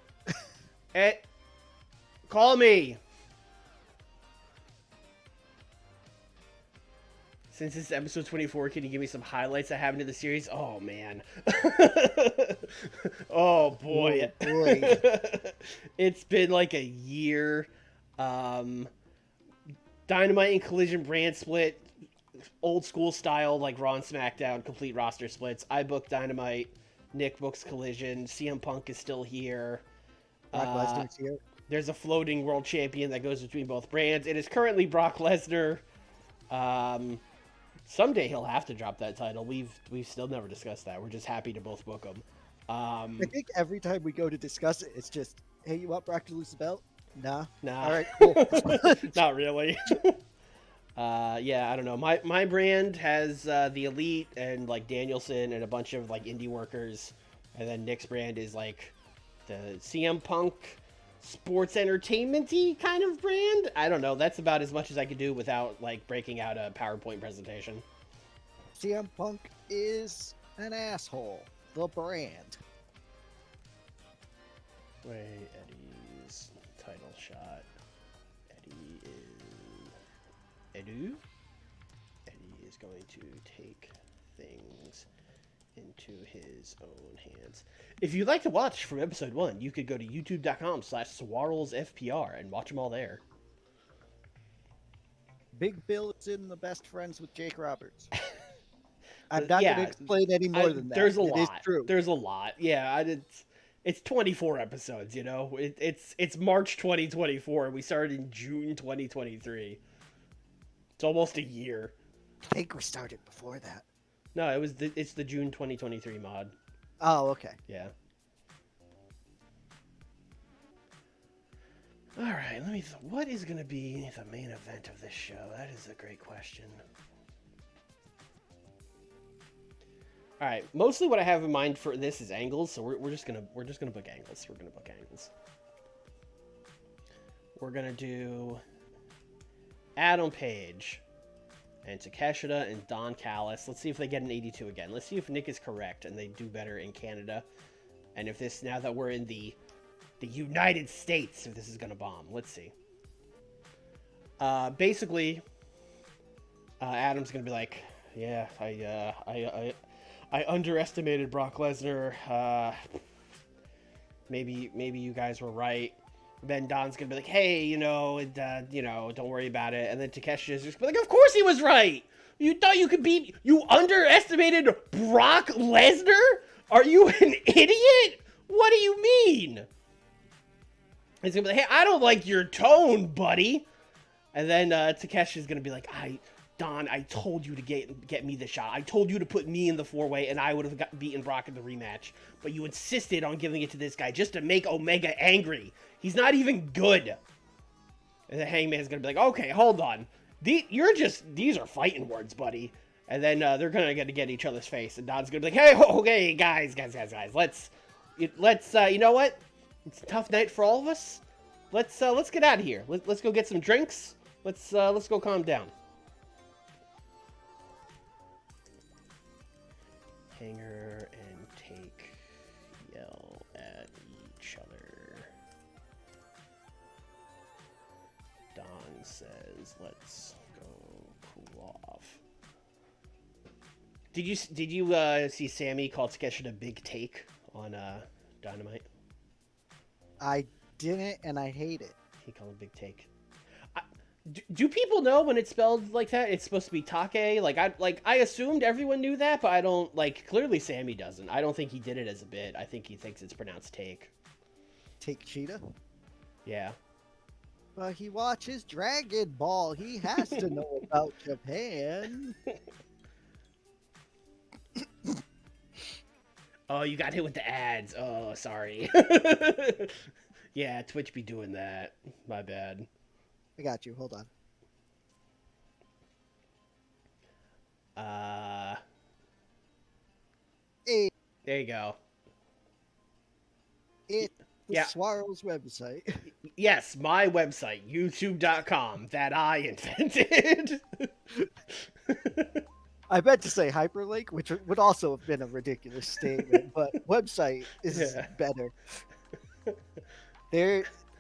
Call me." Since this is episode 24, can you give me some highlights that happened in the series? Oh, man. Oh, boy. Oh, boy. It's been like a year. Dynamite and Collision brand split. Old school style, like Raw and SmackDown, complete roster splits. I booked Dynamite. Nick books Collision. CM Punk is still here. Brock Lesnar's here. There's a floating world champion that goes between both brands. It is currently Brock Lesnar. Someday he'll have to drop that title. We've still never discussed that. We're just happy to both book him. I think every time we go to discuss it, it's just, "Hey, you want Brock to lose the belt?" Nah. Nah. All right, cool. Not really. Yeah, I don't know. My brand has the Elite and like Danielson and a bunch of like indie workers, and then Nick's brand is like the CM Punk sports entertainment-y kind of brand. I don't know. That's about as much as I could do without like breaking out a PowerPoint presentation. CM Punk is an asshole. The brand. Wait, Eddie's title shot. Eddie is going to take things into his own hands. If you'd like to watch from episode 1, you could go to youtube.com/SwarrelsFPR and watch them all there. Big Bill is in the best friends with Jake Roberts. I'm not going to Yeah, explain any more than that. there's a It is lot. true. There's a lot. Yeah, it's 24 episodes. It's March 2024. We started in June 2023. It's almost a year. I think we started before that. No, it's the June 2023 mod. Oh, okay. Yeah. All right, what is going to be the main event of this show? That is a great question. All right, mostly what I have in mind for this is angles, so we're just gonna book angles. We're gonna book angles. We're gonna do Adam Page and Takeshita and Don Callis. Let's see if they get an 82 again. Let's see if Nick is correct and they do better in Canada, and if this, now that we're in the United States, if this is gonna bomb. Let's see. Basically, Adam's gonna be like, yeah, I underestimated Brock Lesnar. Maybe you guys were right. Then Don's gonna be like, hey, don't worry about it. And then Takeshi is just gonna be like, of course he was right. You thought you could beat? You underestimated Brock Lesnar? Are you an idiot? What do you mean? He's gonna be like, hey, I don't like your tone, buddy. And then Takeshi's gonna be like, Don, I told you to get me the shot. I told you to put me in the 4-way, and I would have beaten Brock in the rematch. But you insisted on giving it to this guy just to make Omega angry. He's not even good. And the Hangman's gonna be like, okay, hold on. These are fighting words, buddy. And then they're gonna get each other's face, and Don's gonna be like, hey, okay, guys, let's you know what? It's a tough night for all of us. Let's get out of here. Let's go get some drinks. Let's go calm down. Hanger and Take yell at each other. Don says, "Let's go cool off." Did you see Sammy call Takeshita a big take on Dynamite? I didn't, and I hate it. He called him big take. Do people know when it's spelled like that? It's supposed to be Take. I assumed everyone knew that, but I don't clearly Sammy doesn't. I don't think he did it as a bit. I think he thinks it's pronounced take. Take Cheetah? Yeah. Well, he watches Dragon Ball. He has to know about Japan. Oh, you got hit with the ads. Oh, sorry. Yeah, Twitch be doing that. My bad. I got you. Hold on. Hey, There you go. it's the Yeah. Swarrow's website. Yes, my website, youtube.com, that I invented. I meant to say hyperlink, which would also have been a ridiculous statement, but website is better.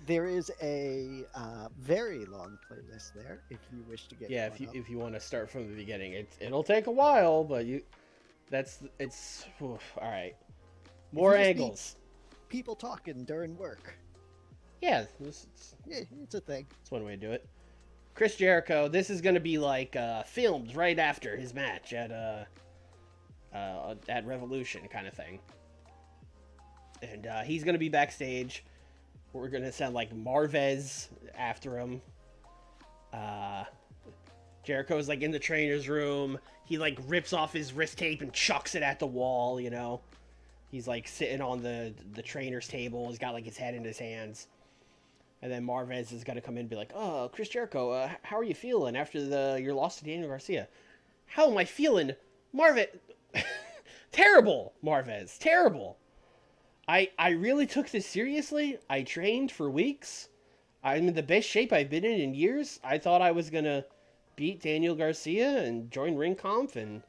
There is a very long playlist there if you wish to get. Yeah, if you want to start from the beginning, it'll take a while, but all right. More angles. People talking during work. Yeah, It's a thing. that's one way to do it. Chris Jericho. This is gonna be filmed right after his match at Revolution, kind of thing, and he's gonna be backstage. We're gonna sound like Marvez after him. Jericho's in the trainer's room. He rips off his wrist tape and chucks it at the wall. He's sitting on the trainer's table. He's got his head in his hands. And then Marvez is gonna come in and be like, "Oh, Chris Jericho, how are you feeling after your loss to Daniel Garcia?" How am I feeling, Marvez? Terrible, Marvez. Terrible. I really took this seriously. I trained for weeks. I'm in the best shape I've been in years. I thought I was going to beat Daniel Garcia and join Ring Conf, and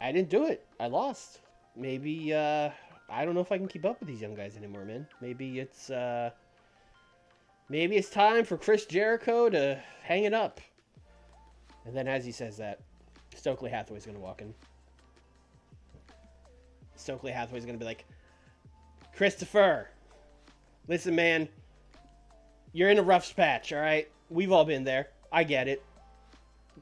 I didn't do it. I lost. Maybe, I don't know if I can keep up with these young guys anymore, man. Maybe it's time for Chris Jericho to hang it up. And then as he says that, Stokely Hathaway's going to walk in. Stokely Hathaway's going to be like, "Christopher, listen, man, you're in a rough patch, all right? We've all been there. I get it.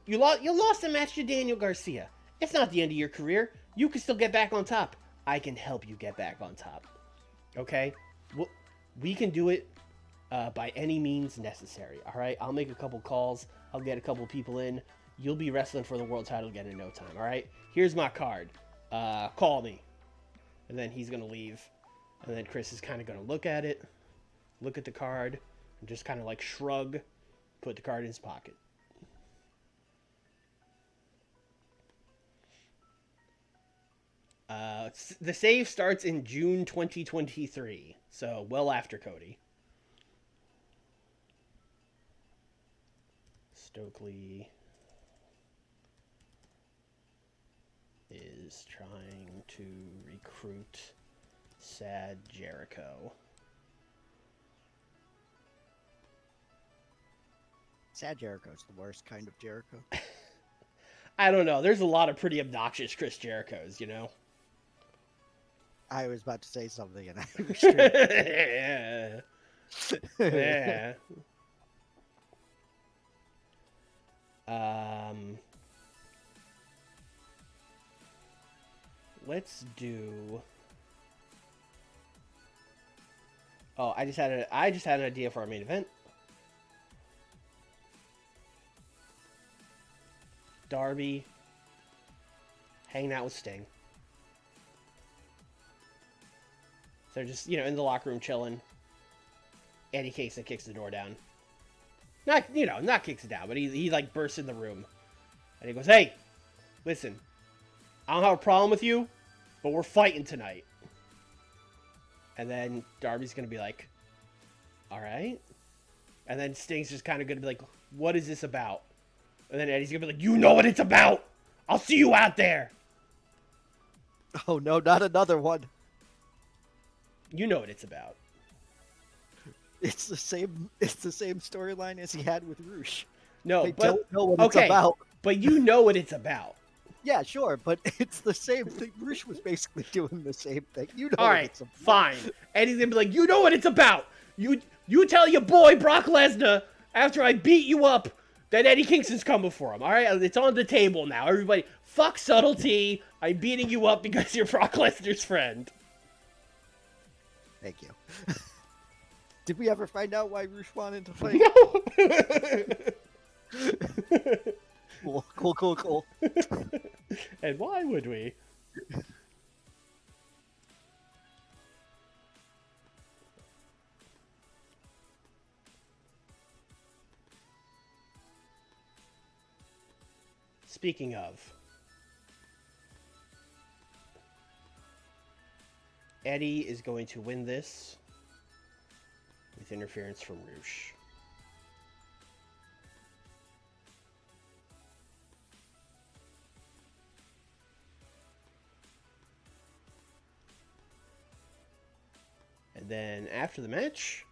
You lost a match to Daniel Garcia. It's not the end of your career. You can still get back on top. I can help you get back on top. Okay? We can do it by any means necessary. All right? I'll make a couple calls. I'll get a couple people in. You'll be wrestling for the world title again in no time. All right? Here's my card. Call me. And then he's going to leave. And then Chris is kind of going to look at it, look at the card, and just kind of like shrug, put the card in his pocket. The save starts in June 2023, so well after Cody. Stokely is trying to recruit Sad Jericho. Sad Jericho's the worst kind of Jericho. I don't know. There's a lot of pretty obnoxious Chris Jerichos, you know? I was about to say something and I Yeah. Yeah. Let's do. Oh, I just had an idea for our main event. Darby hanging out with Sting. So just, in the locker room chilling. Eddie Kingston kicks the door down. Not kicks it down, but he like bursts in the room. And he goes, "Hey, listen, I don't have a problem with you, but we're fighting tonight." And then Darby's going to be like, "All right." And then Sting's just kind of going to be like, "What is this about?" And then Eddie's going to be like, "You know what it's about. I'll see you out there." Oh no, not another one. You know what it's about. It's the same storyline as he had with Roosh. No, They but don't know what it's about. But you know what it's about. Yeah, sure, but it's the same thing. Roosh was basically doing the same thing. You know All what right, it's about. fine. Eddie's going to be like, "You know what it's about. You tell your boy Brock Lesnar after I beat you up that Eddie Kingston's coming for him. All right, it's on the table now. Everybody, fuck subtlety. I'm beating you up because you're Brock Lesnar's friend." Thank you. Did we ever find out why Roosh wanted to fight? No. Cool. And why would we? Speaking of, Eddie is going to win this with interference from Roosh. And then after the match,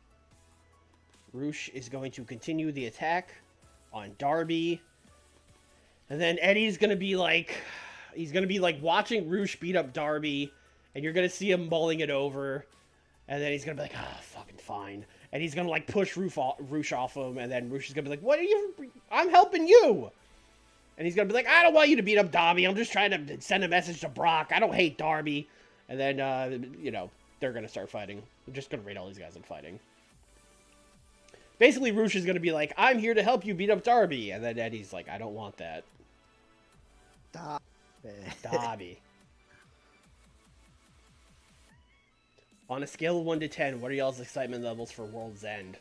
Roosh is going to continue the attack on Darby. And then Eddie's going to be like, watching Roosh beat up Darby, and you're going to see him mulling it over. And then he's going to be like, fucking fine. And he's going to like push Roosh off him, and then Roosh is going to be like, I'm helping you. And he's going to be like, "I don't want you to beat up Darby. I'm just trying to send a message to Brock. I don't hate Darby." And then, they're going to start fighting. I'm just going to rate all these guys in fighting. Basically, Roosh is going to be like, "I'm here to help you beat up Darby." And then Eddie's like, "I don't want that." Darby. On a scale of 1 to 10, what are y'all's excitement levels for World's End?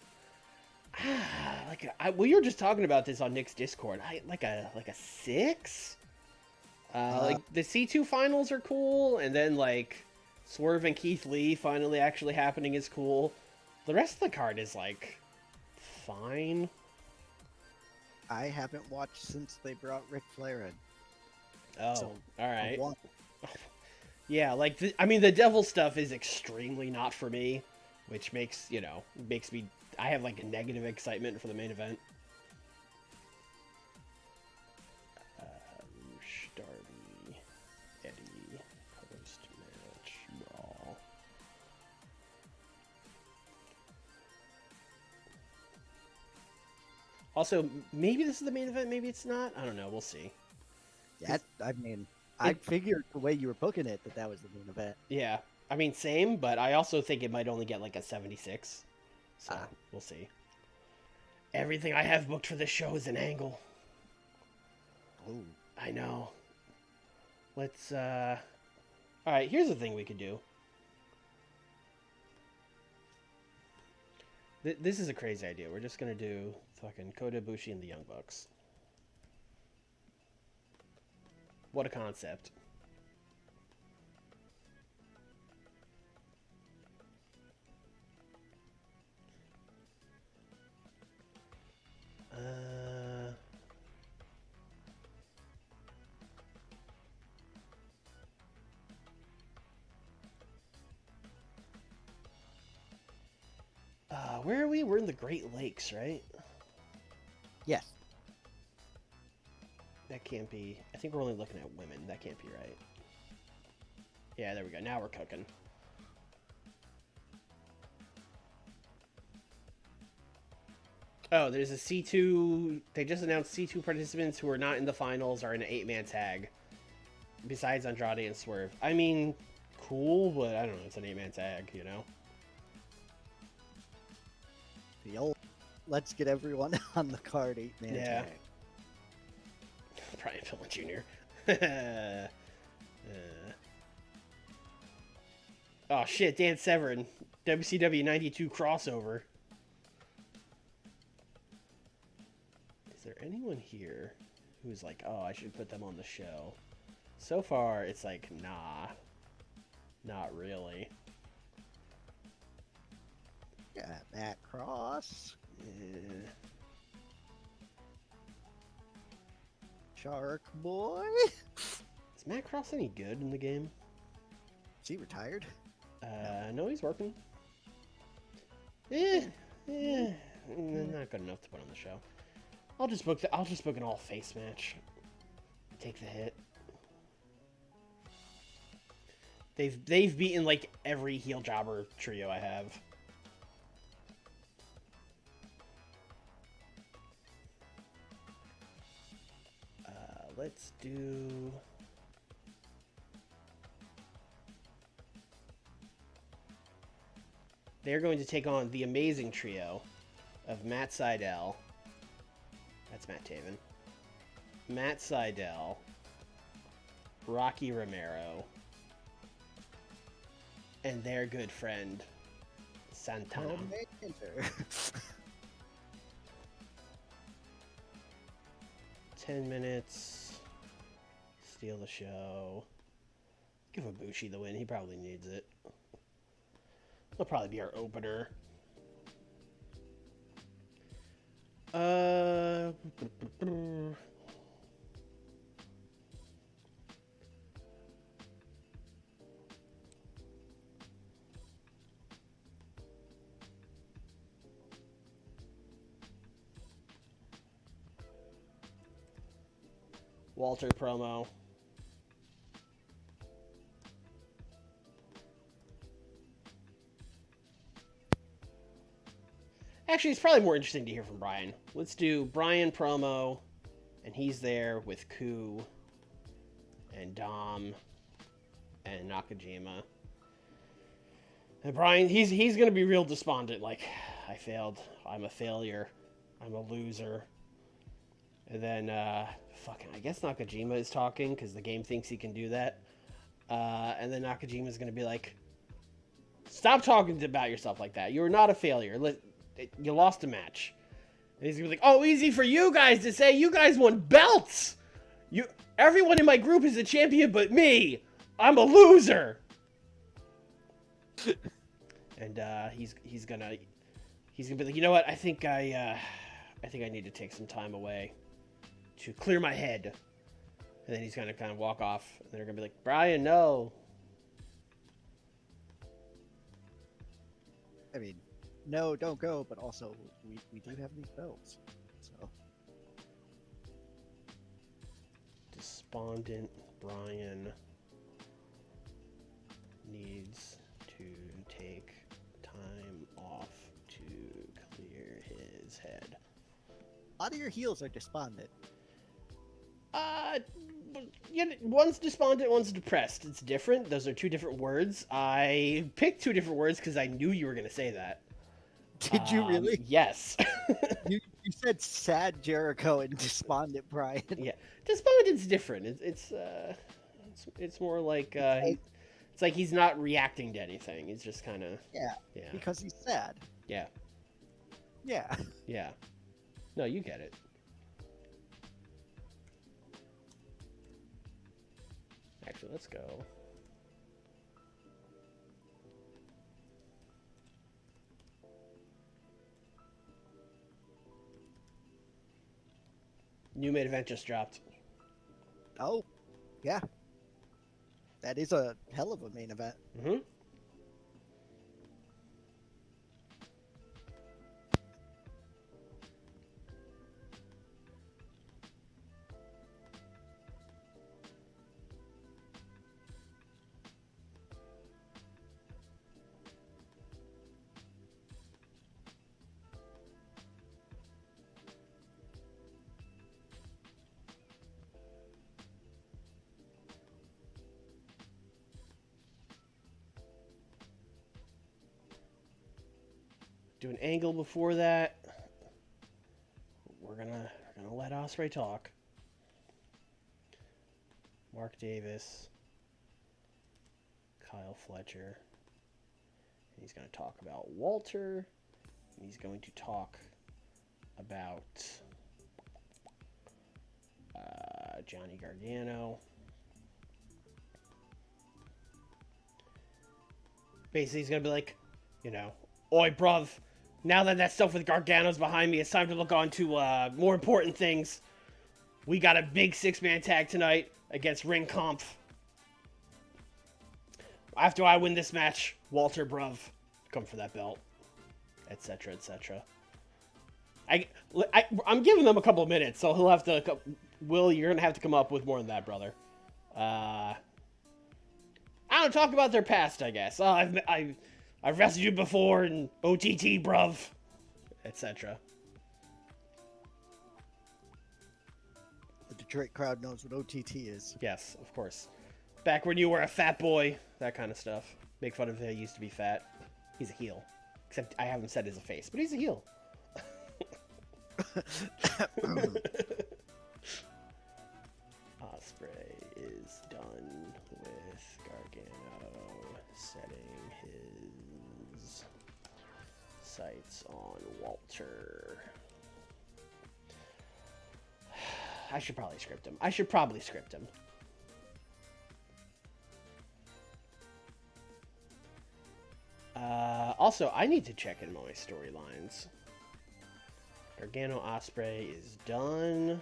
We were just talking about this on Nick's Discord. Like a 6. Like the C2 finals are cool, and then like Swerve and Keith Lee finally actually happening is cool. The rest of the card is like fine. I haven't watched since they brought Ric Flair in. Oh, So, all right. one. Yeah, like the devil stuff is extremely not for me, which makes me. I have like a negative excitement for the main event. Roosh, Darby, Eddie, post-match brawl. Also, maybe this is the main event, maybe it's not. I don't know. We'll see. Yeah, I mean, I figured the way you were booking it that was the main event. Yeah. I mean, same, but I also think it might only get like a 76. So, we'll see. Everything I have booked for this show is an angle. Oh. I know. Let's, Alright, here's the thing we could do. This is a crazy idea. We're just gonna do fucking Kota Ibushi and the Young Bucks. What a concept. Where are we? We're in the Great Lakes, right? Yes. That can't be... I think we're only looking at women. That can't be right. Yeah, there we go. Now we're cooking. Oh, there's a C2... They just announced C2 participants who are not in the finals are in an 8-man tag. Besides Andrade and Swerve. I mean, cool, but I don't know. It's an 8-man tag, you know? The old, let's get everyone on the card 8-man tag. Brian Pillman Jr. Oh shit, Dan Severn. WCW 92 crossover. Is there anyone here who's like, oh, I should put them on the show? So far, it's like, nah. Not really. Yeah, Matt Cross. Yeah. Shark Boy. Is Matt Cross any good in the game? Is he retired? No, he's working. Not good enough to put on the show. I'll just book an all face match. Take the hit. They've beaten like every heel jobber trio I have. Let's do... They're going to take on the amazing trio of Matt Sydal. That's Matt Taven. Matt Sydal. Rocky Romero. And their good friend, Santana. 10 minutes. Steal the show. Give Ibushi the win. He probably needs it. He'll probably be our opener. Walter promo. Actually, it's probably more interesting to hear from Brian. Let's do Brian promo, and he's there with Ku and Dom and Nakajima. And Brian, he's gonna be real despondent, like, I failed. I'm a failure. I'm a loser. And then, fucking, I guess Nakajima is talking, because the game thinks he can do that. And then Nakajima's gonna be like, stop talking about yourself like that. You're not a failure. You lost a match. And he's gonna be like, oh, easy for you guys to say. You guys won belts. Everyone in my group is a champion but me. I'm a loser. And he's gonna be like, you know what? I think I need to take some time away to clear my head. And then he's gonna kind of walk off. And they're gonna be like, Brian, no. I mean, no, don't go, but also we do have these belts. So Despondent Brian needs to take time off to clear his head. A lot of your heels are despondent. One's despondent, one's depressed. It's different. Those are two different words. I picked two different words because I knew you were going to say that. Did you really? Yes. You said sad Jericho and despondent Brian. Yeah, despondent's different. It's more like Okay. it's like he's not reacting to anything. He's just kind of Yeah, yeah, because he's sad. yeah, Yeah. yeah. No, you get it. Actually, let's go. New main event just dropped. Oh, yeah. That is a hell of a main event. Mm-hmm. Do an angle before that. We're gonna let Ospreay talk. Mark Davis, Kyle Fletcher. And he's going to talk about Walter. And he's going to talk about Johnny Gargano. Basically, he's going to be like, oi, bruv, now that stuff with Gargano's behind me, it's time to look on to more important things. We got a big six-man tag tonight against Ring Kampf. After I win this match, Walter, bruv, come for that belt, etc., etc. I'm giving them a couple of minutes, so he'll have to. Will, you're gonna have to come up with more than that, brother. I don't talk about their past, I guess. I've wrestled you before in OTT, bruv, etc. The Detroit crowd knows what OTT is. Yes, of course. Back when you were a fat boy, that kind of stuff. Make fun of him. He used to be fat. He's a heel. Except I haven't said he's a face, but he's a heel. Ospreay is done with Gargano setting his sights on Walter. I should probably script him. Also, I need to check in my storylines. Gargano Ospreay is done.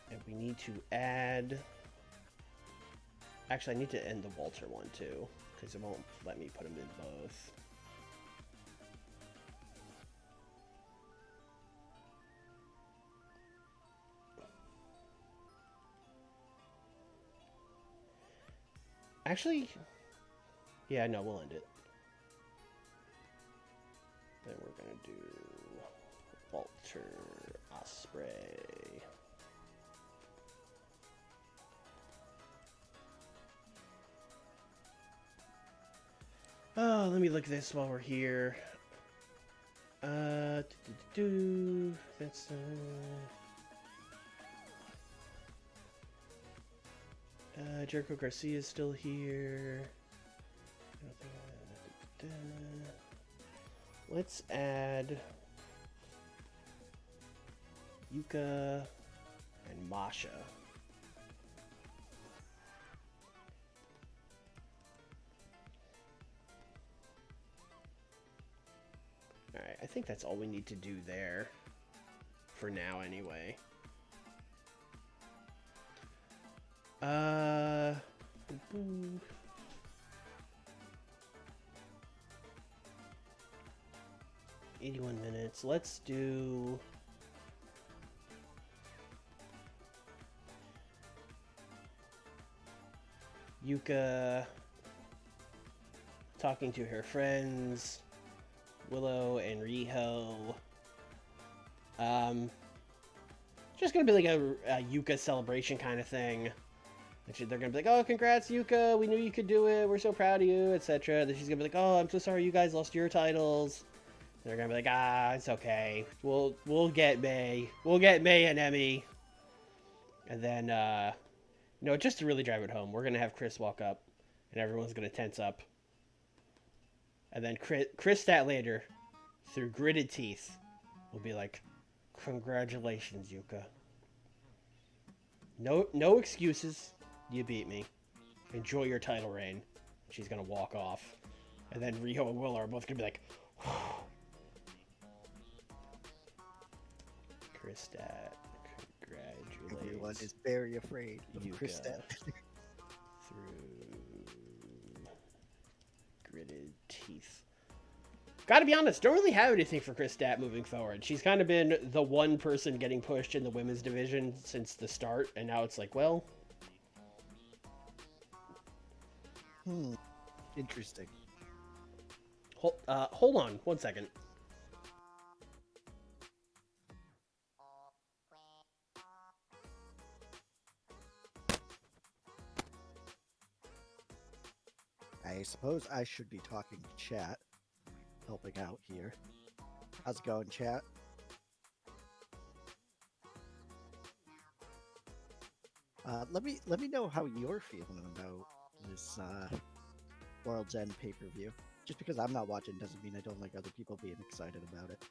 And we need to add... Actually, I need to end the Walter one, too. Because it won't let me put him in both. Actually... Yeah, no, we'll end it. Then we're going to do Walter Ospreay. Oh, let me look at this while we're here. That's Jericho Garcia is still here. Let's add Yuka and Masha. Alright, I think that's all we need to do there. For now, anyway. Boom. 81 minutes. Let's do... Yuka talking to her friends Willow and Riho. Just gonna be like a Yuka celebration kind of thing. They're gonna be like, "Oh, congrats, Yuka! We knew you could do it. We're so proud of you, etc." Then she's gonna be like, "Oh, I'm so sorry you guys lost your titles." They're gonna be like, "Ah, it's okay. We'll get May. We'll get May and Emmy." And then, just to really drive it home, we're gonna have Chris walk up, and everyone's gonna tense up. And then Chris Statlander, through gritted teeth, will be like, "Congratulations, Yuka. No excuses. You beat me. Enjoy your title reign." She's gonna walk off, and then Riho and Willow are both gonna be like, "Chris Stat, congratulations." Everyone is very afraid of Yuka Chris Stat. through gritted teeth. Gotta be honest, don't really have anything for Chris Stat moving forward. She's kind of been the one person getting pushed in the women's division since the start, and now it's like, well... Interesting. Hold on, 1 second. I suppose I should be talking to chat, helping out here. How's it going, chat? Let me know how you're feeling about this World's End pay-per-view. Just because I'm not watching doesn't mean I don't like other people being excited about it.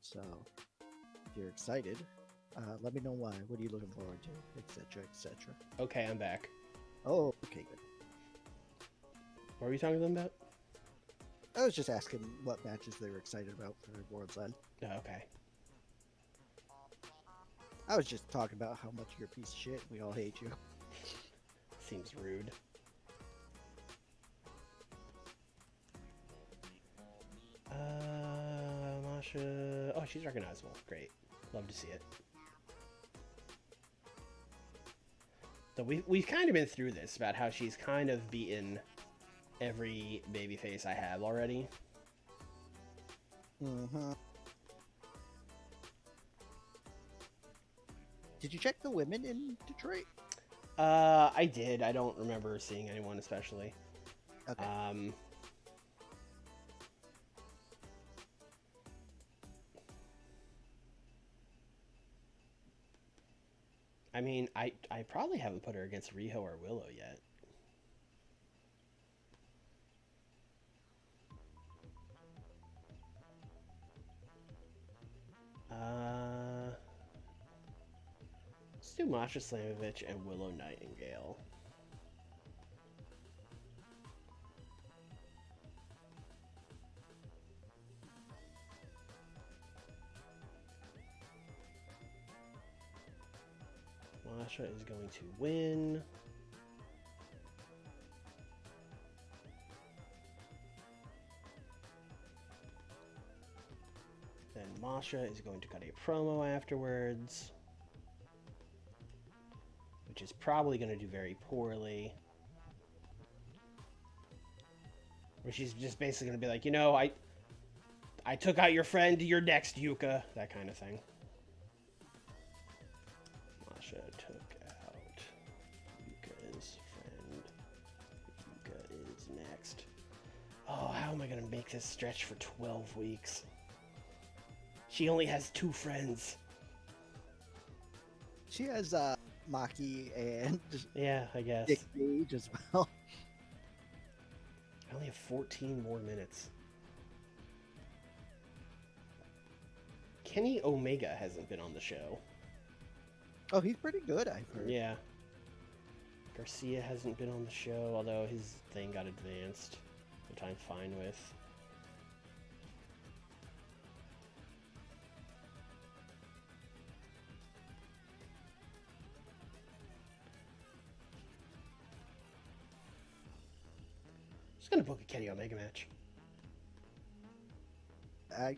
So, if you're excited, let me know why. What are you looking forward to, etc., etc. Okay, I'm back. Oh, okay, good. What were you talking to them about? I was just asking what matches they were excited about for World's End. Oh, okay. I was just talking about how much you're a piece of shit. We all hate you. Seems rude. Masha... Oh, she's recognizable. Great. Love to see it. So we've kind of been through this, about how she's kind of beaten every babyface I have already. Mm-hmm. Did you check the women in Detroit? I did. I don't remember seeing anyone especially. Okay. I mean, I probably haven't put her against Riho or Willow yet. Let's do Masha Slamovich and Willow Nightingale. Masha is going to win. Then Masha is going to cut a promo afterwards, which is probably going to do very poorly. Where she's just basically going to be like, I took out your friend, you're next, Yuka. That kind of thing. Masha took out Yuka's friend. Yuka is next. Oh, how am I going to make this stretch for 12 weeks? She only has 2 friends. She has Maki and Yeah, I guess. Nick Gage as well. I only have 14 more minutes. Kenny Omega hasn't been on the show. Oh, he's pretty good, I've heard. Yeah. Garcia hasn't been on the show, although his thing got advanced, which I'm fine with. Just gonna book a Kenny Omega match.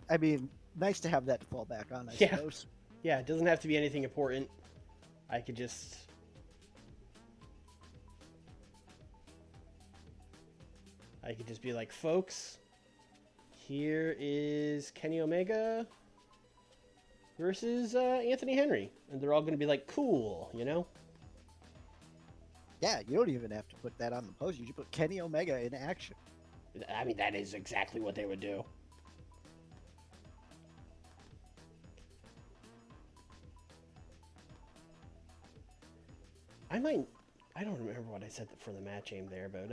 I mean, nice to have that to fall back on, I Yeah. suppose. Yeah, it doesn't have to be anything important. I could just... be like, folks, Here is Kenny Omega versus Anthony Henry. And they're all going to be like, cool, you know? Yeah, you don't even have to put that on the post. You should put Kenny Omega in action. I mean, that is exactly what they would do. I don't remember what I said for the match aim there, but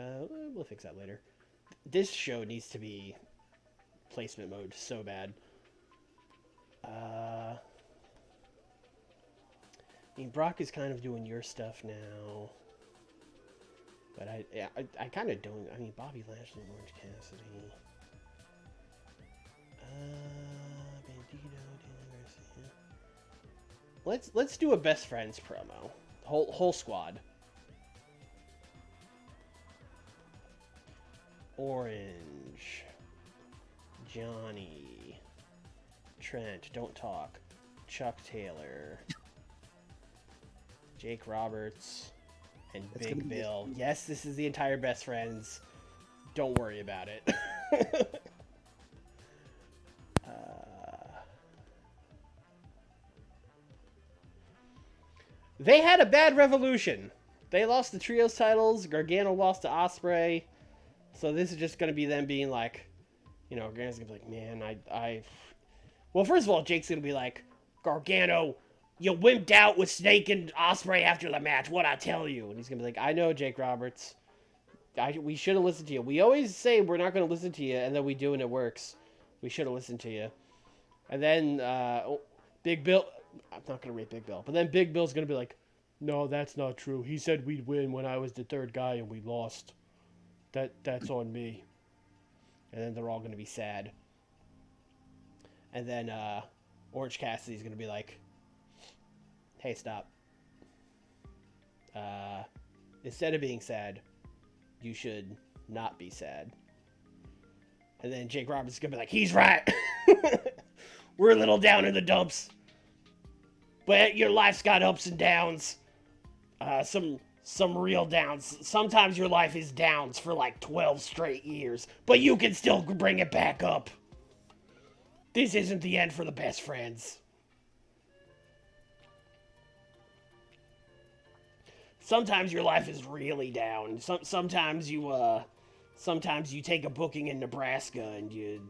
we'll fix that later. This show needs to be placement mode so bad. I mean, Brock is kind of doing your stuff now. But I kind of don't. I mean, Bobby Lashley, Orange Cassidy. Bandito, Daniel Garcia. Let's do a best friends promo. Whole squad. Orange, Johnny, Trent, don't talk, Chuck Taylor, Jake Roberts, and Big Bill. Yes, this is the entire best friends. Don't worry about it. They had a bad revolution. They lost the trios titles. Gargano lost to Ospreay. So this is just going to be them being like, you know, Gargano's going to be like, man, Well, first of all, Jake's going to be like, Gargano, you wimped out with Snake and Ospreay after the match. What'd I tell you? And he's going to be like, I know, Jake Roberts. We should have listened to you. We always say we're not going to listen to you, and then we do, and it works. We should have listened to you. And then Big Bill... I'm not going to rate Big Bill. But then Big Bill's going to be like, no, that's not true. He said we'd win when I was the third guy, and we lost. That's on me. And then they're all going to be sad. And then Orange Cassidy's going to be like, hey, stop. Instead of being sad, you should not be sad. And then Jake Roberts is going to be like, he's right. We're a little down in the dumps. But your life's got ups and downs. Some real downs. Sometimes your life is downs for like 12 straight years. But you can still bring it back up. This isn't the end for the best friends. Sometimes your life is really down. Sometimes you take a booking in Nebraska and you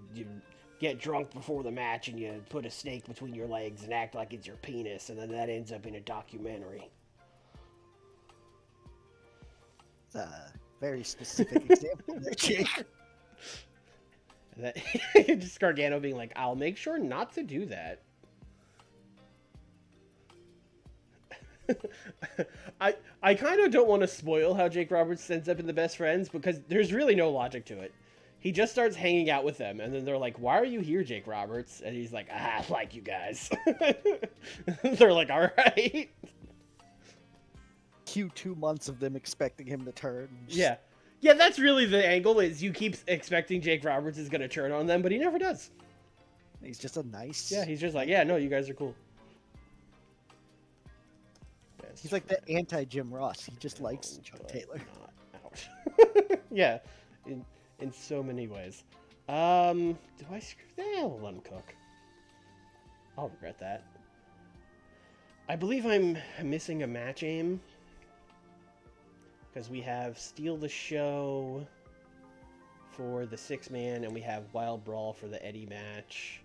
get drunk before the match and you put a snake between your legs and act like it's your penis, and then that ends up in a documentary. It's a very specific example there, Jake. That, just Gargano being like, I'll make sure not to do that. I kind of don't want to spoil how Jake Roberts ends up in the best friends, because there's really no logic to it. He just starts hanging out with them, and then they're like, why are you here, Jake Roberts? And he's like, I like you guys. They're like, all right. Cue 2 months of them expecting him to turn. Yeah. Yeah, that's really the angle, is you keep expecting Jake Roberts is going to turn on them, but he never does. He's just a nice... Yeah, he's just like, yeah, no, you guys are cool. He's like the anti-Jim Ross. He just likes Chuck Taylor. Out. Yeah, in so many ways. Do I screw that? I'll let him cook. I'll regret that. I believe I'm missing a match aim. Because we have Steal the Show for the 6-man, and we have Wild Brawl for the Eddie match.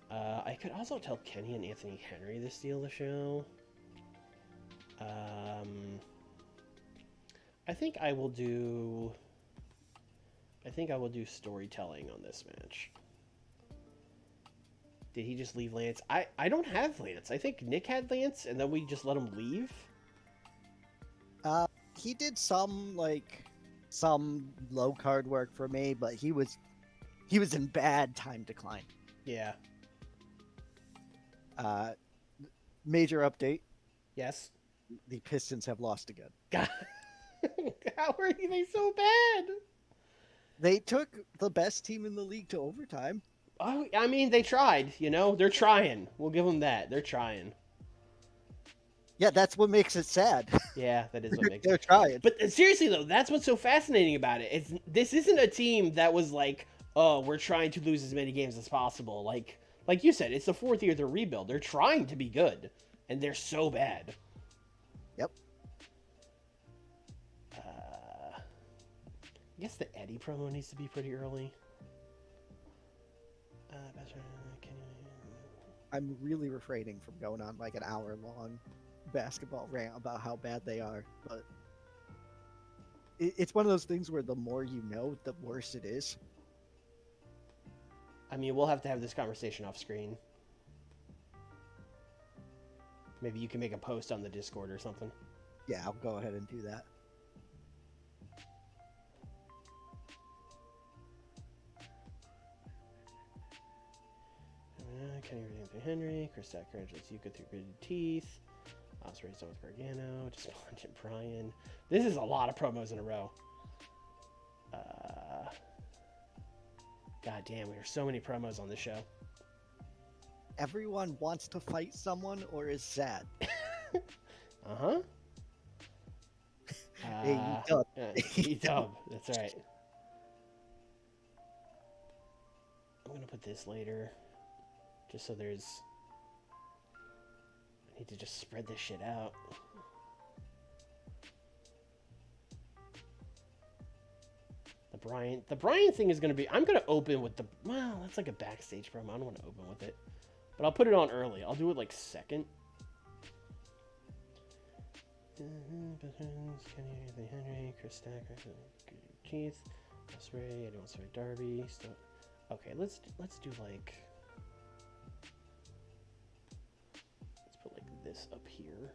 I could also tell Kenny and Anthony Henry to steal the show. I think I will do storytelling on this match. Did he just leave Lance? I don't have Lance. I think Nick had Lance, and then we just let him leave. He did some low card work for me, but he was in bad time decline. Yeah. Major update. Yes. The Pistons have lost again. God. How are they so bad? They took the best team in the league to overtime. Oh, I mean, they tried, you know? They're trying. We'll give them that. They're trying. Yeah, that's what makes it sad. Yeah, that is what makes They're trying. But seriously, though, that's what's so fascinating about it. This isn't a team that was like, oh, we're trying to lose as many games as possible. Like you said, it's the fourth year of their rebuild. They're trying to be good, and they're so bad. Yep. I guess the Eddie promo needs to be pretty early. I'm really refraining from going on like an hour-long basketball rant about how bad they are, but it's one of those things where the more you know, the worse it is. I mean, we'll have to have this conversation off screen. Maybe you can make a post on the Discord or something. Yeah, I'll go ahead and do that. Kenny Anthony Henry, Chris Stack congratulates Yuka through gritted teeth. Osprey with Gargano, Despondent Brian. This is a lot of promos in a row. God damn, there's so many promos on this show. Everyone wants to fight someone or is sad. Uh-huh. AEW. AEW, that's right. I'm gonna put this later. Just so there's... I need to just spread this shit out. The Brian thing is going to be... I'm going to open with the... Well, that's like a backstage promo. I don't want to open with it. But I'll put it on early. I'll do it like second. Kenny Henry, Chris Stack, Keith, Osprey, I don't say Darby. Okay, let's do like... Let's put like this up here.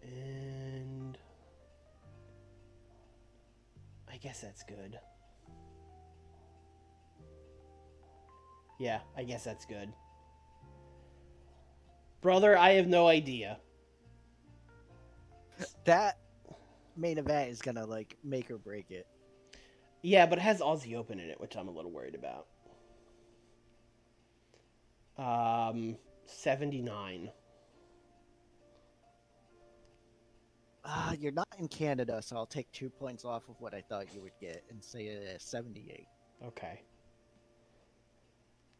And I guess that's good. Yeah, I guess that's good. Brother, I have no idea. That main event is gonna like make or break it. Yeah, but it has Aussie Open in it, which I'm a little worried about. 79. You're not in Canada, so I'll take 2 points off of what I thought you would get and say it 78. Okay.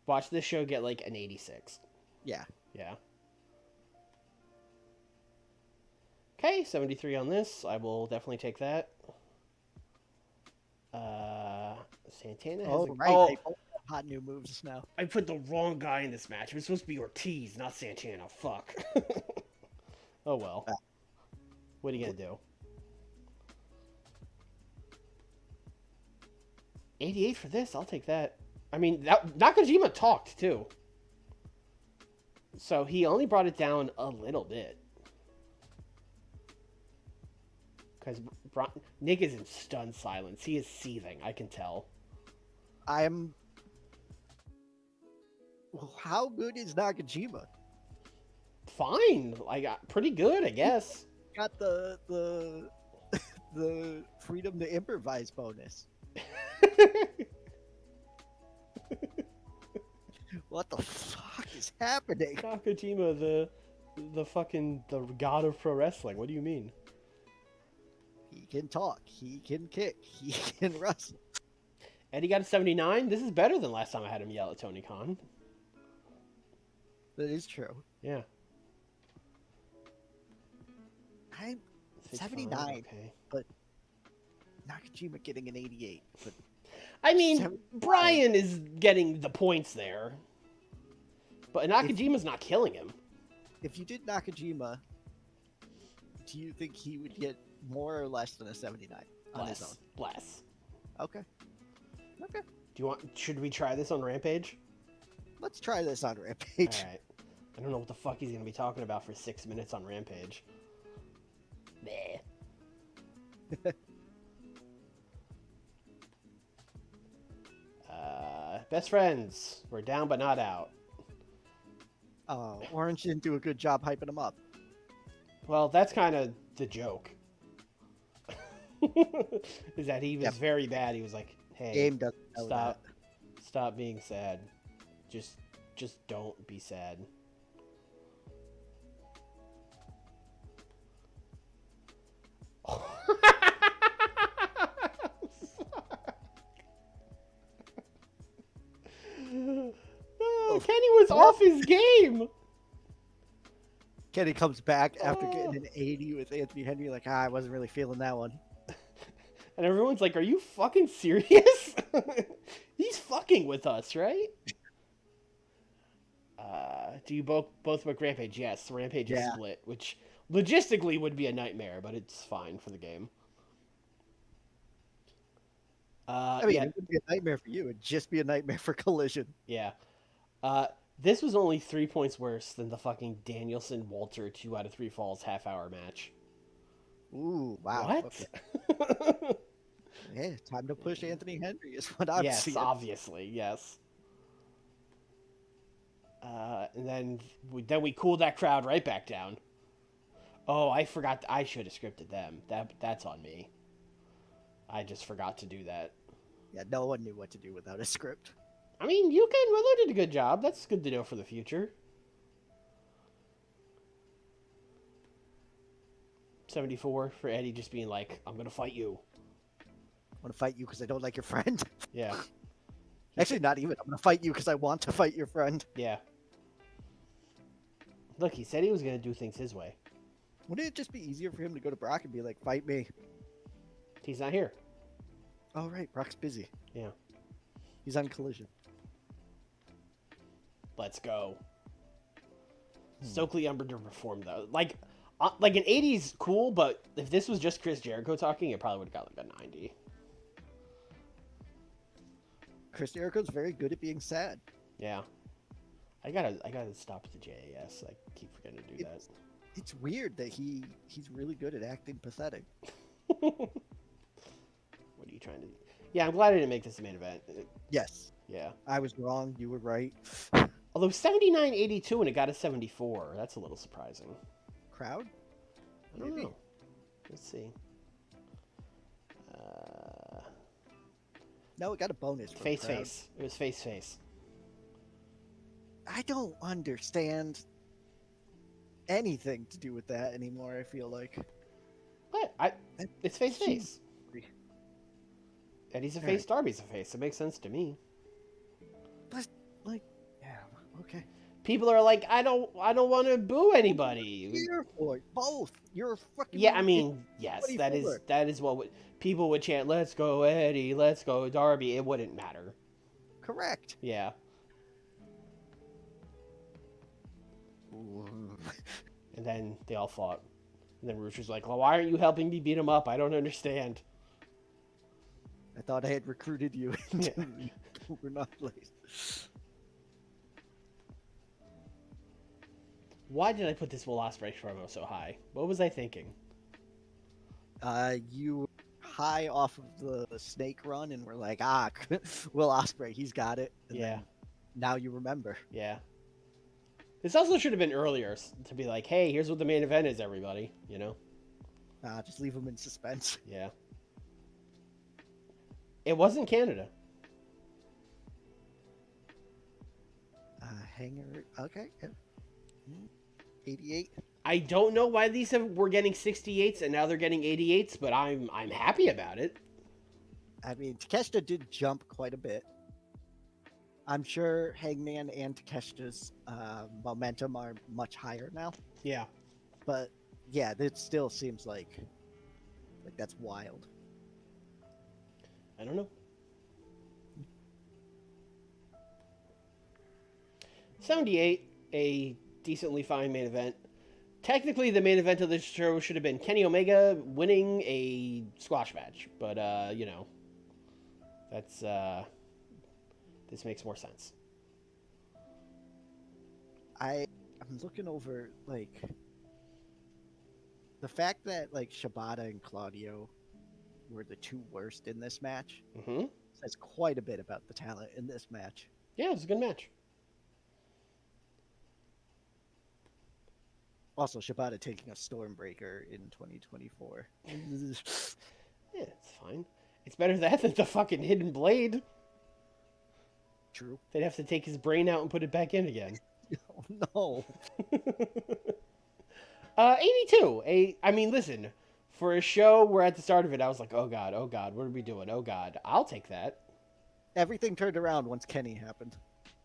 Watch this show get like an 86. Yeah. Yeah. Okay, 73 on this. I will definitely take that. Santana has They both have hot new moves now. I put the wrong guy in this match. It was supposed to be Ortiz, not Santana. Fuck. Oh well. What are you gonna do? 88 for this. I'll take that. I mean, Nakajima talked too. So he only brought it down a little bit. Because Nick is in stunned silence. He is seething. I can tell. Well, how good is Nakajima? Fine. I got pretty good, I guess. Got the the freedom to improvise bonus. What the fuck is happening? Nakajima, the god of pro wrestling. What do you mean? He can talk. He can kick. He can wrestle. Eddie got a 79. This is better than last time I had him yell at Tony Khan. That is true. Yeah. I'm 79, okay. But Nakajima getting an 88. But I mean, 75. Brian is getting the points there. But Nakajima's not killing him. If you did Nakajima, do you think he would get more or less than a 79 on his own? Less. Okay. Okay. Should we try this on Rampage? Let's try this on Rampage. Alright. I don't know what the fuck he's gonna be talking about for 6 minutes on Rampage. Meh. Best friends. We're down but not out. Oh, Orange didn't do a good job hyping him up. Well, that's kind of the joke. Is that he was very bad. He was like, "Hey, Game doesn't know stop being sad. Just don't be sad." was off his game. Kenny comes back after getting an 80 with Anthony Henry, like, I wasn't really feeling that one. And everyone's like, are you fucking serious? He's fucking with us, right? Do you both book Rampage? Yes, Rampage is split, which logistically would be a nightmare, but it's fine for the game. I mean, it wouldn't be a nightmare for you. It'd just be a nightmare for Collision. Yeah. This was only 3 points worse than the fucking Danielson-Walter 2 out of 3 falls half-hour match. Ooh, wow. What? Okay. Yeah, time to push Anthony Henry is what I'm seeing. Yes, obviously, yes. And then we cooled that crowd right back down. Oh, I forgot. I should have scripted them. That's on me. I just forgot to do that. Yeah, no one knew what to do without a script. I mean, Willow did a good job. That's good to know for the future. 74 for Eddie just being like, I'm going to fight you. I want to fight you because I don't like your friend. Yeah. Actually, not even. I'm going to fight you because I want to fight your friend. Yeah. Look, he said he was going to do things his way. Wouldn't it just be easier for him to go to Brock and be like, fight me? He's not here. Oh, right. Brock's busy. Yeah. He's on Collision. Let's go. Stokely underperformed, though. Like an 80's cool, but if this was just Chris Jericho talking, it probably would have got like a 90. Chris Jericho's very good at being sad. Yeah. I gotta stop the JAS. I keep forgetting to do that. It's weird that he's really good at acting pathetic. What are you trying to do? Yeah, I'm glad I didn't make this a main event. Yes. Yeah. I was wrong. You were right. Although 79-82 and it got a 74. That's a little surprising. Crowd? I don't know. Let's see. No, it got a bonus. Face. It was face. I don't understand anything to do with that anymore, I feel like. What? It's face. Eddie's a face, Darby's a face. It makes sense to me. But, like, yeah, okay. People are like, I don't want to boo anybody. You're for both. You're fucking. Yeah, I mean, yes, that is what people would chant. Let's go Eddie. Let's go Darby. It wouldn't matter. Correct. Yeah. And then they all fought. And then Rooster's like, well, why aren't you helping me beat him up? I don't understand. I thought I had recruited you into We're not late. Why did I put this Will Ospreay promo so high? What was I thinking? You were high off of the snake run and we're like, Will Ospreay, he's got it. And yeah. Now you remember. Yeah. This also should have been earlier to be like, hey, here's what the main event is, everybody. You know? Just leave them in suspense. Yeah. It wasn't Canada. Hanger. Okay. 88. I don't know why were getting 68s and now they're getting 88s, but I'm happy about it. I mean, Takeshita did jump quite a bit. I'm sure Hangman and Takeshita's momentum are much higher now. Yeah. But yeah, it still seems like that's wild. I don't know. 78, a decently fine main event. Technically, the main event of this show should have been Kenny Omega winning a squash match, but that's this makes more sense. I'm looking over the fact that Shibata and Claudio were the two worst in this match. Mm-hmm. Says quite a bit about the talent in this match. Yeah, it was a good match. Also, Shibata taking a Stormbreaker in 2024. Yeah, it's fine. It's better that than the fucking Hidden Blade. True. They'd have to take his brain out and put it back in again. Oh, no. 82. I mean, listen. For a show where at the start of it, I was like, oh god, what are we doing? Oh god, I'll take that. Everything turned around once Kenny happened.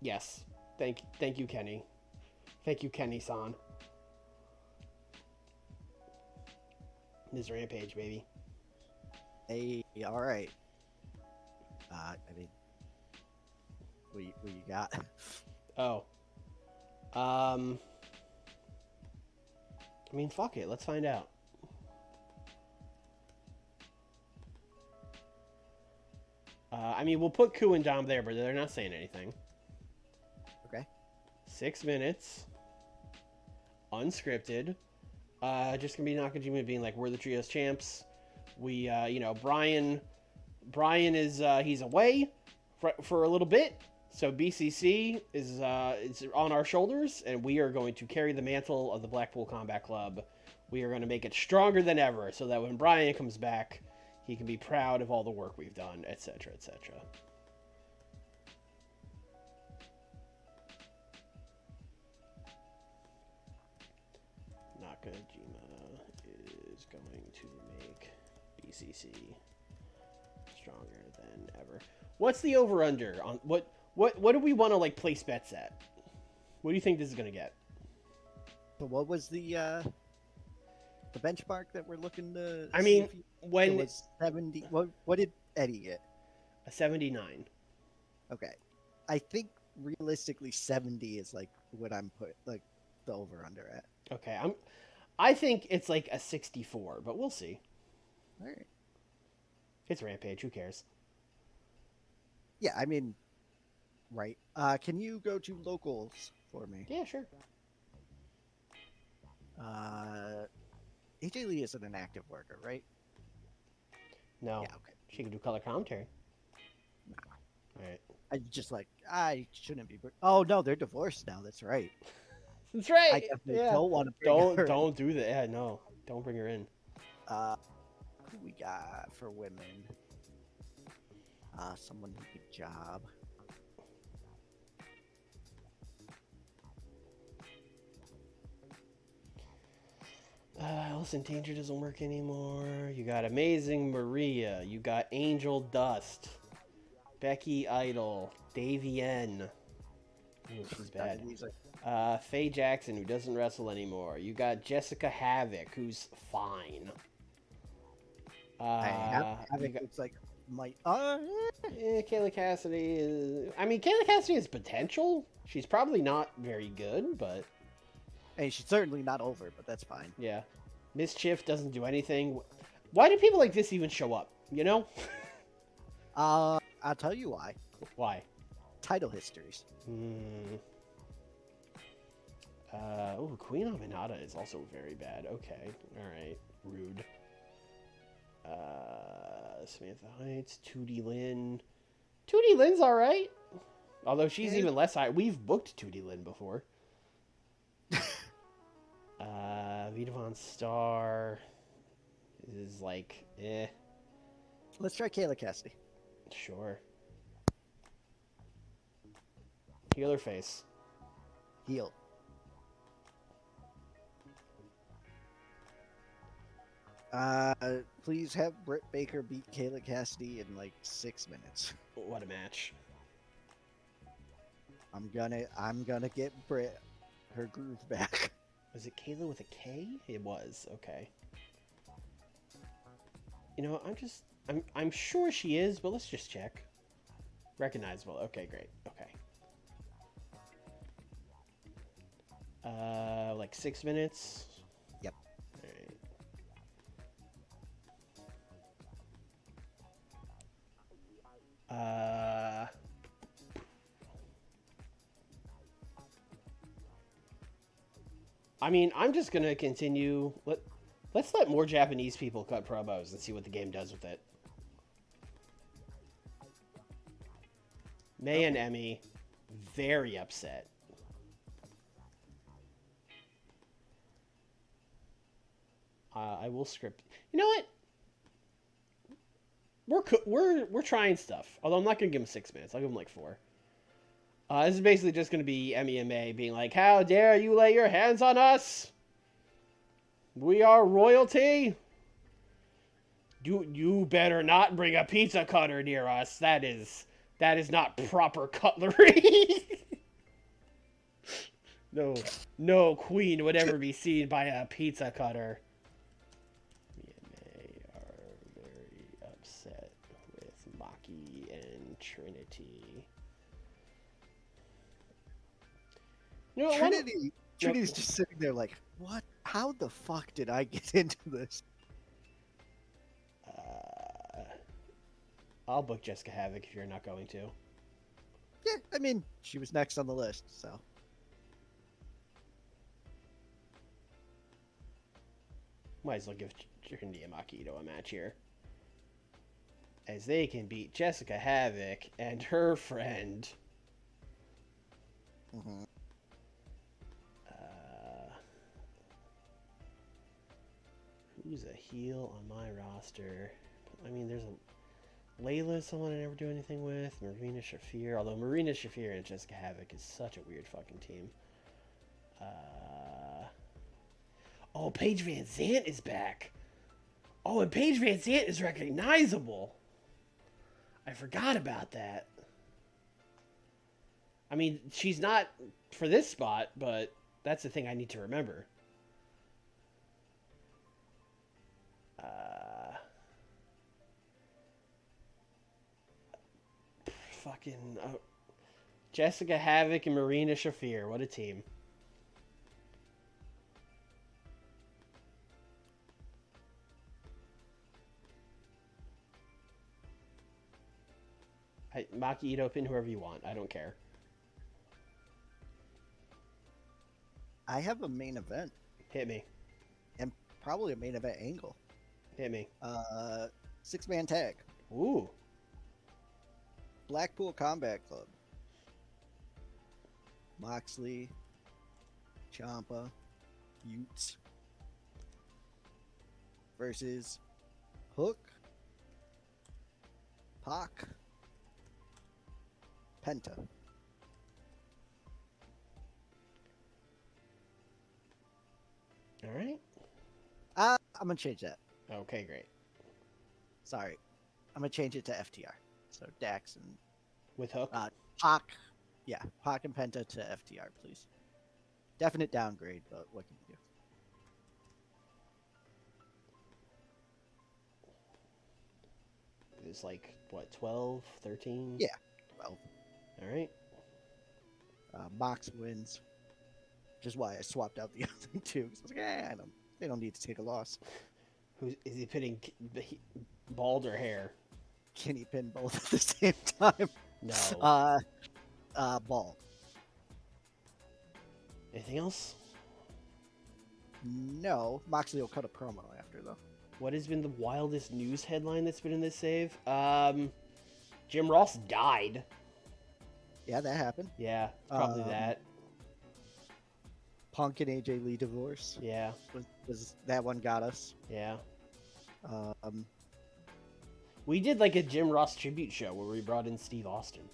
Yes. Thank you, Kenny. Thank you, Kenny-san. This Rampage, baby. Hey, all right. I mean, what you got? Oh. I mean, fuck it. Let's find out. I mean, we'll put Ku and Dom there, but they're not saying anything. Okay. 6 minutes. Unscripted. Just gonna be Nakajima being like, we're the trios champs. We, Brian is, he's away for a little bit. So BCC is on our shoulders, and we are going to carry the mantle of the Blackpool Combat Club. We are going to make it stronger than ever, so that when Brian comes back, he can be proud of all the work we've done, etc., etc. Nakajima is going to make BCC stronger than ever. What's the over/under on what do we want to like place bets at? What do you think this is gonna get? So what was the benchmark that we're looking to? I mean, it was 70. What did Eddie get? A 79. Okay, I think realistically 70 is like what I'm the over under at. Okay, I think it's like a 64, but we'll see. All right. It's Rampage. Who cares? Yeah, I mean, right. Can you go to locals for me? Yeah, sure. AJ Lee isn't an active worker, right? No. Yeah, okay. She can do color commentary. No. All right. I shouldn't be. Oh no, they're divorced now. That's right. That's right. I definitely don't want to. Don't do that. Yeah, no. Don't bring her in. Who we got for women? Someone who could job. Alice in Danger doesn't work anymore. You got Amazing Maria. You got Angel Dust. Becky Idol. Davey N. Ooh, she's bad. Faye Jackson, who doesn't wrestle anymore. You got Jessica Havoc, who's fine. Havoc looks like might. Kayla Cassidy is. I mean, Kayla Cassidy has potential. She's probably not very good, but. Hey, she's certainly not over, but that's fine. Yeah. Mischief doesn't do anything. Why do people like this even show up? You know? I'll tell you why. Why? Title histories. Queen Aminata is also very bad. Okay. Alright. Rude. Samantha Heights, 2D Lynn. 2D Lynn's alright. Although she's even less high. We've booked 2D Lynn before. Vita Von Star is like, eh. Let's try Kayla Cassidy. Sure. Heal her face. Heal. Please have Britt Baker beat Kayla Cassidy in like 6 minutes. What a match. I'm gonna get Britt her groove back. Was it Kayla with a K? It was. Okay. You know, I'm sure she is, but let's just check. Recognizable. Okay, great. Okay. Like 6 minutes. Yep. All right. I mean, I'm just gonna continue. Let's let more Japanese people cut promos and see what the game does with it. May and Emmy, very upset. I will script. You know what? We're trying stuff. Although I'm not gonna give them 6 minutes. I'll give them like 4. This is basically just going to be Emmy and May being like, how dare you lay your hands on us? We are royalty. You better not bring a pizza cutter near us. That is not proper cutlery. No queen would ever be seen by a pizza cutter. Me and May are very upset with Maki and Trinity. You know what? Trinity's just sitting there like, what? How the fuck did I get into this? I'll book Jessica Havoc if you're not going to. Yeah, I mean, she was next on the list, so. Might as well give Trinity and Maki a match here. As they can beat Jessica Havoc and her friend. Mm-hmm. Who's a heel on my roster? I mean, there's a Layla, someone I never do anything with. Marina Shafir, although Marina Shafir and Jessica Havoc is such a weird fucking team. Oh, Paige Van Zant is back. Oh, and Paige Van Zant is recognizable. I forgot about that. I mean, she's not for this spot, but that's the thing I need to remember. Fucking Jessica Havoc and Marina Shafir. What a team. Maki Ito, pin whoever you want. I don't care. I have a main event. Hit me. And probably a main event angle. Hit me. 6-man tag. Ooh. Blackpool Combat Club. Moxley, Ciampa, Utes versus Hook, Pac, Penta. All right. I'm gonna change that. Okay, great. Sorry, I'm gonna change it to FTR. So Dax and With Hook. Pac, yeah, Pac and Penta to FTR, please. Definite downgrade, but what can you do? It's like, what, 12, 13? Yeah, 12. All right. Mox wins, which is why I swapped out the other two. 'Cause I was like, they don't need to take a loss. Is he pitting bald or hair? Can he pin both at the same time? No. Ball. Anything else? No, Moxley will cut a promo after though. What has been the wildest news headline that's been in this save? Jim Ross died. Yeah, that happened. Yeah, probably that. Punk and AJ Lee divorce. Yeah. Was that one got us? Yeah. Um, We did like a Jim Ross tribute show where we brought in Steve Austin.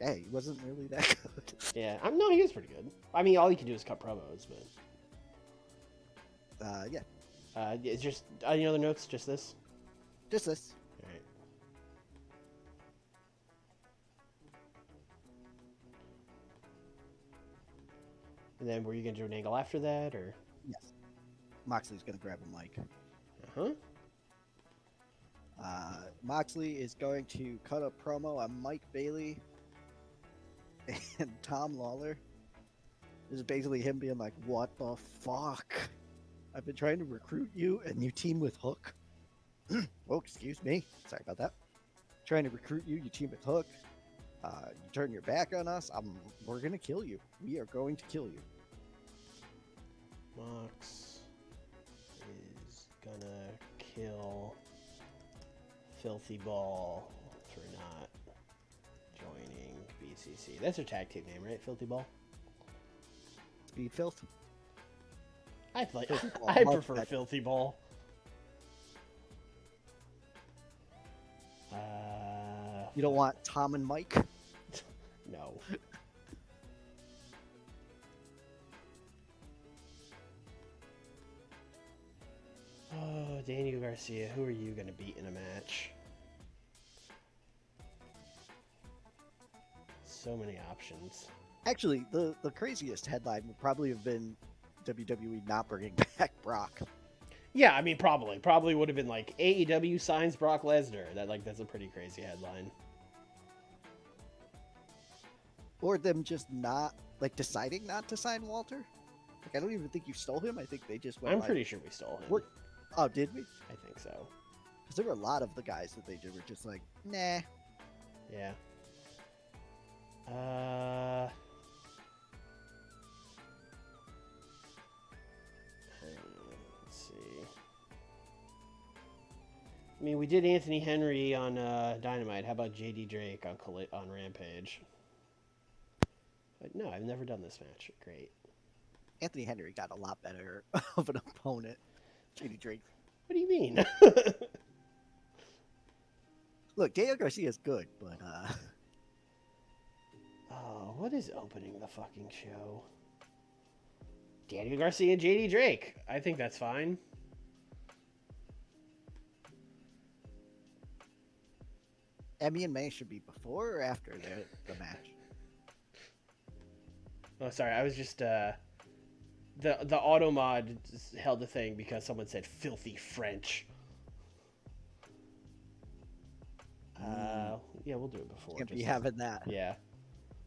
Hey, he wasn't really that good. Yeah, no, he was pretty good. I mean, all you can do is cut promos, but yeah, it's just any other notes? Just this. just this. All right. And then were you gonna do an angle after that, or? Yes. Moxley's gonna grab a mic. Moxley is going to cut a promo on Mike Bailey and Tom Lawler. This is basically him being like, "What the fuck? I've been trying to recruit you, and you team with Hook." Oh, excuse me. Sorry about that. Trying to recruit you, you team with Hook. You turn your back on us. We're gonna kill you. We are going to kill you. Mox is gonna kill Filthy Ball for not joining BCC. That's her tag team name, right? Filthy Ball? Speed Filth. I Ball. prefer Filthy Ball. You don't want Tom and Mike? No. Oh, Daniel Garcia, who are you going to beat in a match? So many options. Actually, the craziest headline would probably have been WWE not bringing back Brock. Yeah, I mean, probably would have been like AEW signs Brock Lesnar. That's a pretty crazy headline. Or them just not, like, deciding not to sign Walter. Like, I don't even think you stole him. I think they just went I'm pretty sure we stole him. What? Oh, did we? I think so. Because there were a lot of the guys that they did were just like, nah. Yeah. Let's see. I mean, we did Anthony Henry on Dynamite. How about JD Drake on Rampage? But no, I've never done this match. Great. Anthony Henry got a lot better of an opponent. JD Drake. What do you mean? Look, Daniel Garcia is good, but Oh, what is opening the fucking show? Daniel Garcia and JD Drake. I think that's fine. Emmy and May should be before or after the match. Oh, sorry. I was just the auto mod held the thing because someone said filthy French. Yeah, we'll do it before. Can't be having that. Yeah.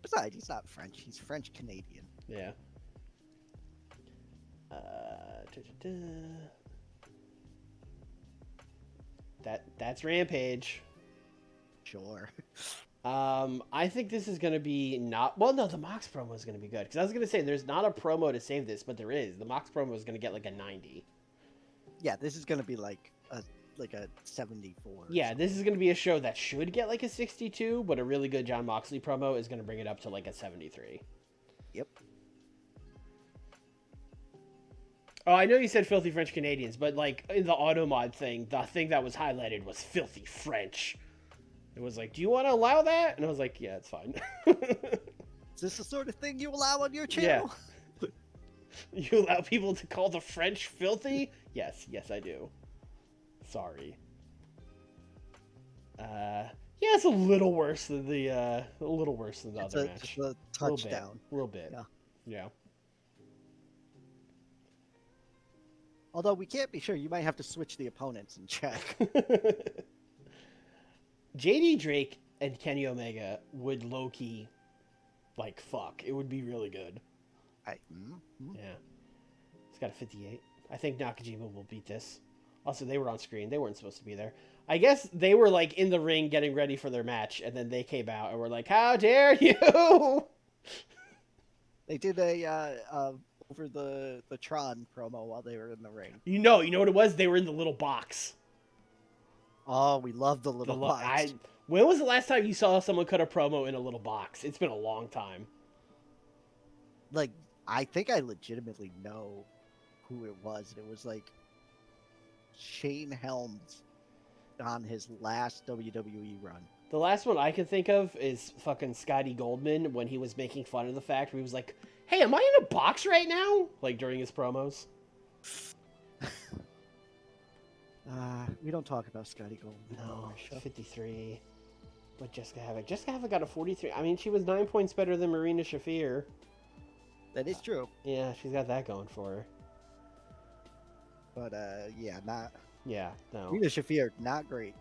Besides, he's not French. He's French Canadian. Yeah. That's Rampage. Sure. I think this is gonna be not. Well, no, the Mox promo is gonna be good because I was gonna say there's not a promo to save this, but there is. The Mox promo is gonna get like a 90. Yeah, this is gonna be like a 74. Yeah, this is gonna be a show that should get like a 62, but a really good Jon Moxley promo is gonna bring it up to like a 73. Yep. Oh, I know you said filthy French Canadians, but like in the auto mod thing, the thing that was highlighted was filthy French. It was like, do you want to allow that? And I was like, yeah, it's fine. Is this the sort of thing you allow on your channel? Yeah. You allow people to call the French filthy? Yes, I do. Sorry. Yeah, it's a little worse than the other match. Just a touchdown. A little bit. Yeah. Although we can't be sure, you might have to switch the opponents and check. JD Drake and Kenny Omega would low-key, like, fuck. It would be really good. Yeah. It's got a 58. I think Nakajima will beat this. Also, they were on screen. They weren't supposed to be there. I guess they were, like, in the ring getting ready for their match, and then they came out and were like, how dare you! They did a over the Tron promo while they were in the ring. You know what it was? They were in the little box. Oh, we love the little box. When was the last time you saw someone cut a promo in a little box? It's been a long time. Like, I think I legitimately know who it was. It was like Shane Helms on his last WWE run. The last one I can think of is fucking Scotty Goldman when he was making fun of the fact where he was like, hey, am I in a box right now? Like during his promos. We don't talk about Scotty Goldman. No, 53. But Jessica Havoc. Jessica Havoc got a 43. I mean, she was 9 points better than Marina Shafir. That is true. Yeah, she's got that going for her. But, yeah, not... Yeah, no. Marina Shafir, not great.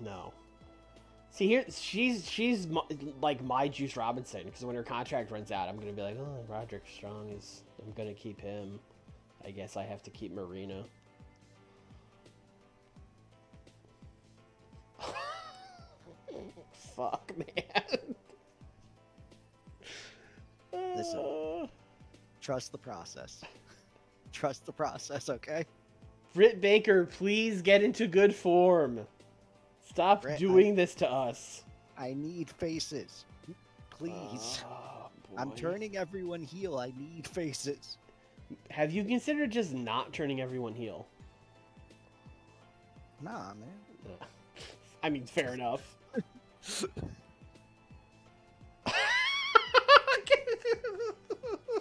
No. See, here, she's like my Juice Robinson, because when her contract runs out, I'm going to be like, oh, Roderick Strong I'm going to keep him. I guess I have to keep Marina. Fuck, man. Listen, trust the process. Trust the process, okay? Britt Baker, please get into good form. Stop doing this to us. I need faces. Please. I'm turning everyone heel. I need faces. Have you considered just not turning everyone heel? Nah, man. I mean, fair enough.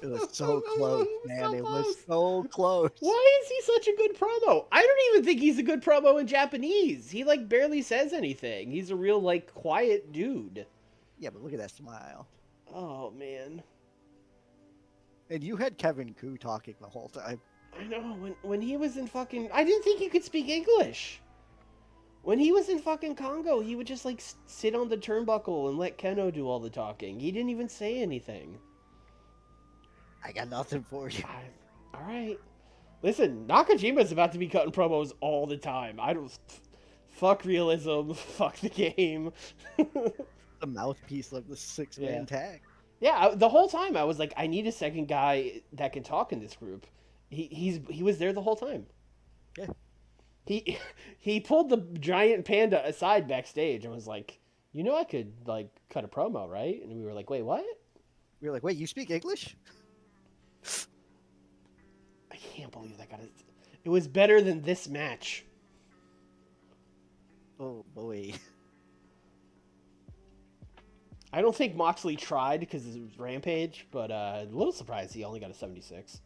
It was so close, man. It was so close. Why is he such a good promo? I don't even think he's a good promo in Japanese. He, like, barely says anything. He's a real, like, quiet dude. Yeah, but look at that smile. Oh, man. And you had Kevin Koo talking the whole time. I know, when he was in fucking... I didn't think he could speak English. When he was in fucking Congo, he would just, like, sit on the turnbuckle and let Keno do all the talking. He didn't even say anything. I got nothing for you. All right. Listen, Nakajima's about to be cutting promos all the time. I don't... Fuck realism. Fuck the game. The mouthpiece of the six-man tag. Yeah, the whole time I was like, I need a second guy that can talk in this group. He was there the whole time. Yeah. He pulled the giant panda aside backstage and was like, you know I could, like, cut a promo, right? And we were like, wait, what? We were like, wait, you speak English? I can't believe that got it. It was better than this match. Oh, boy. I don't think Moxley tried because it was Rampage, but a little surprised he only got a 76.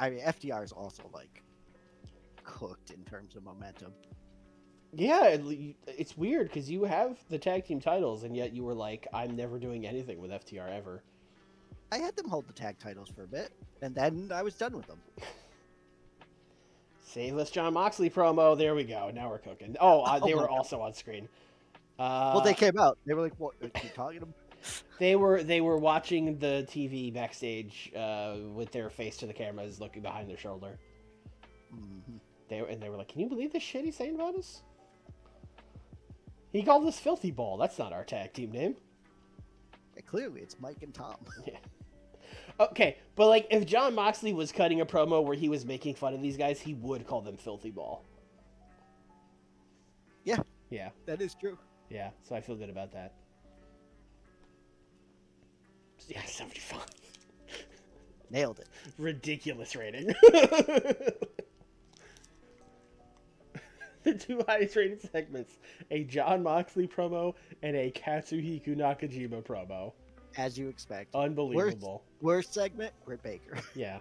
I mean, FDR is also, like, cooked in terms of momentum. Yeah, it's weird because you have the tag team titles, and yet you were like, I'm never doing anything with FTR ever. I had them hold the tag titles for a bit, and then I was done with them. Save us John Moxley promo. There we go. Now we're cooking. Oh, they were also on screen. Well, they came out. They were like, "What? Are you talking to them?" They were watching the TV backstage with their face to the cameras, looking behind their shoulder. Mm-hmm. They were like, "Can you believe the shit he's saying about us?" He called us Filthy Ball. That's not our tag team name. Yeah, clearly, it's Mike and Tom. Yeah. Okay, but like, if John Moxley was cutting a promo where he was making fun of these guys, he would call them Filthy Ball. Yeah. Yeah. That is true. Yeah, so I feel good about that. Yeah, 75. Nailed it. Ridiculous rating. The two highest rated segments, a John Moxley promo and a Katsuhiko Nakajima promo. As you expect. Unbelievable. Worst segment, Britt Baker. Yeah.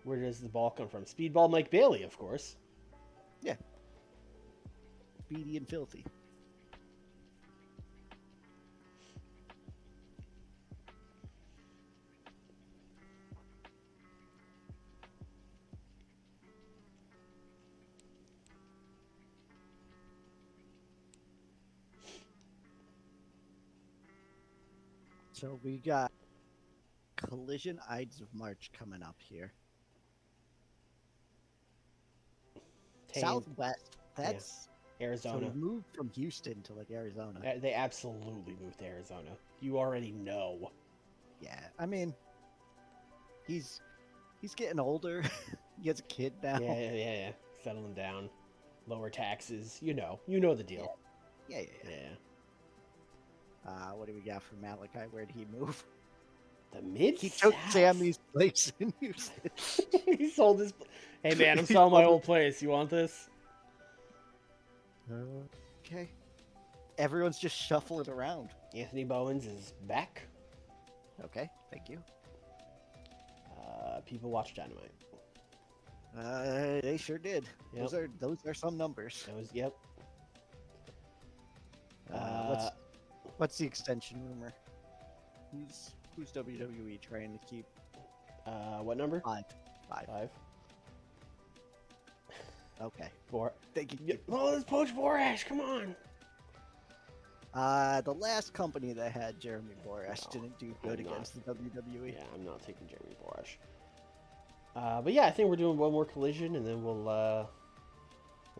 Where does the ball come from? Speedball Mike Bailey, of course. Yeah. Beady and filthy. So we got Collision Ides of March coming up here. Southwest. That's Arizona. So we moved from Houston to like Arizona. They absolutely moved to Arizona. You already know. Yeah, I mean, he's getting older. He has a kid now. Yeah. Settling down, lower taxes. You know the deal. Yeah. What do we got for Malachi? Where did he move? The mid. He took Sammy's place in Houston. He sold his. Hey man, I'm selling my old place. You want this? Okay. Everyone's just shuffling around. Anthony Bowens is back. Okay, thank you. People watch Dynamite. They sure did. Yep. Those are some numbers. Yep. What's the extension rumor? Who's WWE trying to keep? What number? 5. 5. Okay. 4. Thank you. Oh, let's poach Borash. Come on. The last company that had Jeremy Borash didn't do good against the WWE. Yeah, I'm not taking Jeremy Borash. But yeah, I think we're doing one more collision, and then we'll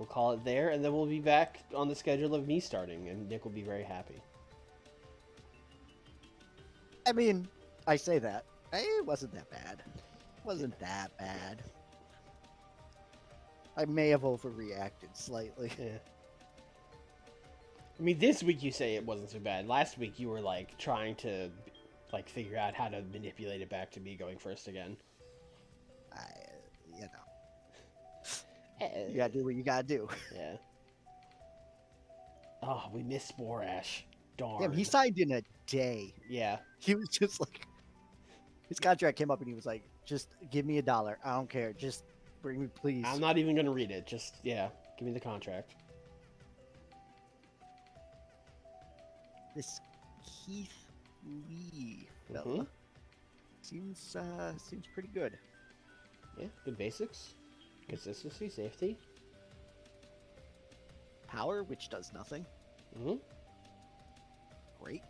call it there, and then we'll be back on the schedule of me starting, and Nick will be very happy. I mean, I say that. It wasn't that bad. Wasn't that bad. I may have overreacted slightly. Yeah. I mean, this week you say it wasn't so bad. Last week you were like trying to like figure out how to manipulate it back to me going first again. You gotta do what you gotta do. Yeah. Oh, we missed Borash. Darn. Damn, he signed in a day. Yeah. He was just like, his contract came up and he was like, just give me $1. I don't care. Just bring me, please. I'm not even gonna read it. Just give me the contract. This Keith Lee fella. Mhm. Seems pretty good. Yeah, good basics. Consistency, safety. Power, which does nothing. Mhm. Great.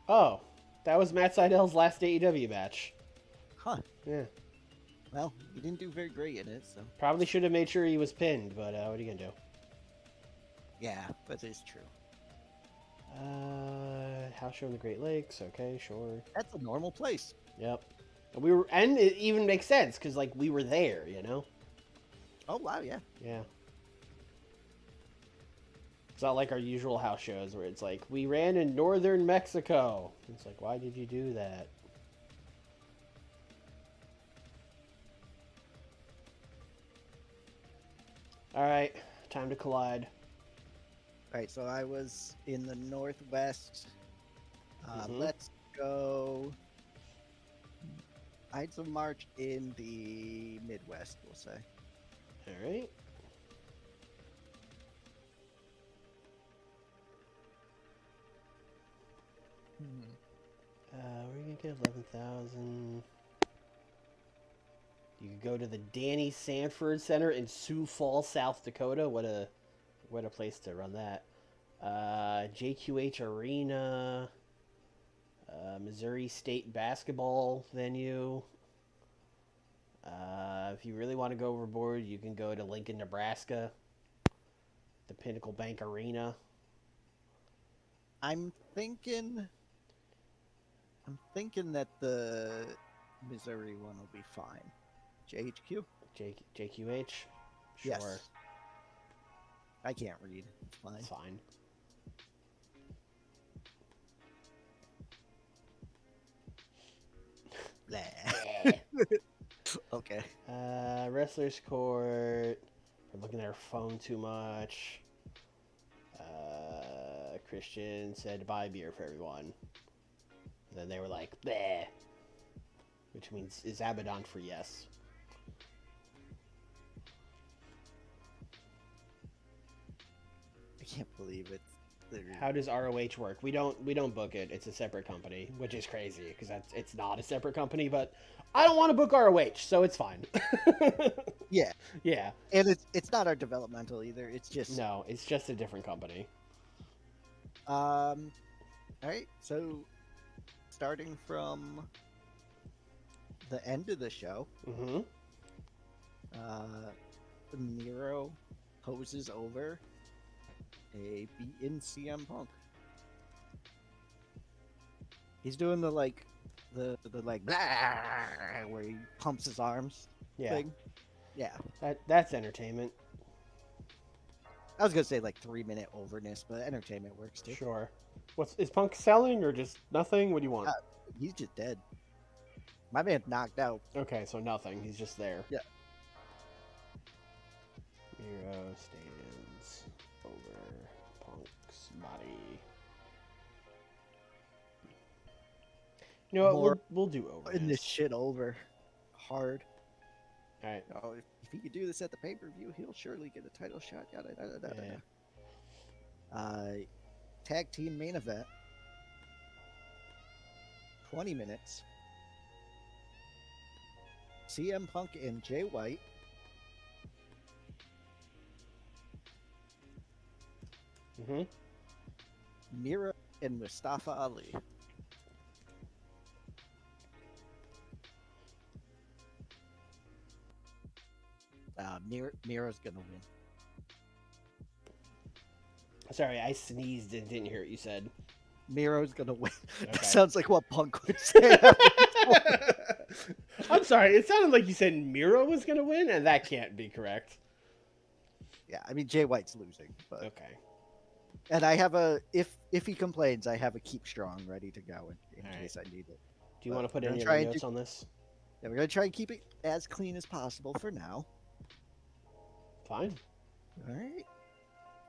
Oh, that was Matt Seidel's last AEW match. Huh. Yeah. Well, he didn't do very great in it, so. Probably should have made sure he was pinned, but what are you gonna do? Yeah, that is true. House show in the Great Lakes. Okay, sure. That's a normal place. Yep. And it even makes sense because like we were there, you know. Oh wow, yeah. Yeah. It's not like our usual house shows where it's like we ran in northern Mexico. It's like, why did you do that? All right, time to collide. All right, so I was in the Northwest. Mhm. Let's go. Ides of March in the Midwest, we'll say. All right. We're gonna get 11,000. You could go to the Danny Sanford Center in Sioux Falls, South Dakota. What a place to run that. JQH Arena, Missouri State basketball venue. If you really want to go overboard, you can go to Lincoln, Nebraska, the Pinnacle Bank Arena. I'm thinking that the Missouri one will be fine. JHQ? JQH. Sure. Yes. I can't read. It's fine. It's fine. Okay. Wrestler's Court. We're looking at our phone too much. Christian said buy beer for everyone. And then they were like, bleh. Which means is Abaddon for yes. I can't believe it. How does ROH work? We don't book it. It's a separate company, which is crazy because it's not a separate company. But I don't want to book ROH, so it's fine. Yeah, Yeah. and it's not our developmental either. It's just No, it's just a different company. All right, so starting from the end of the show, Mm-hmm. Miro poses over a beaten CM Punk. He's doing the like where he pumps his arms Yeah. thing. Yeah, That's entertainment. I was gonna say like 3-minute overness, but entertainment works too. Sure. Is Punk selling or just nothing? What do you want? He's just dead. My man knocked out. Okay, so nothing. He's just there. Yeah. Miro stands over Punk's body. You know what? We'll do over Putting this shit over hard. All right. Oh, if he could do this at the pay-per-view, he'll surely get a title shot. Yada, yada, yada, yada. Tag team main event. 20 minutes. CM Punk and Jay White. Mm-hmm. Miro and Mustafa Ali. Miro's gonna win. Sorry, I sneezed and didn't hear what you said. Miro's gonna win. Okay. That sounds like what Punk would say. I'm sorry. It sounded like you said Miro was going to win, and that can't be correct. Yeah, I mean Jay White's losing, but Okay. and I have a if he complains, I have a keep strong ready to go in All case I need it. Do you But want to put we're any gonna try other and notes on this? Yeah, we're gonna try and keep it as clean as possible for now. Fine. All right.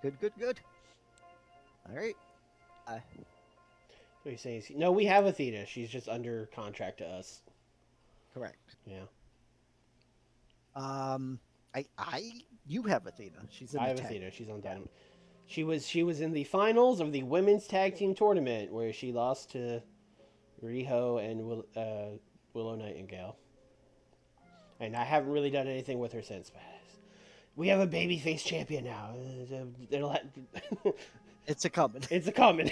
Good. All right. So you're saying no? We have Athena. She's just under contract to us. Correct. Yeah. You have Athena. She's in I the have tag. Athena. She's on Dynamite. She was in the finals of the women's tag team tournament where she lost to Riho and Willow Nightingale. And I haven't really done anything with her since. But we have a babyface champion now. It's a coming. It's a coming.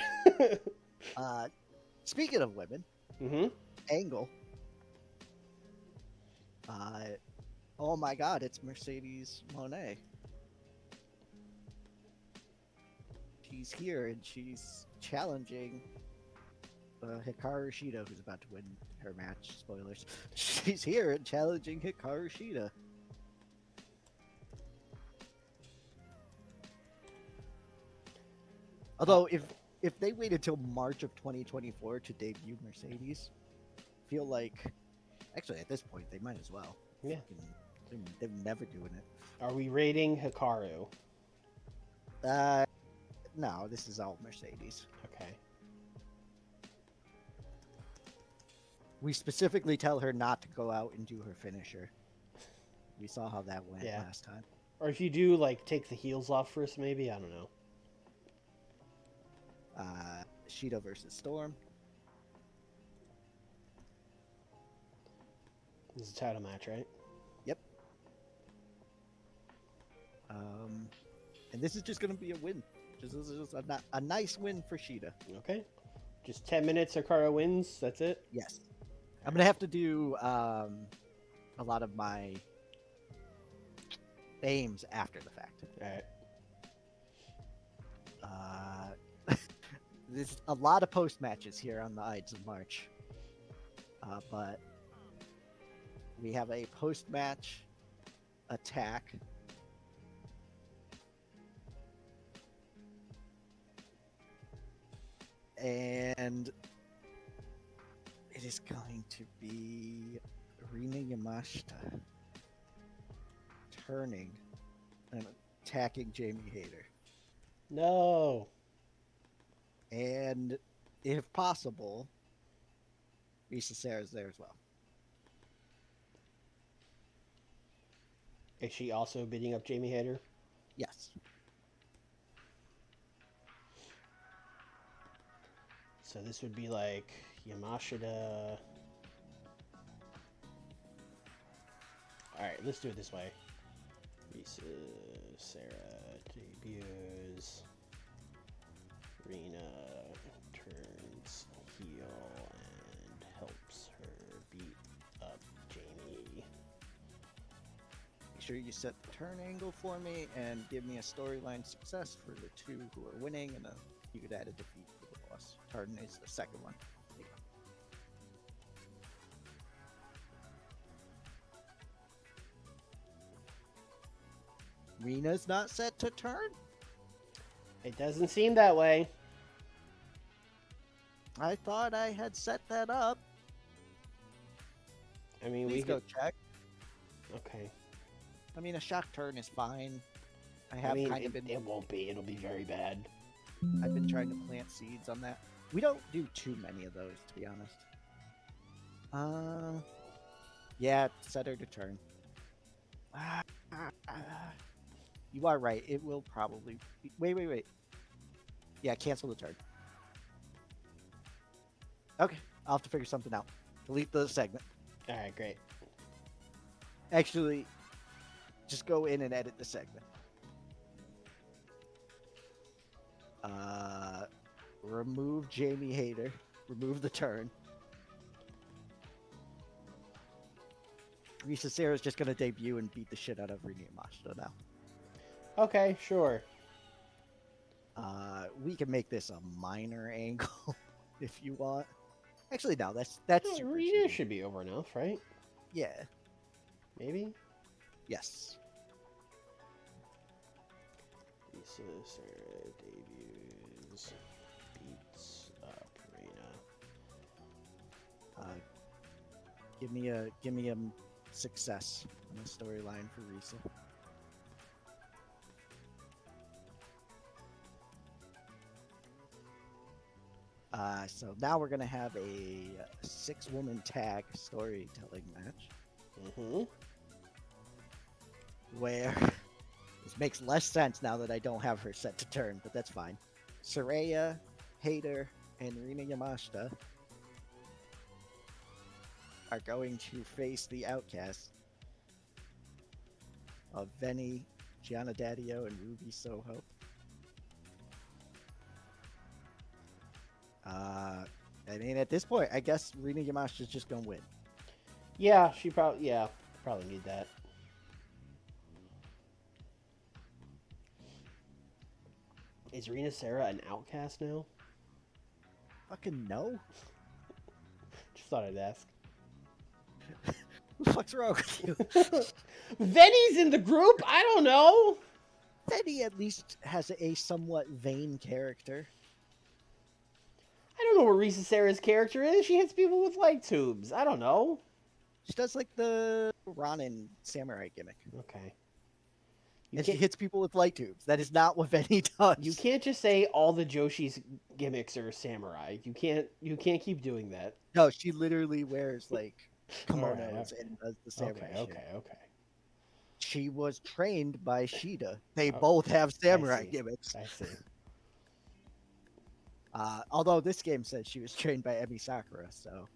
Speaking of women, Mm-hmm. Angle. Oh my God, it's Mercedes Moné. She's here and she's challenging Hikaru Shida, who's about to win her match. Spoilers. She's here and challenging Hikaru Shida. Although, if they waited till March of 2024 to debut Mercedes, I feel like, actually at this point they might as well. Yeah. They're never doing it. Are we rating Hikaru? No, this is all Mercedes. Okay. We specifically tell her not to go out and do her finisher. We saw how that went last time. Or if you do, like, take the heels off first, maybe? I don't know. Shida versus Storm. This is a title match, right? Yep. And this is just going to be a win. Just a nice win for Shida. Okay. Just 10 minutes, Hikaru wins. That's it? Yes. I'm going to have to do a lot of my aims after the fact. All right. There's a lot of post matches here on the Ides of March. But we have a post match attack. And it is going to be Rina Yamashita turning and attacking Jamie Hayter. No. And if possible, Risa Sarah's there as well. Is she also beating up Jamie Hayter? Yes. So this would be like Yamashita. Alright, let's do it this way. Risa Sarah debuts. Rina turns heel and helps her beat up Jamie. Make sure you set the turn angle for me and give me a storyline success for the two who are winning, and you could add a defeat for the boss. Turn is the second one. Rina's not set to turn? It doesn't seem that way. I thought I had set that up. I mean, Please go check. Okay. I mean, a shock turn is fine. It won't be. It'll be very bad. I've been trying to plant seeds on that. We don't do too many of those, to be honest. Yeah, set her to turn. You are right. It will probably be... Wait. Yeah, cancel the turn. Okay, I'll have to figure something out. Delete the segment. All right, great. Actually, just go in and edit the segment. Remove Jamie Hayter. Remove the turn. Risa Sarah's just going to debut and beat the shit out of Rina Yamashita now. Okay, sure. We can make this a minor angle if you want. Actually, no, that's super Rina cheating. should be over enough, right? Yeah. Maybe? Yes. Risa Sarah debuts, beats up Rina. Give me a success on the storyline for Risa. So now we're gonna have a 6-woman tag storytelling match. Mm-hmm. Where this which makes less sense now that I don't have her set to turn, but that's fine. Saraya, Hater, and Rina Yamashita are going to face the Outcasts of Venny, Gianna Daddio, and Ruby Soho. I mean, at this point, I guess Rina Yamashita's just gonna win. Yeah, probably need that. Is Rina Sarah an outcast now? Fucking no. Just thought I'd ask. What the fuck's wrong with you? Venny's in the group? I don't know. Venny at least has a somewhat vain character. I don't know what Risa Sarah's character is. She hits people with light tubes. I don't know. She does like the Ronin samurai gimmick. Okay. And she hits people with light tubes. That is not what Venny does. You can't just say all the Joshi's gimmicks are samurai. You can't keep doing that. No, she literally wears like kimonos Alright. and does the samurai shit. Okay. She was trained by Shida. They Oh, both have samurai see. gimmicks. I see. Although this game says she was trained by Emi Sakura, so.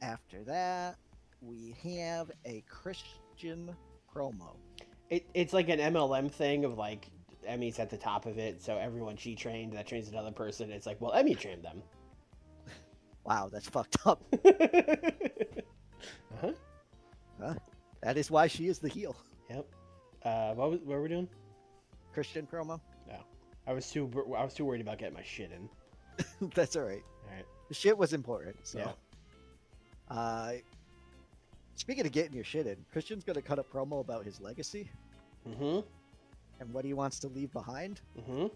After that, we have a Christian promo. It's like an MLM thing of like Emmy's at the top of it, so everyone she trained that trains another person. It's like, well, Emmy trained them. Wow, that's fucked up. Uh-huh. That is why she is the heel. Yep. What were we doing? Christian promo. No, I was too worried about getting my shit in. That's all right. All right. The shit was important. So. Yeah. Speaking of getting your shit in, Christian's gonna cut a promo about his legacy. Mm-hmm. And what he wants to leave behind. Mm-hmm.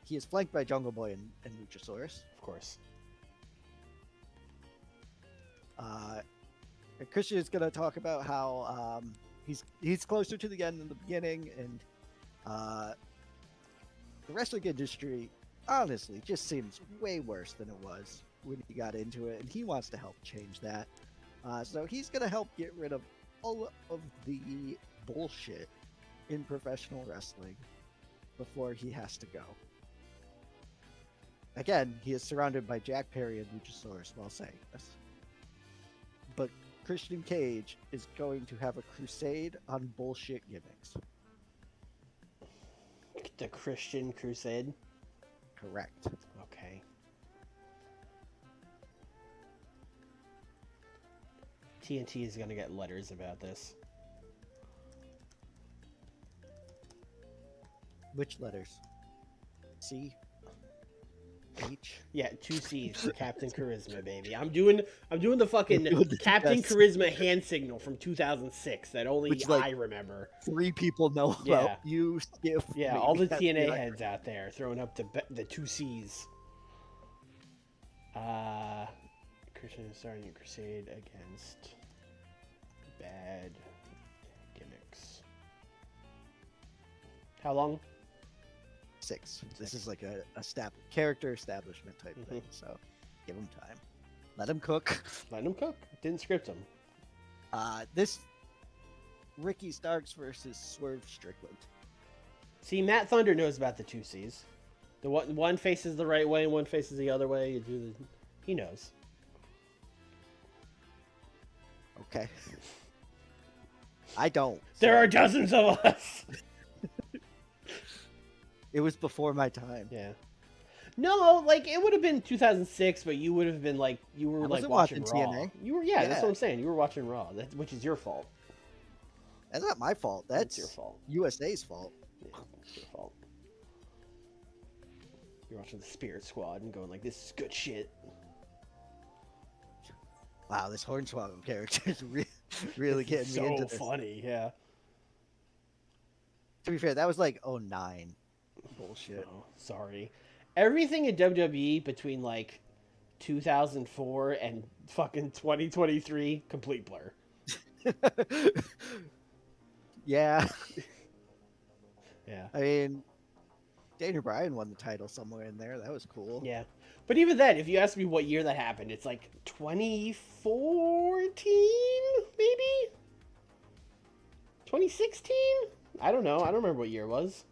He is flanked by Jungle Boy and Luchasaurus. Of course. And Christian is going to talk about how he's closer to the end than the beginning, and the wrestling industry honestly just seems way worse than it was when he got into it, and he wants to help change that. So he's going to help get rid of all of the bullshit in professional wrestling before he has to go. Again, he is surrounded by Jack Perry and Luchasaurus while saying this. But Christian Cage is going to have a crusade on bullshit gimmicks. The Christian Crusade? Correct. Okay. TNT is going to get letters about this. Which letters? C? H? Yeah, 2 C's for Captain Charisma, baby. I'm doing the fucking Captain Yes. Charisma hand signal from 2006 that only Which, like, I remember. 3 people know Yeah. about you, Skiff. Yeah, maybe. all the That's TNA what I- heads out there throwing up the 2 C's. Christian is starting a crusade against bad gimmicks. How long? 6. This is like a character establishment type thing, so give him time. Let him cook. Let him cook. Didn't script him. This Ricky Starks versus Swerve Strickland. See, Matt Thunder knows about the 2 C's. The one faces the right way and one faces the other way. He knows. Okay. I don't. There are dozens of us. It was before my time. Yeah. No, like it would have been 2006, but you would have been like you were I like wasn't watching watching Raw. TNA. You were, yeah, that's Yeah. what I'm saying. You were watching Raw, which is your fault. That's not my fault. That's your fault. USA's fault. Yeah, it's your fault. You're watching the Spirit Squad and going like, "This is good shit." Wow, this Hornswoggle character is really getting me into So this. funny, yeah. To be fair, that was like 09 bullshit. Oh, sorry. Everything in WWE between like 2004 and fucking 2023, complete blur. Yeah, Yeah. I mean, Daniel Bryan won the title somewhere in there. That was cool. Yeah. But even then, if you ask me what year that happened, it's like 2014, maybe? 2016? I don't know. I don't remember what year it was.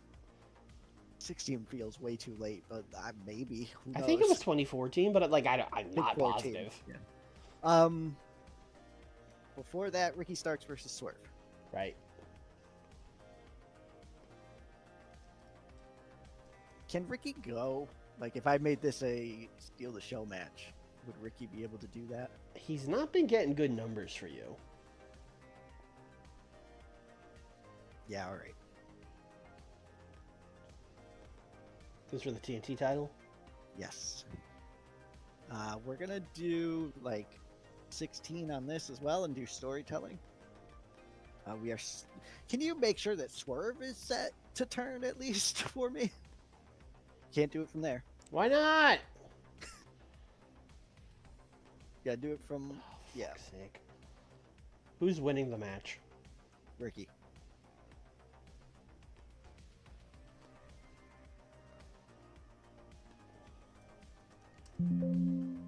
16 feels way too late, but maybe. Who I knows? think it was 2014, but like I'm not 14. positive. Yeah. Before that, Ricky Starks versus Swerve. Right. Can Ricky go? Like, if I made this a steal the show match, would Ricky be able to do that? He's not been getting good numbers for you. Yeah, all right. This is for the TNT title? Yes. We're going to do, like, 16 on this as well and do storytelling. Can you make sure that Swerve is set to turn at least for me? Can't do it from there. Why not? Yeah, do it from... Oh, yeah. fuck's sake. Who's winning the match? Ricky.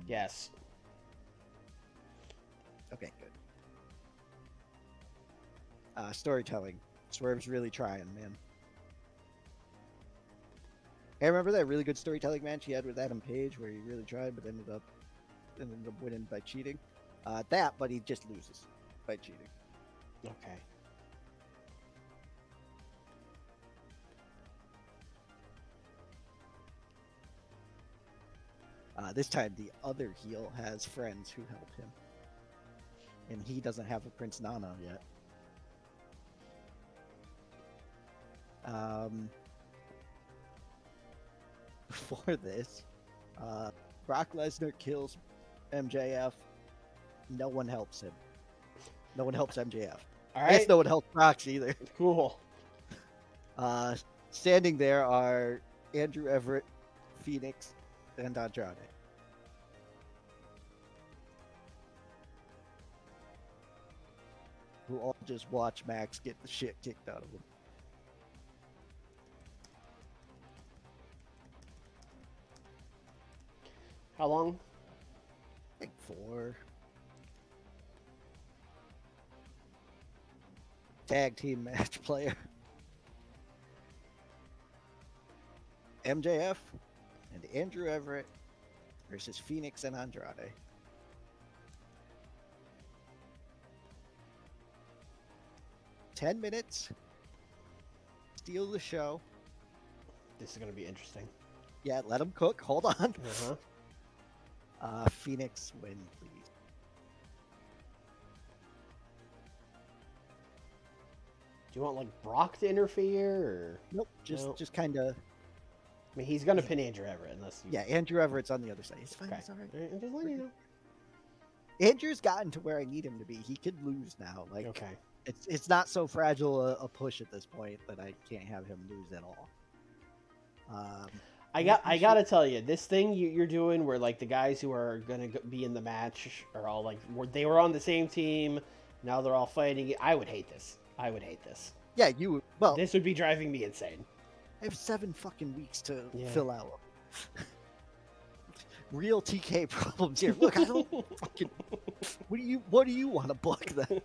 Yes. Okay, good. Storytelling. Swerve's really trying, man. Hey, remember that really good storytelling match he had with Adam Page where he really tried but ended up winning by cheating? But he just loses by cheating. Okay. This time the other heel has friends who help him. And he doesn't have a Prince Nana yet. Before this, Brock Lesnar kills MJF. No one helps him. No one helps MJF. All I guess right. no one helps Brock either. Cool. Standing there are Andrew Everett, Phoenix, and Andrade. Who all just watch Max get the shit kicked out of him. How long? I think 4. Tag team match player. MJF and Andrew Everett versus Phoenix and Andrade. "10 minutes. Steal the show." This is gonna be interesting. Yeah, let him cook. Hold on. Uh-huh. Phoenix win, please. Do you want like Brock to interfere, or Nope. Just kind of. I mean, he's gonna pin Andrew Everett unless you... Yeah, Andrew Everett's on the other side. It's fine. Okay. It's all right. I'm just letting you know. Andrew's gotten to where I need him to be. He could lose now. Like, Okay. it's not so fragile a push at this point that I can't have him lose at all. I gotta tell you, this thing you're doing where like the guys who are gonna be in the match are all like they were on the same team, now they're all fighting. I would hate this. Yeah, well, This would be driving me insane. I have 7 fucking weeks to Yeah. fill out. Real TK problems here. Look, I don't fucking. What do you want to book then?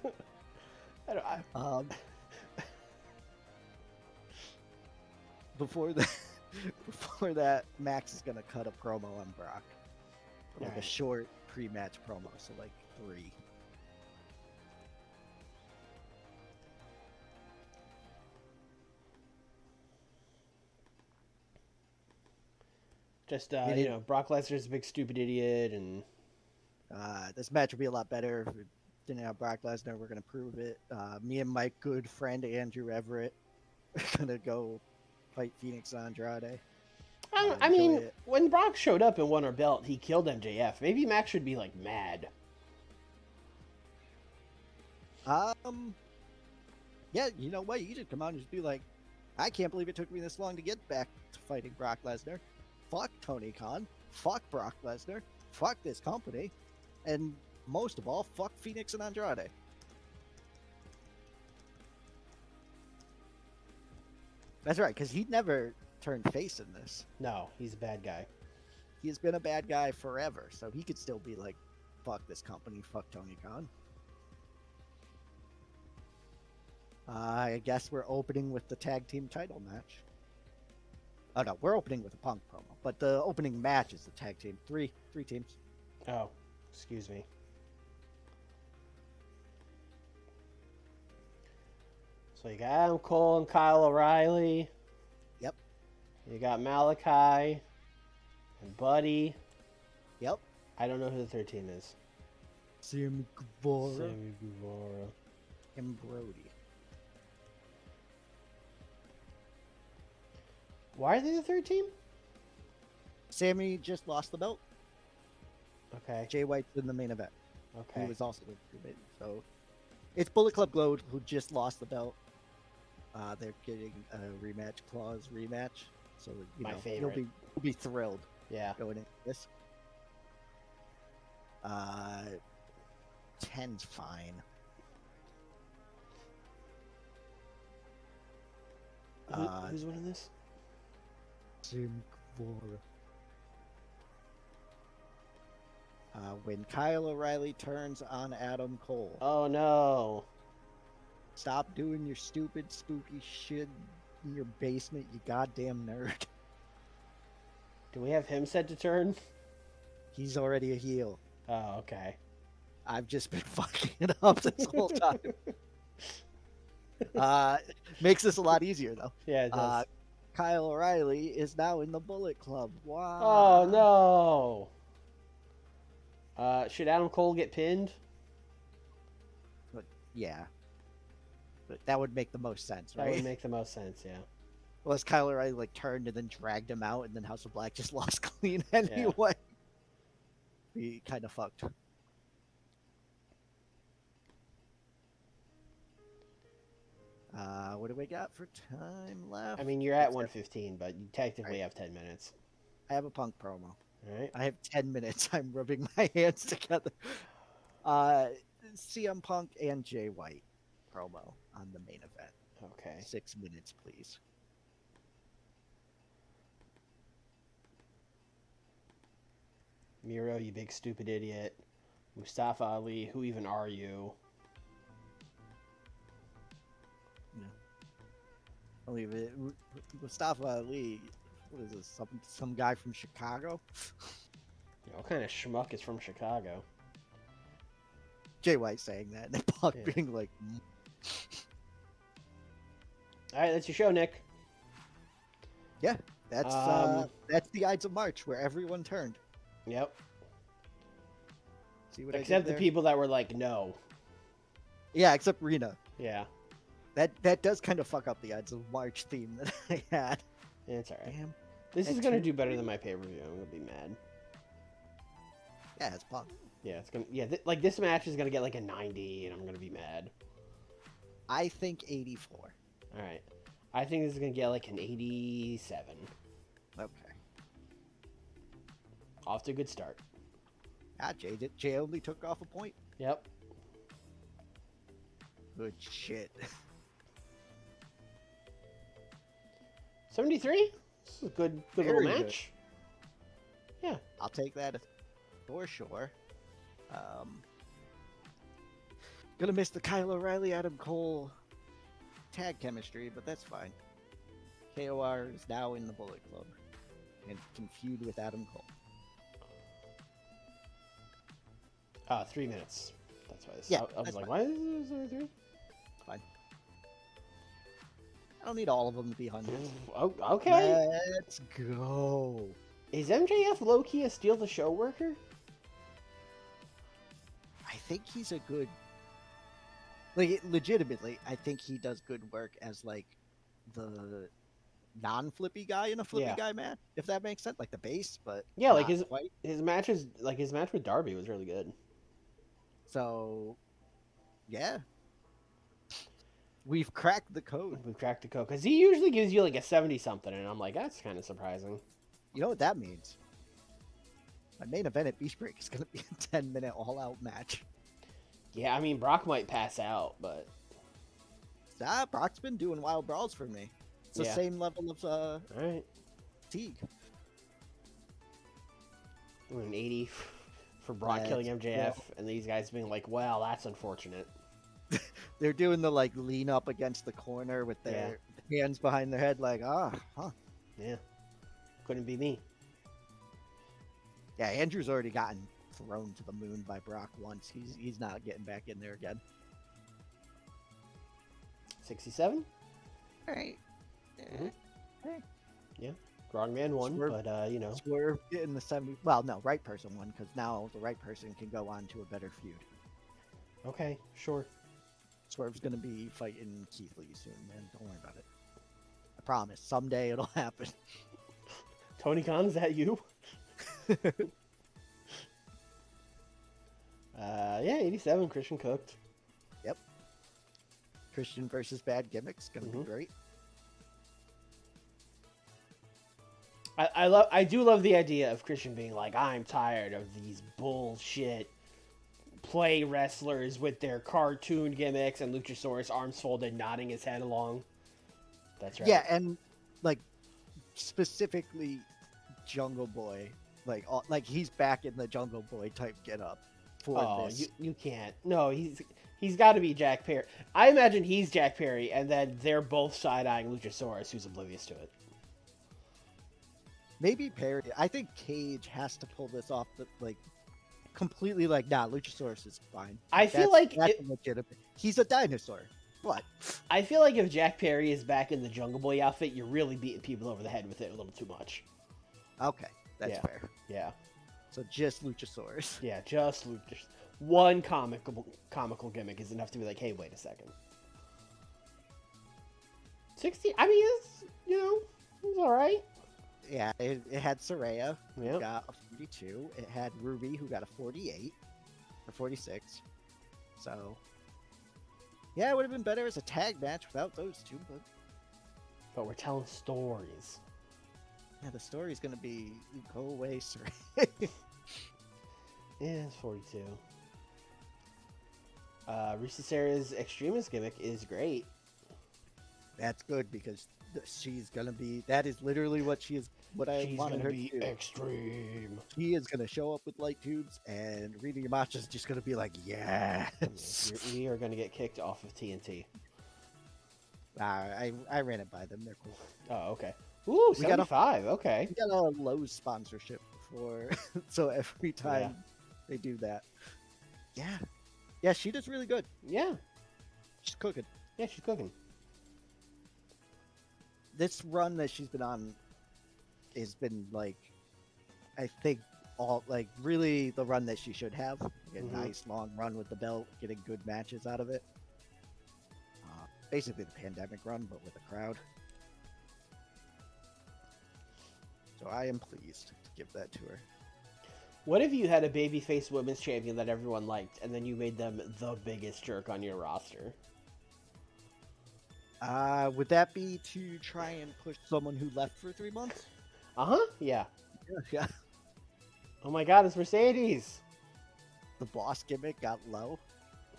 Before that, Max is gonna cut a promo on Brock, like a Alright. short pre-match promo, so like 3. Just Brock Lesnar's a big stupid idiot, and This match would be a lot better if we didn't have Brock Lesnar. We're gonna prove it. Me and my good friend Andrew Everett are gonna go fight Phoenix Andrade. I mean, when Brock showed up and won our belt, he killed MJF. Maybe Max should be like mad. Yeah, you know what? You should come out and just be like, I can't believe it took me this long to get back to fighting Brock Lesnar. Fuck Tony Khan. Fuck Brock Lesnar. Fuck this company. And most of all, fuck Phoenix and Andrade. That's right, because he never turned face in this. No, he's a bad guy. He's been a bad guy forever, so he could still be like, fuck this company, fuck Tony Khan. I guess we're opening with the tag team title match. Oh no, we're opening with a Punk promo, but the opening match is the tag team. Three teams. Oh, excuse me. So you got Adam Cole and Kyle O'Reilly. Yep. You got Malachi and Buddy. Yep. I don't know who the third team is. Sammy Guevara Sammy Guevara. and Brody. Why are they the third team? Sammy just lost the belt. Okay. Jay White's in the main event. Okay. He was also in the main, so it's Bullet Club Gold who just lost the belt. They're getting a rematch clause rematch, so My you'll favorite. you'll be thrilled Yeah. going into this. 10's fine. Who's winning this? Sammy Guevara. When Kyle O'Reilly turns on Adam Cole. Oh no. Stop doing your stupid, spooky shit in your basement, you goddamn nerd. Do we have him set to turn? He's already a heel. Oh, okay. I've just been fucking it up this whole time. Makes this a lot easier, though. Yeah, it does. Kyle O'Reilly is now in the Bullet Club. Wow. Oh no. Should Adam Cole get pinned? Yeah. But that would make the most sense, That right? would make the most sense, yeah. Unless Kyle O'Reilly like turned and then dragged him out, and then House of Black just lost clean anyway. He kind of fucked. What do we got for time left? I mean, you're at 1:15, but you technically have 10 minutes. I have a Punk promo. All right. I have 10 minutes. I'm rubbing my hands together. CM Punk and Jay White promo on the main event. Okay. 6 minutes, please. Miro, you big stupid idiot. Mustafa Ali, who even are you? I'll leave it. Mustafa Ali, what is this? Some guy from Chicago? What kind of schmuck is from Chicago? Jay White saying that, and Punk Yeah. being like, All right, that's your show, Nick. yeah, that's the Ides of March where everyone turned. Yep. See what I Except did the there? people that were like, no. Yeah, except Rena. Yeah. That does kind of fuck up the Ides of March theme that I had. It's all right. Damn. This At is gonna 2, do better than my pay-per-view. I'm gonna be mad. Yeah, it's Punk. Yeah, it's gonna. Yeah, like this match is gonna get like a 90, and I'm gonna be mad. I think 84. All right. I think this is gonna get like an 87. Okay. Off to a good start. Ah, Jay only took off a point. Yep. Good shit. 73. This is a good Very little good. match. Yeah. I'll take that for sure. Gonna miss the Kyle O'Reilly, Adam Cole tag chemistry, but that's fine. KOR is now in the Bullet Club and can feud with Adam Cole. 3 minutes. That's why. Yeah, I was that's like, fine. why is there 3? Fine. I don't need all of them to be hundreds. Oh, okay. Let's go. Is MJF low-key a steal the show worker? I think he's a good, like, legitimately, I think he does good work as like the non-flippy guy in a flippy Yeah. guy match, if that makes sense, like the base, but Yeah, like not quite. his matches, like his match with Darby was really good. So, yeah, we've cracked the code. We've cracked the code because he usually gives you like a 70 something, and I'm like, that's kind of surprising. You know what that means? My main event at Beach Break is going to be a 10-minute all-out match. Yeah, I mean Brock might pass out, but Brock's been doing wild brawls for me. It's the Yeah. same level of all right, fatigue. we're an 80 for Brock killing Let's MJF, and these guys being like, well, that's unfortunate. they're doing the like lean up against the corner with their hands behind their head, like Yeah. Couldn't be me. Yeah, Andrew's already gotten thrown to the moon by Brock once. He's not getting back in there again. 67? All right. Mhm. Hey. Yeah. Wrong man won, Swerve- but you know. Swerve in the semi. Well, no, right person won because now the right person can go on to a better feud. Okay, sure. Swerve's gonna be fighting Keith Lee soon, man. Don't worry about it. I promise. Someday it'll happen. Tony Khan, is that you? Yeah, 87. Christian cooked. Yep. Christian versus Bad Gimmicks gonna be great. I do love the idea of Christian being like, I'm tired of these bullshit play wrestlers with their cartoon gimmicks and Luchasaurus arms folded nodding his head along. That's right. Yeah, and like specifically Jungle Boy, like he's back in the Jungle Boy type get up for this. You can't. No, he's got to be Jack Perry. I imagine he's Jack Perry, and then they're both side-eyeing Luchasaurus, who's oblivious to it. Maybe Perry. I think Cage has to pull this off, like completely. Like, nah, Luchasaurus is fine. I feel like that's legitimate. He's a dinosaur. What? I feel like if Jack Perry is back in the Jungle Boy outfit, you're really beating people over the head with it a little too much. Okay, that's fair. Yeah. So just Luchasaurus. Yeah, just Luchasaurus. One comical gimmick is enough to be like, hey, wait a second. 60. I mean, it's all right. Yeah, it had Saraya, who Yep. got a 42. It had Ruby, who got a 48 or 46. So, yeah, it would have been better as a tag match without those two. But we're telling stories. Yeah, the story's gonna be go away, Saraya. Yeah, it's 42. Risa Sarah's Extremist gimmick is great. That's good because she's gonna be. That is literally what she is. What I She's wanted gonna her be to do. extreme. She is gonna show up with light tubes, and Rita Yamacha's just gonna be like, yes. We are gonna get kicked off of TNT. I ran it by them. They're cool. Oh, okay. Ooh, We got a- 75. Okay. We got a Lowe's sponsorship before, so every time they do that, yeah, she does really good. Yeah. She's cooking. Yeah, she's cooking. This run that she's been on has been like, I think really the run that she should have. A nice long run with the belt, getting good matches out of it. Basically the pandemic run, but with a crowd. So I am pleased to give that to her. What if you had a babyface women's champion that everyone liked, and then you made them the biggest jerk on your roster? Would that be to try and push someone who left for 3 months? Yeah. Yeah. Oh my god, it's Mercedes! The boss gimmick got low.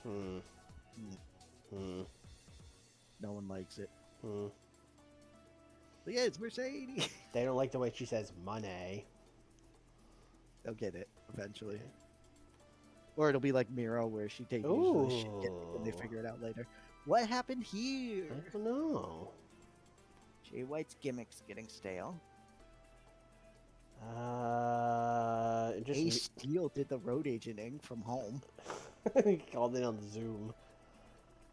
No one likes it. But yeah, it's Mercedes. They don't like the way she says money. They'll get it eventually. Or it'll be like Miro, where she takes the shit and they figure it out later. What happened here? I don't know. Jay White's gimmick's getting stale. Ace Steel did the road agenting from home. He called it on Zoom.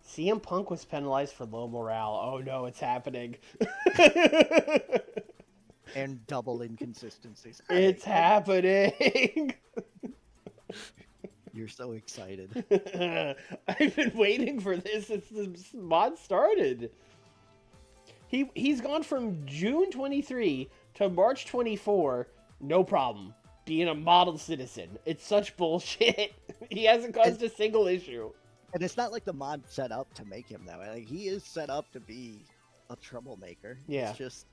CM Punk was penalized for low morale. Oh no, it's happening. And double inconsistencies. It's happening. You're so excited. I've been waiting for this since the mod started. He's gone from June 23 to March 24, no problem, being a model citizen. It's such bullshit. He hasn't caused a single issue. And it's not like the mod set up to make him that way. Like, he is set up to be a troublemaker. Yeah. It's just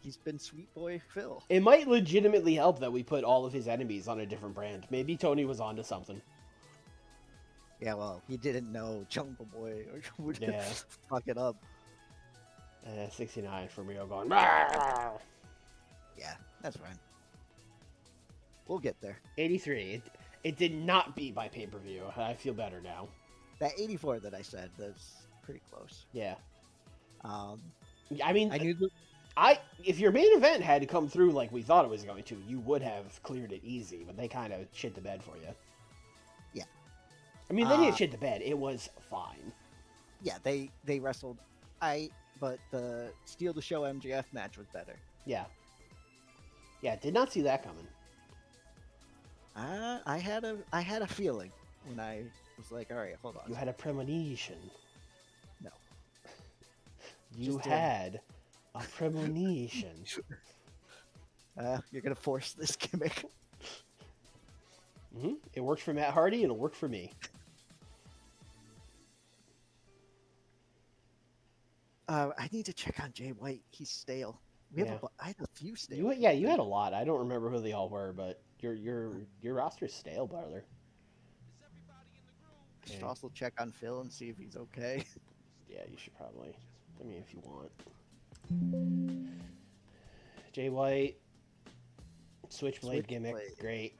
he's been Sweet Boy Phil. It might legitimately help that we put all of his enemies on a different brand. Maybe Tony was onto something. Yeah, well, he didn't know Jungle Boy would fuck it up. 69 for Rio going. Rawr! Yeah, that's fine. We'll get there. 83. It did not beat my pay-per-view. I feel better now. that 84 that I said, that's pretty close. Yeah. Um, I mean, I knew the, if your main event had come through like we thought it was going to, you would have cleared it easy, but they kind of shit the bed for you. Yeah. I mean, they didn't shit the bed. It was fine. yeah, they wrestled. But the Steal the Show MJF match was better. Yeah. Yeah, did not see that coming. I had a feeling when I was like, all right, hold on. You had a premonition. No. You Just had a premonition. You're gonna force this gimmick. Mm-hmm. It worked for Matt Hardy, and it'll work for me. I need to check on Jay White. He's stale. I had a few stale. You had a lot. I don't remember who they all were, but your roster's stale, brother. Should also check on Phil and see if he's okay. Yeah, you should probably. I mean, if you want. Jay White, Switchblade gimmick, great.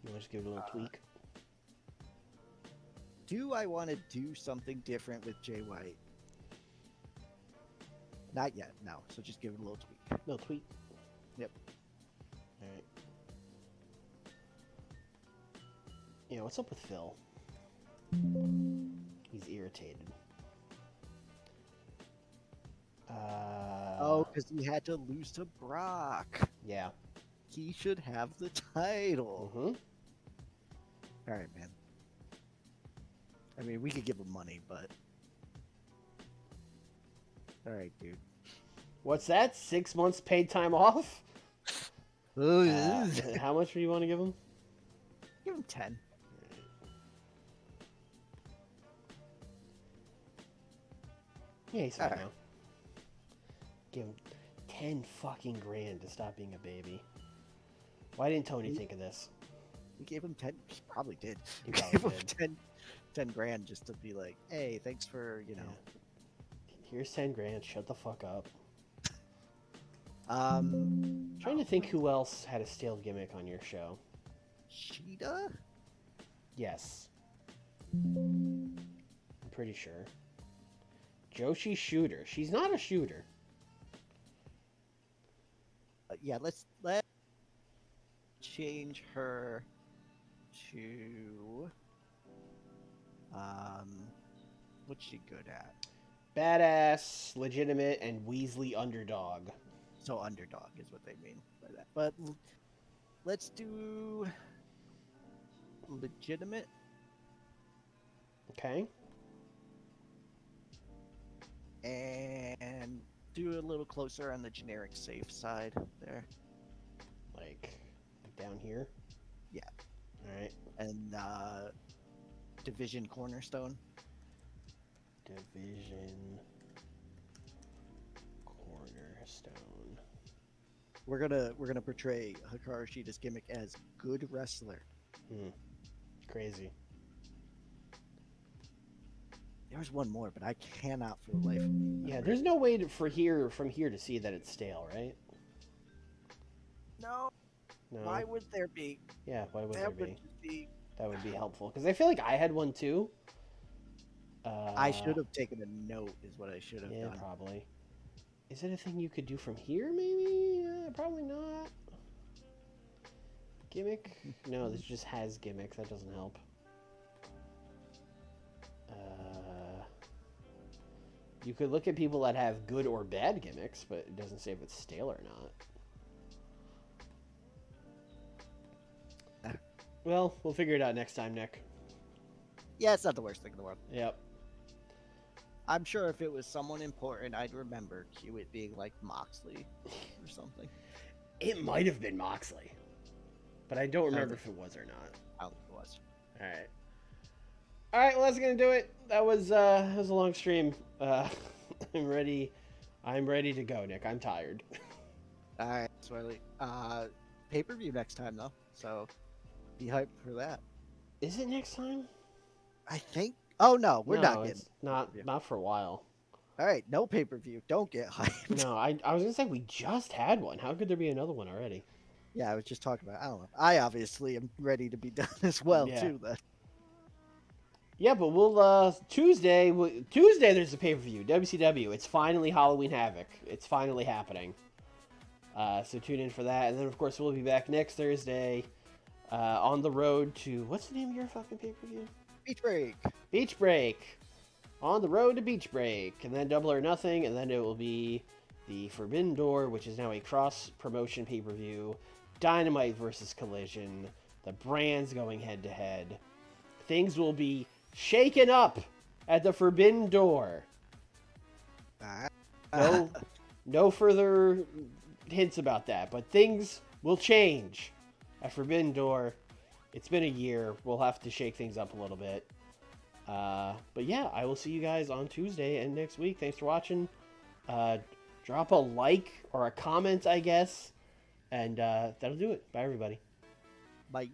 You want to just give it a little tweak? Do I want to do something different with Jay White? Not yet, no. So just give it a little tweak. No tweak. Yep. All right. Yeah, what's up with Phil? He's irritated. Because he had to lose to Brock. Yeah. He should have the title. Mm-hmm. All right, man. I mean, we could give him money, but... All right, dude. What's that? 6 months paid time off? Give How much do you want to give him? him 10. Yeah, he's fine All right. now. Give him 10 fucking grand to stop being a baby. Why didn't Tony think of this? We gave him 10. He probably did. He We probably gave him did. 10 grand just to be like, hey, thanks for, Yeah. Here's 10 grand. Shut the fuck up. Trying to think who else had a stale gimmick on your show. Cheetah? Yes. I'm pretty sure. Joshi Shooter. She's not a shooter. Yeah, let's change her to what's she good at? Badass, legitimate, and Weasley underdog. So underdog is what they mean by that. But let's do legitimate. Okay. And do a little closer on the generic safe side there. Like down here? Yeah. Alright. And division cornerstone. Division cornerstone. We're gonna portray Hikaru Shida's gimmick as good wrestler. Crazy. There was one more, but I cannot for the life of me. Yeah, there's no way from here to see that it's stale, right? No. No. Why would there be? Yeah, why would there That would be? just be. That would be helpful because I feel like I had one too. I should have taken a note. Is what I should have Yeah, done. probably. Is it a thing you could do from here? Maybe. Probably not. Gimmick? No, this just has gimmicks. That doesn't help. You could look at people that have good or bad gimmicks, but it doesn't say if it's stale or not. Well, we'll figure it out next time, Nick. Yeah, it's not the worst thing in the world. Yep. I'm sure if it was someone important, I'd remember it being like Moxley or something. It might have been Moxley, but I don't remember if it was or not. I don't think it was. All right. All right, well, that's gonna do it. That was a long stream. I'm ready. I'm ready to go, Nick. I'm tired. All right, Swirly. Pay-per-view next time though, so be hyped for that. Is it next time? I think. Oh no, we're not getting. It's not for a while. All right, no pay-per-view. Don't get hyped. No, I was gonna say we just had one. How could there be another one already? Yeah, I was just talking about. I don't know. I obviously am ready to be done as well Yeah. too. Then. Yeah, but we'll Tuesday. Tuesday there's a pay per view. WCW. It's finally Halloween Havoc. It's finally happening. So tune in for that, and then of course we'll be back next Thursday on the road to what's the name of your fucking pay per view? Beach break. Beach Break. On the road to Beach Break, and then Double or Nothing, and then it will be the Forbidden Door, which is now a cross promotion pay per view. Dynamite versus Collision. The brands going head to head. Things will be shaken up at the Forbidden Door. No, no further hints about that, but things will change at Forbidden Door. It's been a year. We'll have to shake things up a little bit. But yeah, I will see you guys on Tuesday and next week. Thanks for watching. Drop a like or a comment, I guess. And that'll do it. Bye, everybody. Bye.